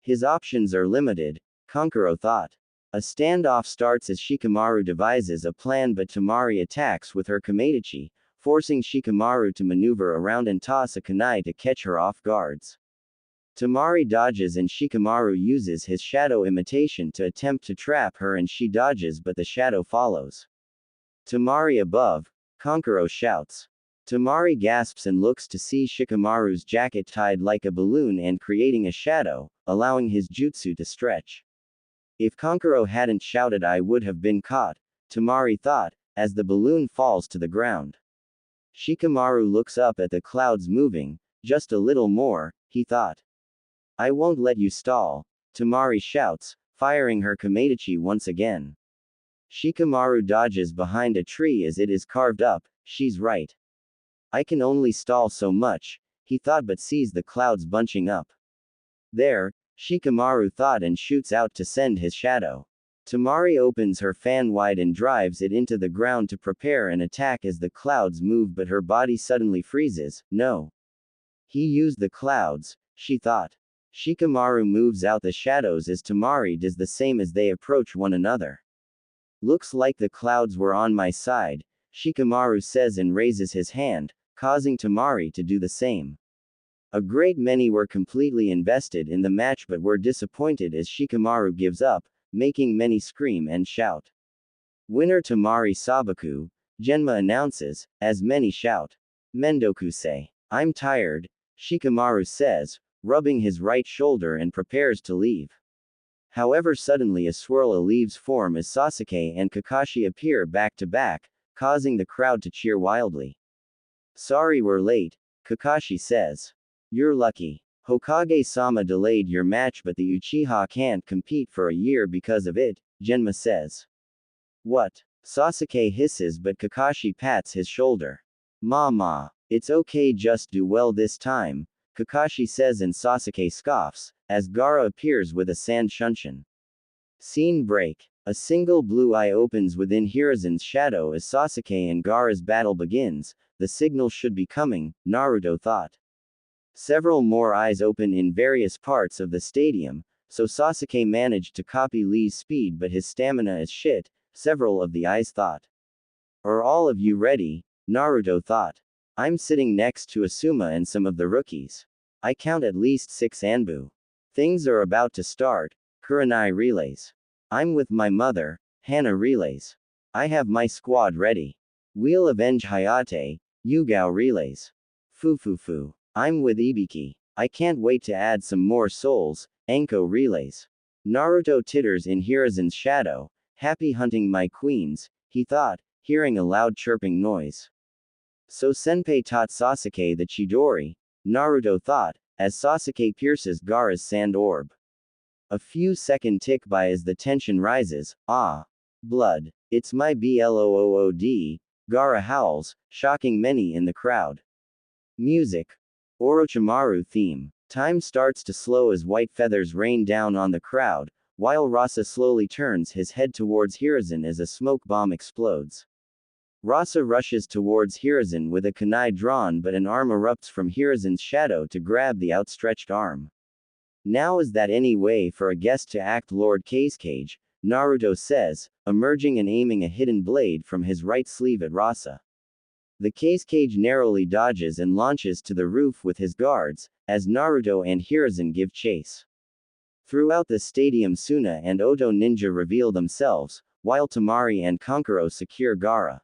His options are limited, Kankuro thought. A standoff starts as Shikamaru devises a plan, but Tamari attacks with her Komedachi, forcing Shikamaru to maneuver around and toss a kunai to catch her off guards. Temari dodges and Shikamaru uses his shadow imitation to attempt to trap her and she dodges but the shadow follows. Temari above, Kankuro shouts. Temari gasps and looks to see Shikamaru's jacket tied like a balloon and creating a shadow, allowing his jutsu to stretch. If Kankuro hadn't shouted I would have been caught, Temari thought, as the balloon falls to the ground. Shikamaru looks up at the clouds moving, just a little more, he thought. I won't let you stall, Temari shouts, firing her Kamedachi once again. Shikamaru dodges behind a tree as it is carved up, she's right. I can only stall so much, he thought but sees the clouds bunching up. There, Shikamaru thought and shoots out to send his shadow. Temari opens her fan wide and drives it into the ground to prepare an attack as the clouds move but her body suddenly freezes, no. He used the clouds, she thought. Shikamaru moves out the shadows as Temari does the same as they approach one another. Looks like the clouds were on my side, Shikamaru says and raises his hand, causing Temari to do the same. A great many were completely invested in the match but were disappointed as Shikamaru gives up, making many scream and shout. Winner Temari Sabaku, Genma announces, as many shout. Mendoku say. I'm tired, Shikamaru says, rubbing his right shoulder and prepares to leave. However suddenly a swirl of leaves form as Sasuke and Kakashi appear back to back, causing the crowd to cheer wildly. Sorry we're late, Kakashi says. You're lucky. Hokage-sama delayed your match but the Uchiha can't compete for a year because of it, Genma says. What? Sasuke hisses but Kakashi pats his shoulder. Ma, it's okay just do well this time, Kakashi says and Sasuke scoffs, as Gaara appears with a sand shunshin. Scene break. A single blue eye opens within Hiruzen's shadow as Sasuke and Gaara's battle begins, the signal should be coming, Naruto thought. Several more eyes open in various parts of the stadium, so Sasuke managed to copy Lee's speed but his stamina is shit, several of the eyes thought. Are all of you ready? Naruto thought. I'm sitting next to Asuma and some of the rookies. I count at least 6 Anbu. Things are about to start, Kurenai relays. I'm with my mother, Hana relays. I have my squad ready. We'll avenge Hayate, Yugao relays. Fu. I'm with Ibiki. I can't wait to add some more souls, Anko relays. Naruto titters in Hiruzen's shadow, happy hunting my queens, he thought, hearing a loud chirping noise. So Senpai taught Sasuke the Chidori, Naruto thought, as Sasuke pierces Gaara's sand orb. A few second tick by as the tension rises, blood. It's my blood, Gaara howls, shocking many in the crowd. Music. Orochimaru theme. Time starts to slow as white feathers rain down on the crowd, while Rasa slowly turns his head towards Hiruzen as a smoke bomb explodes. Rasa rushes towards Hiruzen with a kunai drawn but an arm erupts from Hiruzen's shadow to grab the outstretched arm. Now is that any way for a guest to act Lord Cage, Naruto says, emerging and aiming a hidden blade from his right sleeve at Rasa. The Cage narrowly dodges and launches to the roof with his guards, as Naruto and Hiruzen give chase. Throughout the stadium Suna and Oto Ninja reveal themselves, while Temari and Kankuro secure Gaara.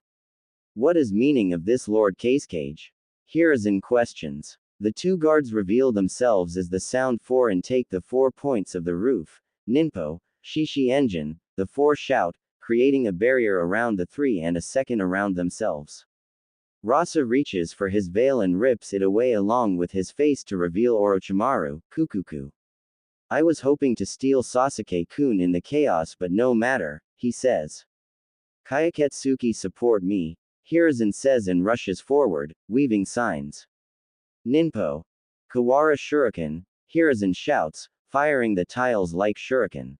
What is meaning of this Lord Cage? Hiruzen questions. The two guards reveal themselves as the sound 4 and take the 4 points of the roof, Ninpo, Shishi Engine, the 4 shout, creating a barrier around the 3 and a second around themselves. Rasa reaches for his veil and rips it away along with his face to reveal Orochimaru, Kukuku. I was hoping to steal Sasuke-kun in the chaos but no matter, he says. Kayaketsuki support me, Hiruzen says and rushes forward, weaving signs. Ninpo. Kawara shuriken, Hiruzen shouts, firing the tiles like shuriken.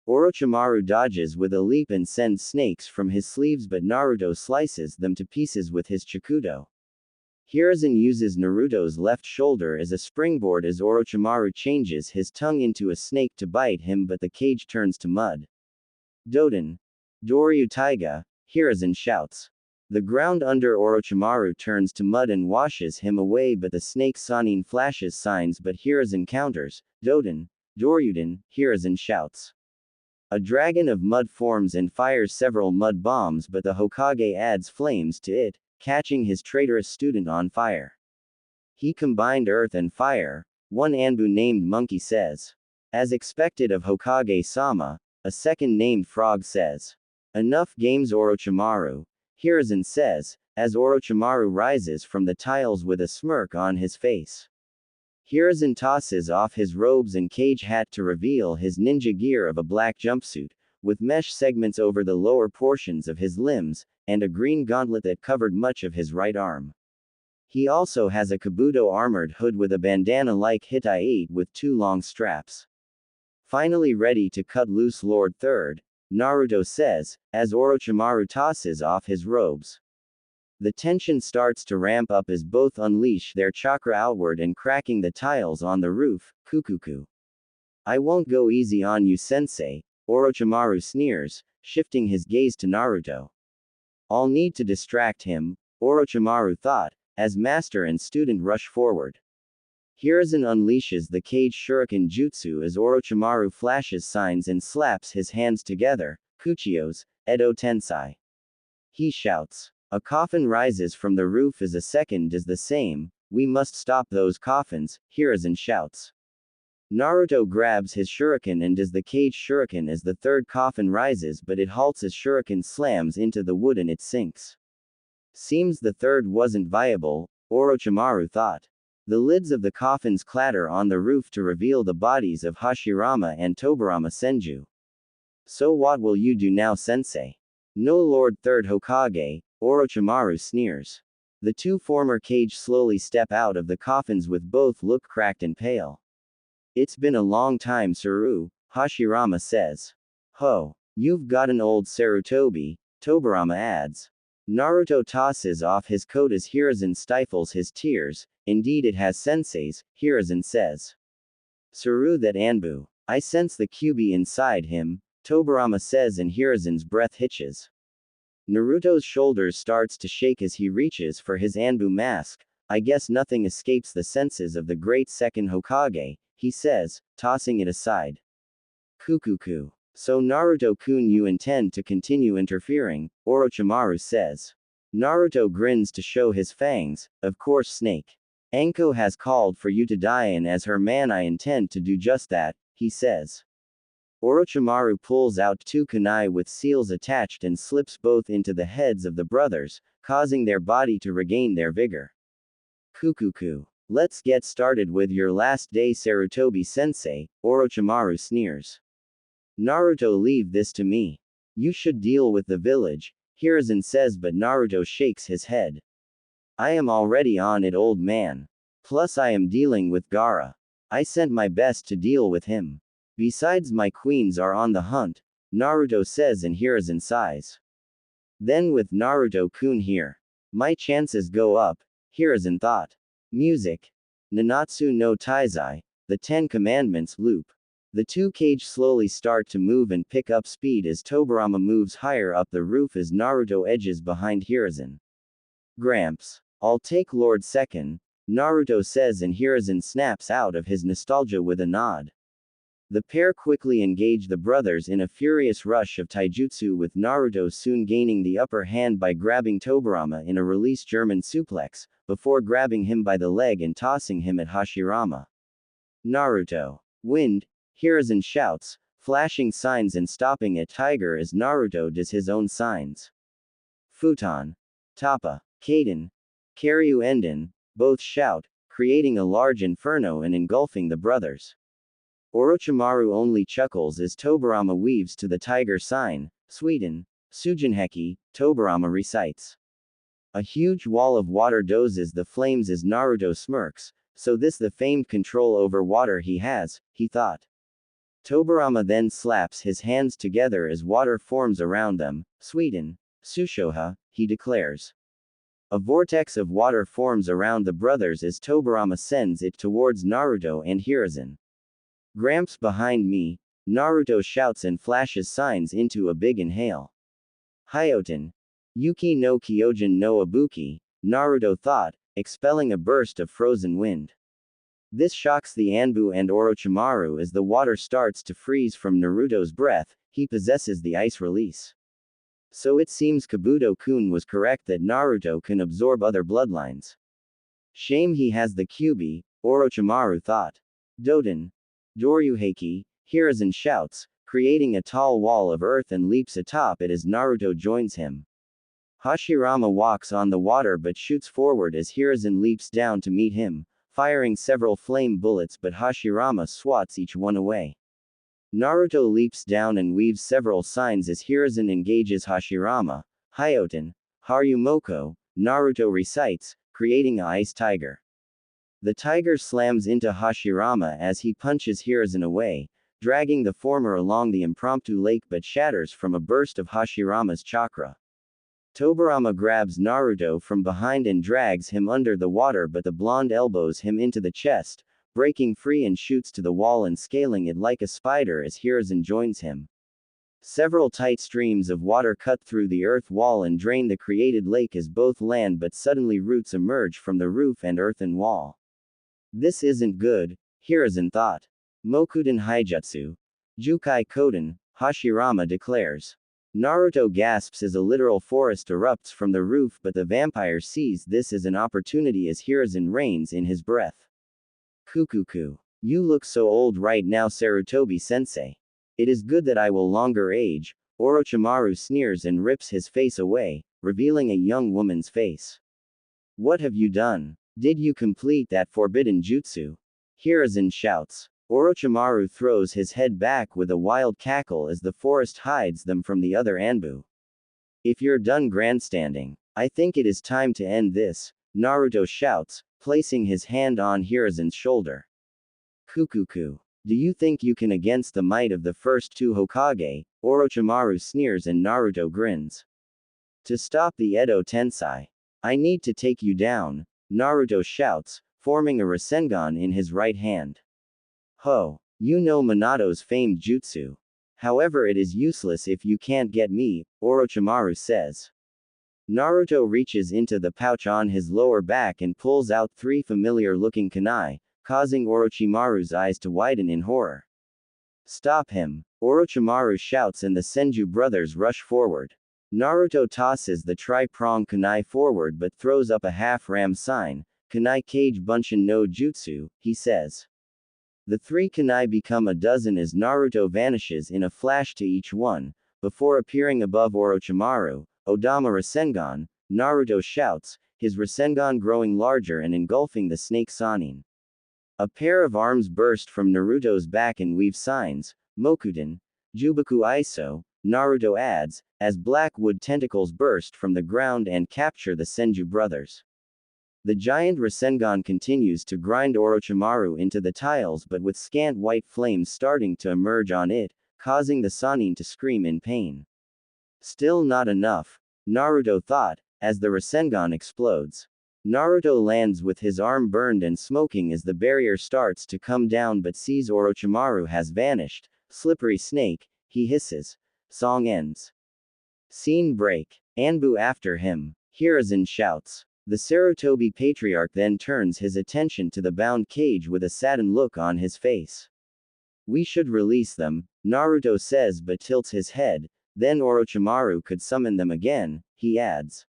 Orochimaru dodges with a leap and sends snakes from his sleeves but Naruto slices them to pieces with his Chikudo. Hiruzen uses Naruto's left shoulder as a springboard as Orochimaru changes his tongue into a snake to bite him but the cage turns to mud. Doden. Doryu Taiga, Hiruzen shouts. The ground under Orochimaru turns to mud and washes him away, but the snake Sanin flashes signs, but Hiruzen counters. Doden, Doryuden, Hiruzen shouts. A dragon of mud forms and fires several mud bombs, but the Hokage adds flames to it, catching his traitorous student on fire. He combined earth and fire, one Anbu named Monkey says. As expected of Hokage-sama, a second named Frog says. Enough games Orochimaru, Hiruzen says, as Orochimaru rises from the tiles with a smirk on his face. Hiruzen tosses off his robes and cage hat to reveal his ninja gear of a black jumpsuit, with mesh segments over the lower portions of his limbs, and a green gauntlet that covered much of his right arm. He also has a Kabuto armored hood with a bandana like Hitai with 2 long straps. Finally ready to cut loose Lord Third, Naruto says, as Orochimaru tosses off his robes. The tension starts to ramp up as both unleash their chakra outward and cracking the tiles on the roof. Kukuku. I won't go easy on you, sensei, Orochimaru sneers, shifting his gaze to Naruto. I'll need to distract him, Orochimaru thought, as master and student rush forward. Hiruzen unleashes the cage shuriken jutsu as Orochimaru flashes signs and slaps his hands together. Kuchios, Edo Tensai. He shouts. A coffin rises from the roof as a second does the same. We must stop those coffins, Hiruzen shouts. Naruto grabs his shuriken and does the cage shuriken as the third coffin rises, but it halts as shuriken slams into the wood and it sinks. Seems the third wasn't viable, Orochimaru thought. The lids of the coffins clatter on the roof to reveal the bodies of Hashirama and Tobirama Senju. So what will you do now, sensei? No, Lord Third Hokage, Orochimaru sneers. The 2 former cage slowly step out of the coffins with both look cracked and pale. It's been a long time, Saru, Hashirama says. Ho, you've gotten old, Sarutobi, Tobirama adds. Naruto tosses off his coat as Hiruzen stifles his tears. Indeed it has, senseis, Hiruzen says. Saru, that Anbu. I sense the Kyuubi inside him, Tobirama says, and Hiruzen's breath hitches. Naruto's shoulders starts to shake as he reaches for his Anbu mask. I guess nothing escapes the senses of the great second Hokage, he says, tossing it aside. Kukuku. So Naruto-kun, you intend to continue interfering, Orochimaru says. Naruto grins to show his fangs. Of course, Snake. Anko has called for you to die, and as her man I intend to do just that, he says. Orochimaru pulls out 2 kunai with seals attached and slips both into the heads of the brothers, causing their body to regain their vigor. Kukuku. Let's get started with your last day, Sarutobi-sensei, Orochimaru sneers. Naruto, leave this to me. You should deal with the village, Hiruzen says, but Naruto shakes his head. I am already on it, old man. Plus I am dealing with Gaara. I sent my best to deal with him. Besides, my queens are on the hunt, Naruto says, and Hiruzen sighs. Then with Naruto-kun here, my chances go up, Hiruzen thought. Music. Nanatsu no Taizai, the 10 Commandments loop. The 2 cage slowly start to move and pick up speed as Tobirama moves higher up the roof as Naruto edges behind Hiruzen. Gramps. I'll take Lord Second, Naruto says, and Hiruzen snaps out of his nostalgia with a nod. The pair quickly engage the brothers in a furious rush of taijutsu, with Naruto soon gaining the upper hand by grabbing Tobirama in a release German suplex, before grabbing him by the leg and tossing him at Hashirama. Naruto. Wind, Hiruzen shouts, flashing signs and stopping at Tiger as Naruto does his own signs. Futon. Tappa. Kaden. Karyu Enden, both shout, creating a large inferno and engulfing the brothers. Orochimaru only chuckles as Tobirama weaves to the tiger sign. Sweden. Sujinheki, Tobirama recites. A huge wall of water dozes the flames as Naruto smirks. So this the famed control over water he has, he thought. Tobirama then slaps his hands together as water forms around them. Sweden. Sushoha, he declares. A vortex of water forms around the brothers as Tobirama sends it towards Naruto and Hiruzen. Gramps, behind me, Naruto shouts and flashes signs into a big inhale. Hyoten. Yuki no Kyojin no Ibuki, Naruto thought, expelling a burst of frozen wind. This shocks the Anbu and Orochimaru as the water starts to freeze from Naruto's breath. He possesses the ice release. So it seems Kabuto-kun was correct that Naruto can absorb other bloodlines. Shame he has the Kyuubi, Orochimaru thought. Doden. Doryuheiki, Hiruzen shouts, creating a tall wall of earth and leaps atop it as Naruto joins him. Hashirama walks on the water but shoots forward as Hiruzen leaps down to meet him, firing several flame bullets, but Hashirama swats each one away. Naruto leaps down and weaves several signs as Hiruzen engages Hashirama. Hyoten, Harumoko, Naruto recites, creating a ice tiger. The tiger slams into Hashirama as he punches Hiruzen away, dragging the former along the impromptu lake but shatters from a burst of Hashirama's chakra. Tobirama grabs Naruto from behind and drags him under the water, but the blonde elbows him into the chest, breaking free and shoots to the wall and scaling it like a spider as Hiruzen joins him. Several tight streams of water cut through the earth wall and drain the created lake as both land, but suddenly roots emerge from the roof and earthen wall. This isn't good, Hiruzen thought. Mokuden Haijutsu. Jukai Koden, Hashirama declares. Naruto gasps as a literal forest erupts from the roof, but the vampire sees this as an opportunity as Hiruzen reins in his breath. Kukuku. You look so old right now, Sarutobi-sensei. It is good that I will longer age. Orochimaru sneers and rips his face away, revealing a young woman's face. What have you done? Did you complete that forbidden jutsu? Hiruzen shouts. Orochimaru throws his head back with a wild cackle as the forest hides them from the other Anbu. If you're done grandstanding, I think it is time to end this, Naruto shouts, placing his hand on Hiruzen's shoulder. Kukuku. Do you think you can against the might of the first two Hokage? Orochimaru sneers and Naruto grins. To stop the Edo Tensei, I need to take you down, Naruto shouts, forming a Rasengan in his right hand. Ho, you know Minato's famed jutsu. However, it is useless if you can't get me, Orochimaru says. Naruto reaches into the pouch on his lower back and pulls out three familiar-looking kunai, causing Orochimaru's eyes to widen in horror. Stop him, Orochimaru shouts and the Senju brothers rush forward. Naruto tosses the tri-prong kunai forward but throws up a half-ram sign, kunai kage bunshin no jutsu, he says. The three kunai become a dozen as Naruto vanishes in a flash to each one, before appearing above Orochimaru. Odama Rasengan, Naruto shouts, his Rasengan growing larger and engulfing the snake Sannin. A pair of arms burst from Naruto's back and weave signs, Mokuden, Jubaku Iso, Naruto adds, as black wood tentacles burst from the ground and capture the Senju brothers. The giant Rasengan continues to grind Orochimaru into the tiles, but with scant white flames starting to emerge on it, causing the Sannin to scream in pain. Still not enough, Naruto thought, as the Rasengan explodes. Naruto lands with his arm burned and smoking as the barrier starts to come down but sees Orochimaru has vanished. Slippery snake, he hisses. Song ends. Scene break. Anbu after him. Hiruzen shouts. The Sarutobi patriarch then turns his attention to the bound cage with a saddened look on his face. We should release them, Naruto says but tilts his head. Then Orochimaru could summon them again, he adds.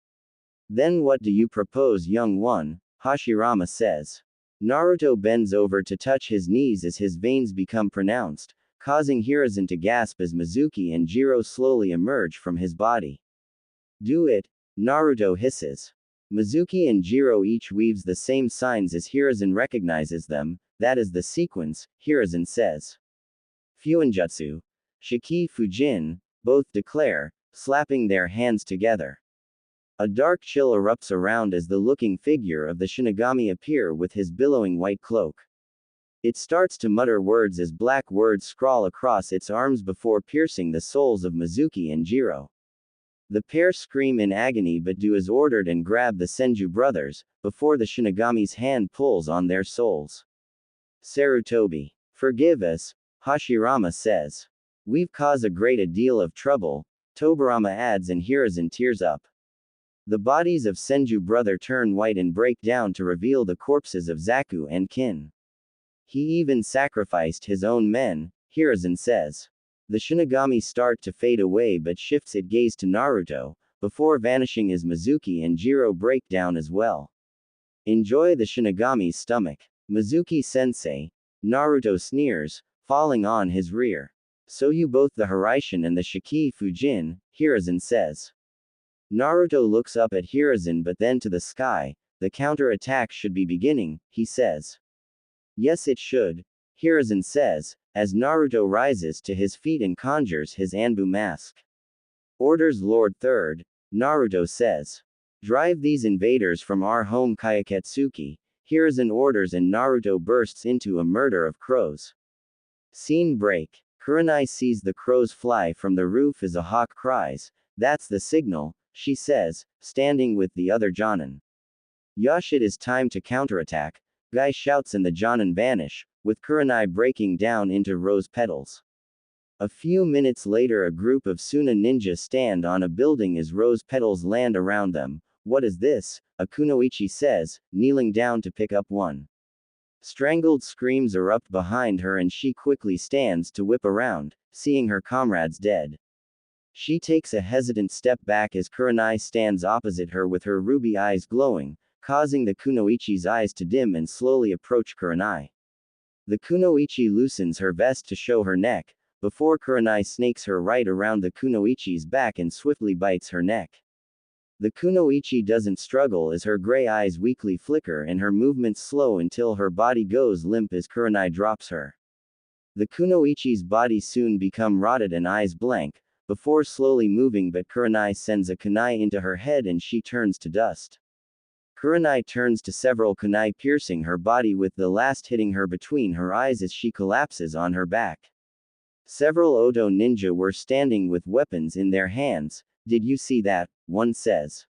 Then what do you propose, young one? Hashirama says. Naruto bends over to touch his knees as his veins become pronounced, causing Hiruzen to gasp as Mizuki and Jiro slowly emerge from his body. Do it, Naruto hisses. Mizuki and Jiro each weaves the same signs as Hiruzen recognizes them. That is the sequence, Hiruzen says. Fuinjutsu. Shiki Fujin, both declare, slapping their hands together. A dark chill erupts around as the looking figure of the Shinigami appear with his billowing white cloak. It starts to mutter words as black words scrawl across its arms before piercing the souls of Mizuki and Jiro. The pair scream in agony but do as ordered and grab the Senju brothers, before the Shinigami's hand pulls on their souls. Sarutobi. Forgive us, Hashirama says. We've caused a great deal of trouble, Tobirama adds and Hiruzen tears up. The bodies of Senju brother turn white and break down to reveal the corpses of Zaku and Kin. He even sacrificed his own men, Hiruzen says. The Shinigami start to fade away but shifts its gaze to Naruto, before vanishing as Mizuki and Jiro break down as well. Enjoy the Shinigami's stomach. Mizuki-sensei. Naruto sneers, falling on his rear. So you both the Hiraishin and the Shiki Fujin, Hiruzen says. Naruto looks up at Hiruzen but then to the sky. The counter-attack should be beginning, he says. Yes it should, Hiruzen says, as Naruto rises to his feet and conjures his Anbu mask. Orders Lord Third, Naruto says. Drive these invaders from our home Kayaketsuki, Hiruzen orders and Naruto bursts into a murder of crows. Scene break. Kurenai sees the crows fly from the roof as a hawk cries, that's the signal, she says, standing with the other Jonin. Yosh, it is time to counterattack, Guy shouts and the Jonin vanish, with Kurenai breaking down into rose petals. A few minutes later a group of Suna ninja stand on a building as rose petals land around them. What is this? A kunoichi says, kneeling down to pick up one. Strangled screams erupt behind her and she quickly stands to whip around, seeing her comrades dead. She takes a hesitant step back as Kurenai stands opposite her with her ruby eyes glowing, causing the kunoichi's eyes to dim and slowly approach Kurenai. The kunoichi loosens her vest to show her neck, before Kurenai snakes her right around the kunoichi's back and swiftly bites her neck. The kunoichi doesn't struggle as her gray eyes weakly flicker and her movements slow until her body goes limp as Kurenai drops her. The kunoichi's body soon become rotted and eyes blank, before slowly moving but Kurenai sends a kunai into her head and she turns to dust. Kurenai turns to several kunai piercing her body with the last hitting her between her eyes as she collapses on her back. Several Oto ninja were standing with weapons in their hands. Did you see that? One says.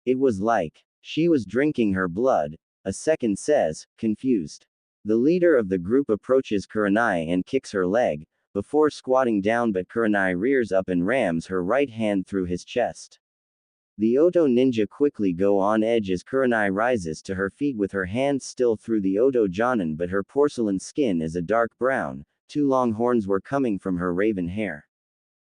It was like she was drinking her blood, a second says, confused. The leader of the group approaches Kurenai and kicks her leg, before squatting down but Kurenai rears up and rams her right hand through his chest. The Oto ninja quickly go on edge as Kurenai rises to her feet with her hands still through the Oto Jonin but her porcelain skin is a dark brown, 2 long horns were coming from her raven hair.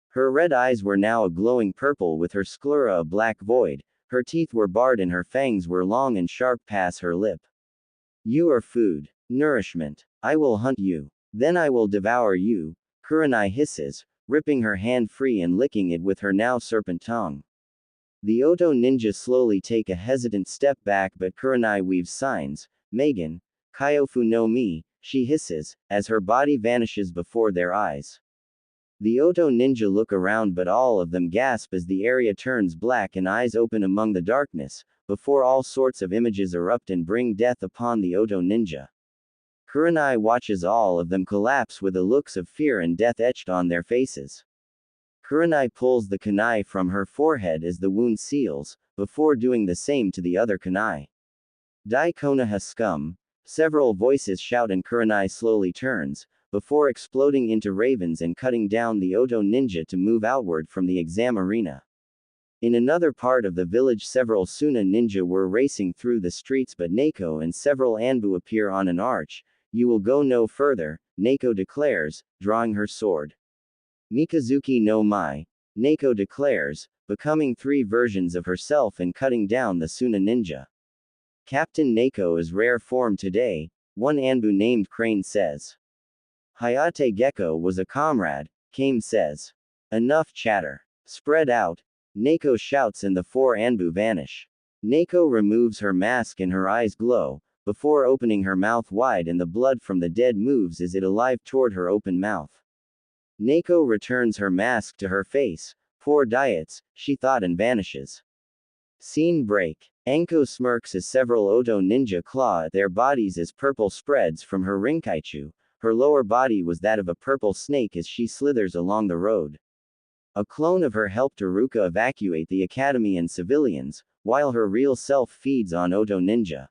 Her red eyes were now a glowing purple with her sclera a black void, her teeth were barred and her fangs were long and sharp past her lip. You are food, nourishment, I will hunt you, then I will devour you, Kurenai hisses, ripping her hand free and licking it with her now serpent tongue. The Oto ninja slowly take a hesitant step back but Kurenai weaves signs, Megan, Kyofu no Mi, she hisses, as her body vanishes before their eyes. The Oto ninja look around but all of them gasp as the area turns black and eyes open among the darkness, before all sorts of images erupt and bring death upon the Oto ninja. Kurenai watches all of them collapse with the looks of fear and death etched on their faces. Kurenai pulls the kunai from her forehead as the wound seals, before doing the same to the other kunai. Dai Konoha scum, several voices shout and Kurenai slowly turns, before exploding into ravens and cutting down the Oto ninja to move outward from the exam arena. In another part of the village several Suna ninja were racing through the streets but Neko and several Anbu appear on an arch. You will go no further, Neko declares, drawing her sword. Mikazuki no Mai, Neko declares, becoming 3 versions of herself and cutting down the Suna ninja. Captain Neko is rare form today, one Anbu named Crane says. Hayate Gecko was a comrade, Kame says. Enough chatter. Spread out. Neko shouts and the 4 Anbu vanish. Neko removes her mask and her eyes glow, before opening her mouth wide and the blood from the dead moves as it alive toward her open mouth. Neko returns her mask to her face, poor diets, she thought and vanishes. Scene break. Anko smirks as several Oto ninja claw at their bodies as purple spreads from her rinkaichu. Her lower body was that of a purple snake as she slithers along the road. A clone of her helped Iruka evacuate the academy and civilians, while her real self feeds on Oto ninja.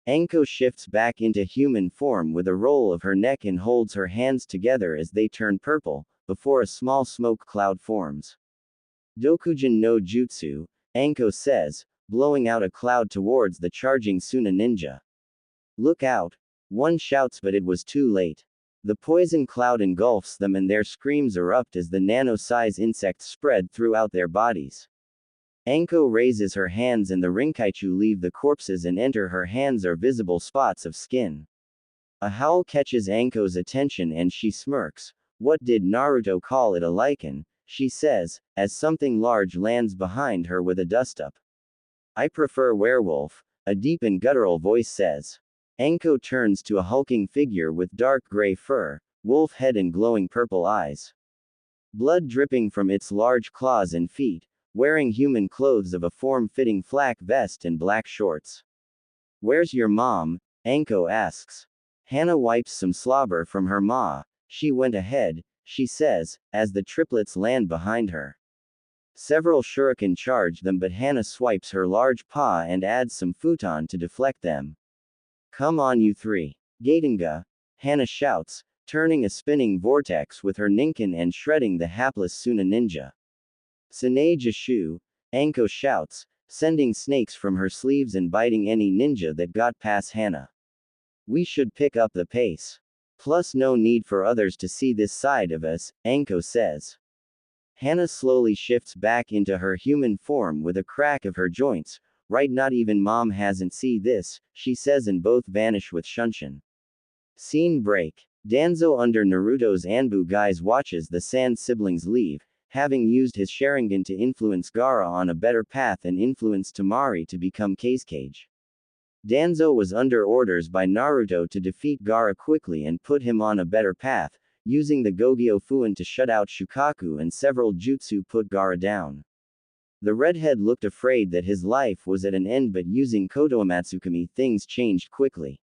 Anko shifts back into human form with a roll of her neck and holds her hands together as they turn purple, before a small smoke cloud forms. Dokujin no Jutsu, Anko says, blowing out a cloud towards the charging Suna ninja. Look out! One shouts, but it was too late. The poison cloud engulfs them and their screams erupt as the nano-size insects spread throughout their bodies. Anko raises her hands and the Rinkaichu leave the corpses and enter her hands are visible spots of skin. A howl catches Anko's attention and she smirks. What did Naruto call it, a lichen? She says, as something large lands behind her with a dust-up. I prefer werewolf, a deep and guttural voice says. Anko turns to a hulking figure with dark gray fur, wolf head and glowing purple eyes. Blood dripping from its large claws and feet, wearing human clothes of a form-fitting flak vest and black shorts. Where's your mom? Anko asks. Hana wipes some slobber from her maw. She went ahead, she says, as the triplets land behind her. Several shuriken charge them, but Hana swipes her large paw and adds some futon to deflect them. Come on, you three. Gatenga, Hana shouts, turning a spinning vortex with her ninken and shredding the hapless Suna ninja. Sanae Jashu, Anko shouts, sending snakes from her sleeves and biting any ninja that got past Hana. We should pick up the pace. Plus no need for others to see this side of us, Anko says. Hana slowly shifts back into her human form with a crack of her joints. Right, not even mom hasn't seen this, she says, and both vanish with Shunshin. Scene break. Danzo under Naruto's Anbu guise watches the Sand siblings leave, having used his Sharingan to influence Gaara on a better path and influence Temari to become Kazekage. Danzo was under orders by Naruto to defeat Gaara quickly and put him on a better path, using the Gogyo Fuin to shut out Shukaku and several jutsu put Gaara down. The redhead looked afraid that his life was at an end, but using Kotoamatsukami things changed quickly.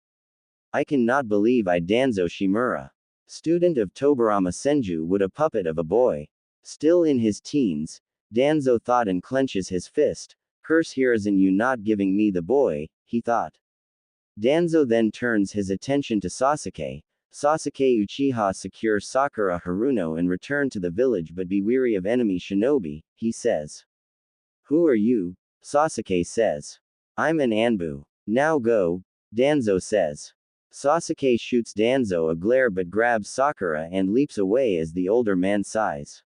I cannot believe I Danzo Shimura. Student of Tobarama Senju would a puppet of a boy. Still in his teens, Danzo thought and clenches his fist. Curse Hiruzen, you not giving me the boy, he thought. Danzo then turns his attention to Sasuke. Sasuke Uchiha secure Sakura Haruno and return to the village, but be wary of enemy shinobi, he says. Who are you? Sasuke says. I'm an Anbu. Now go, Danzo says. Sasuke shoots Danzo a glare but grabs Sakura and leaps away as the older man sighs.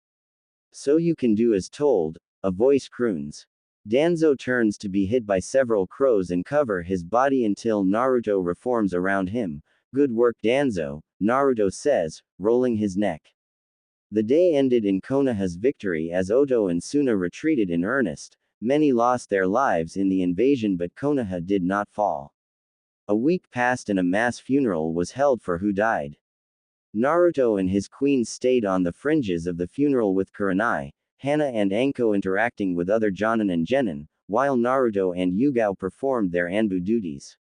So you can do as told, a voice croons. Danzo turns to be hit by several crows and cover his body until Naruto reforms around him. Good work, Danzo, Naruto says, rolling his neck. The day ended in Konoha's victory as Oto and Suna retreated in earnest. Many lost their lives in the invasion, but Konoha did not fall. A week passed and a mass funeral was held for who died. Naruto and his queen stayed on the fringes of the funeral with Kurenai, Hana and Anko interacting with other Jonin and Genin, while Naruto and Yugao performed their Anbu duties.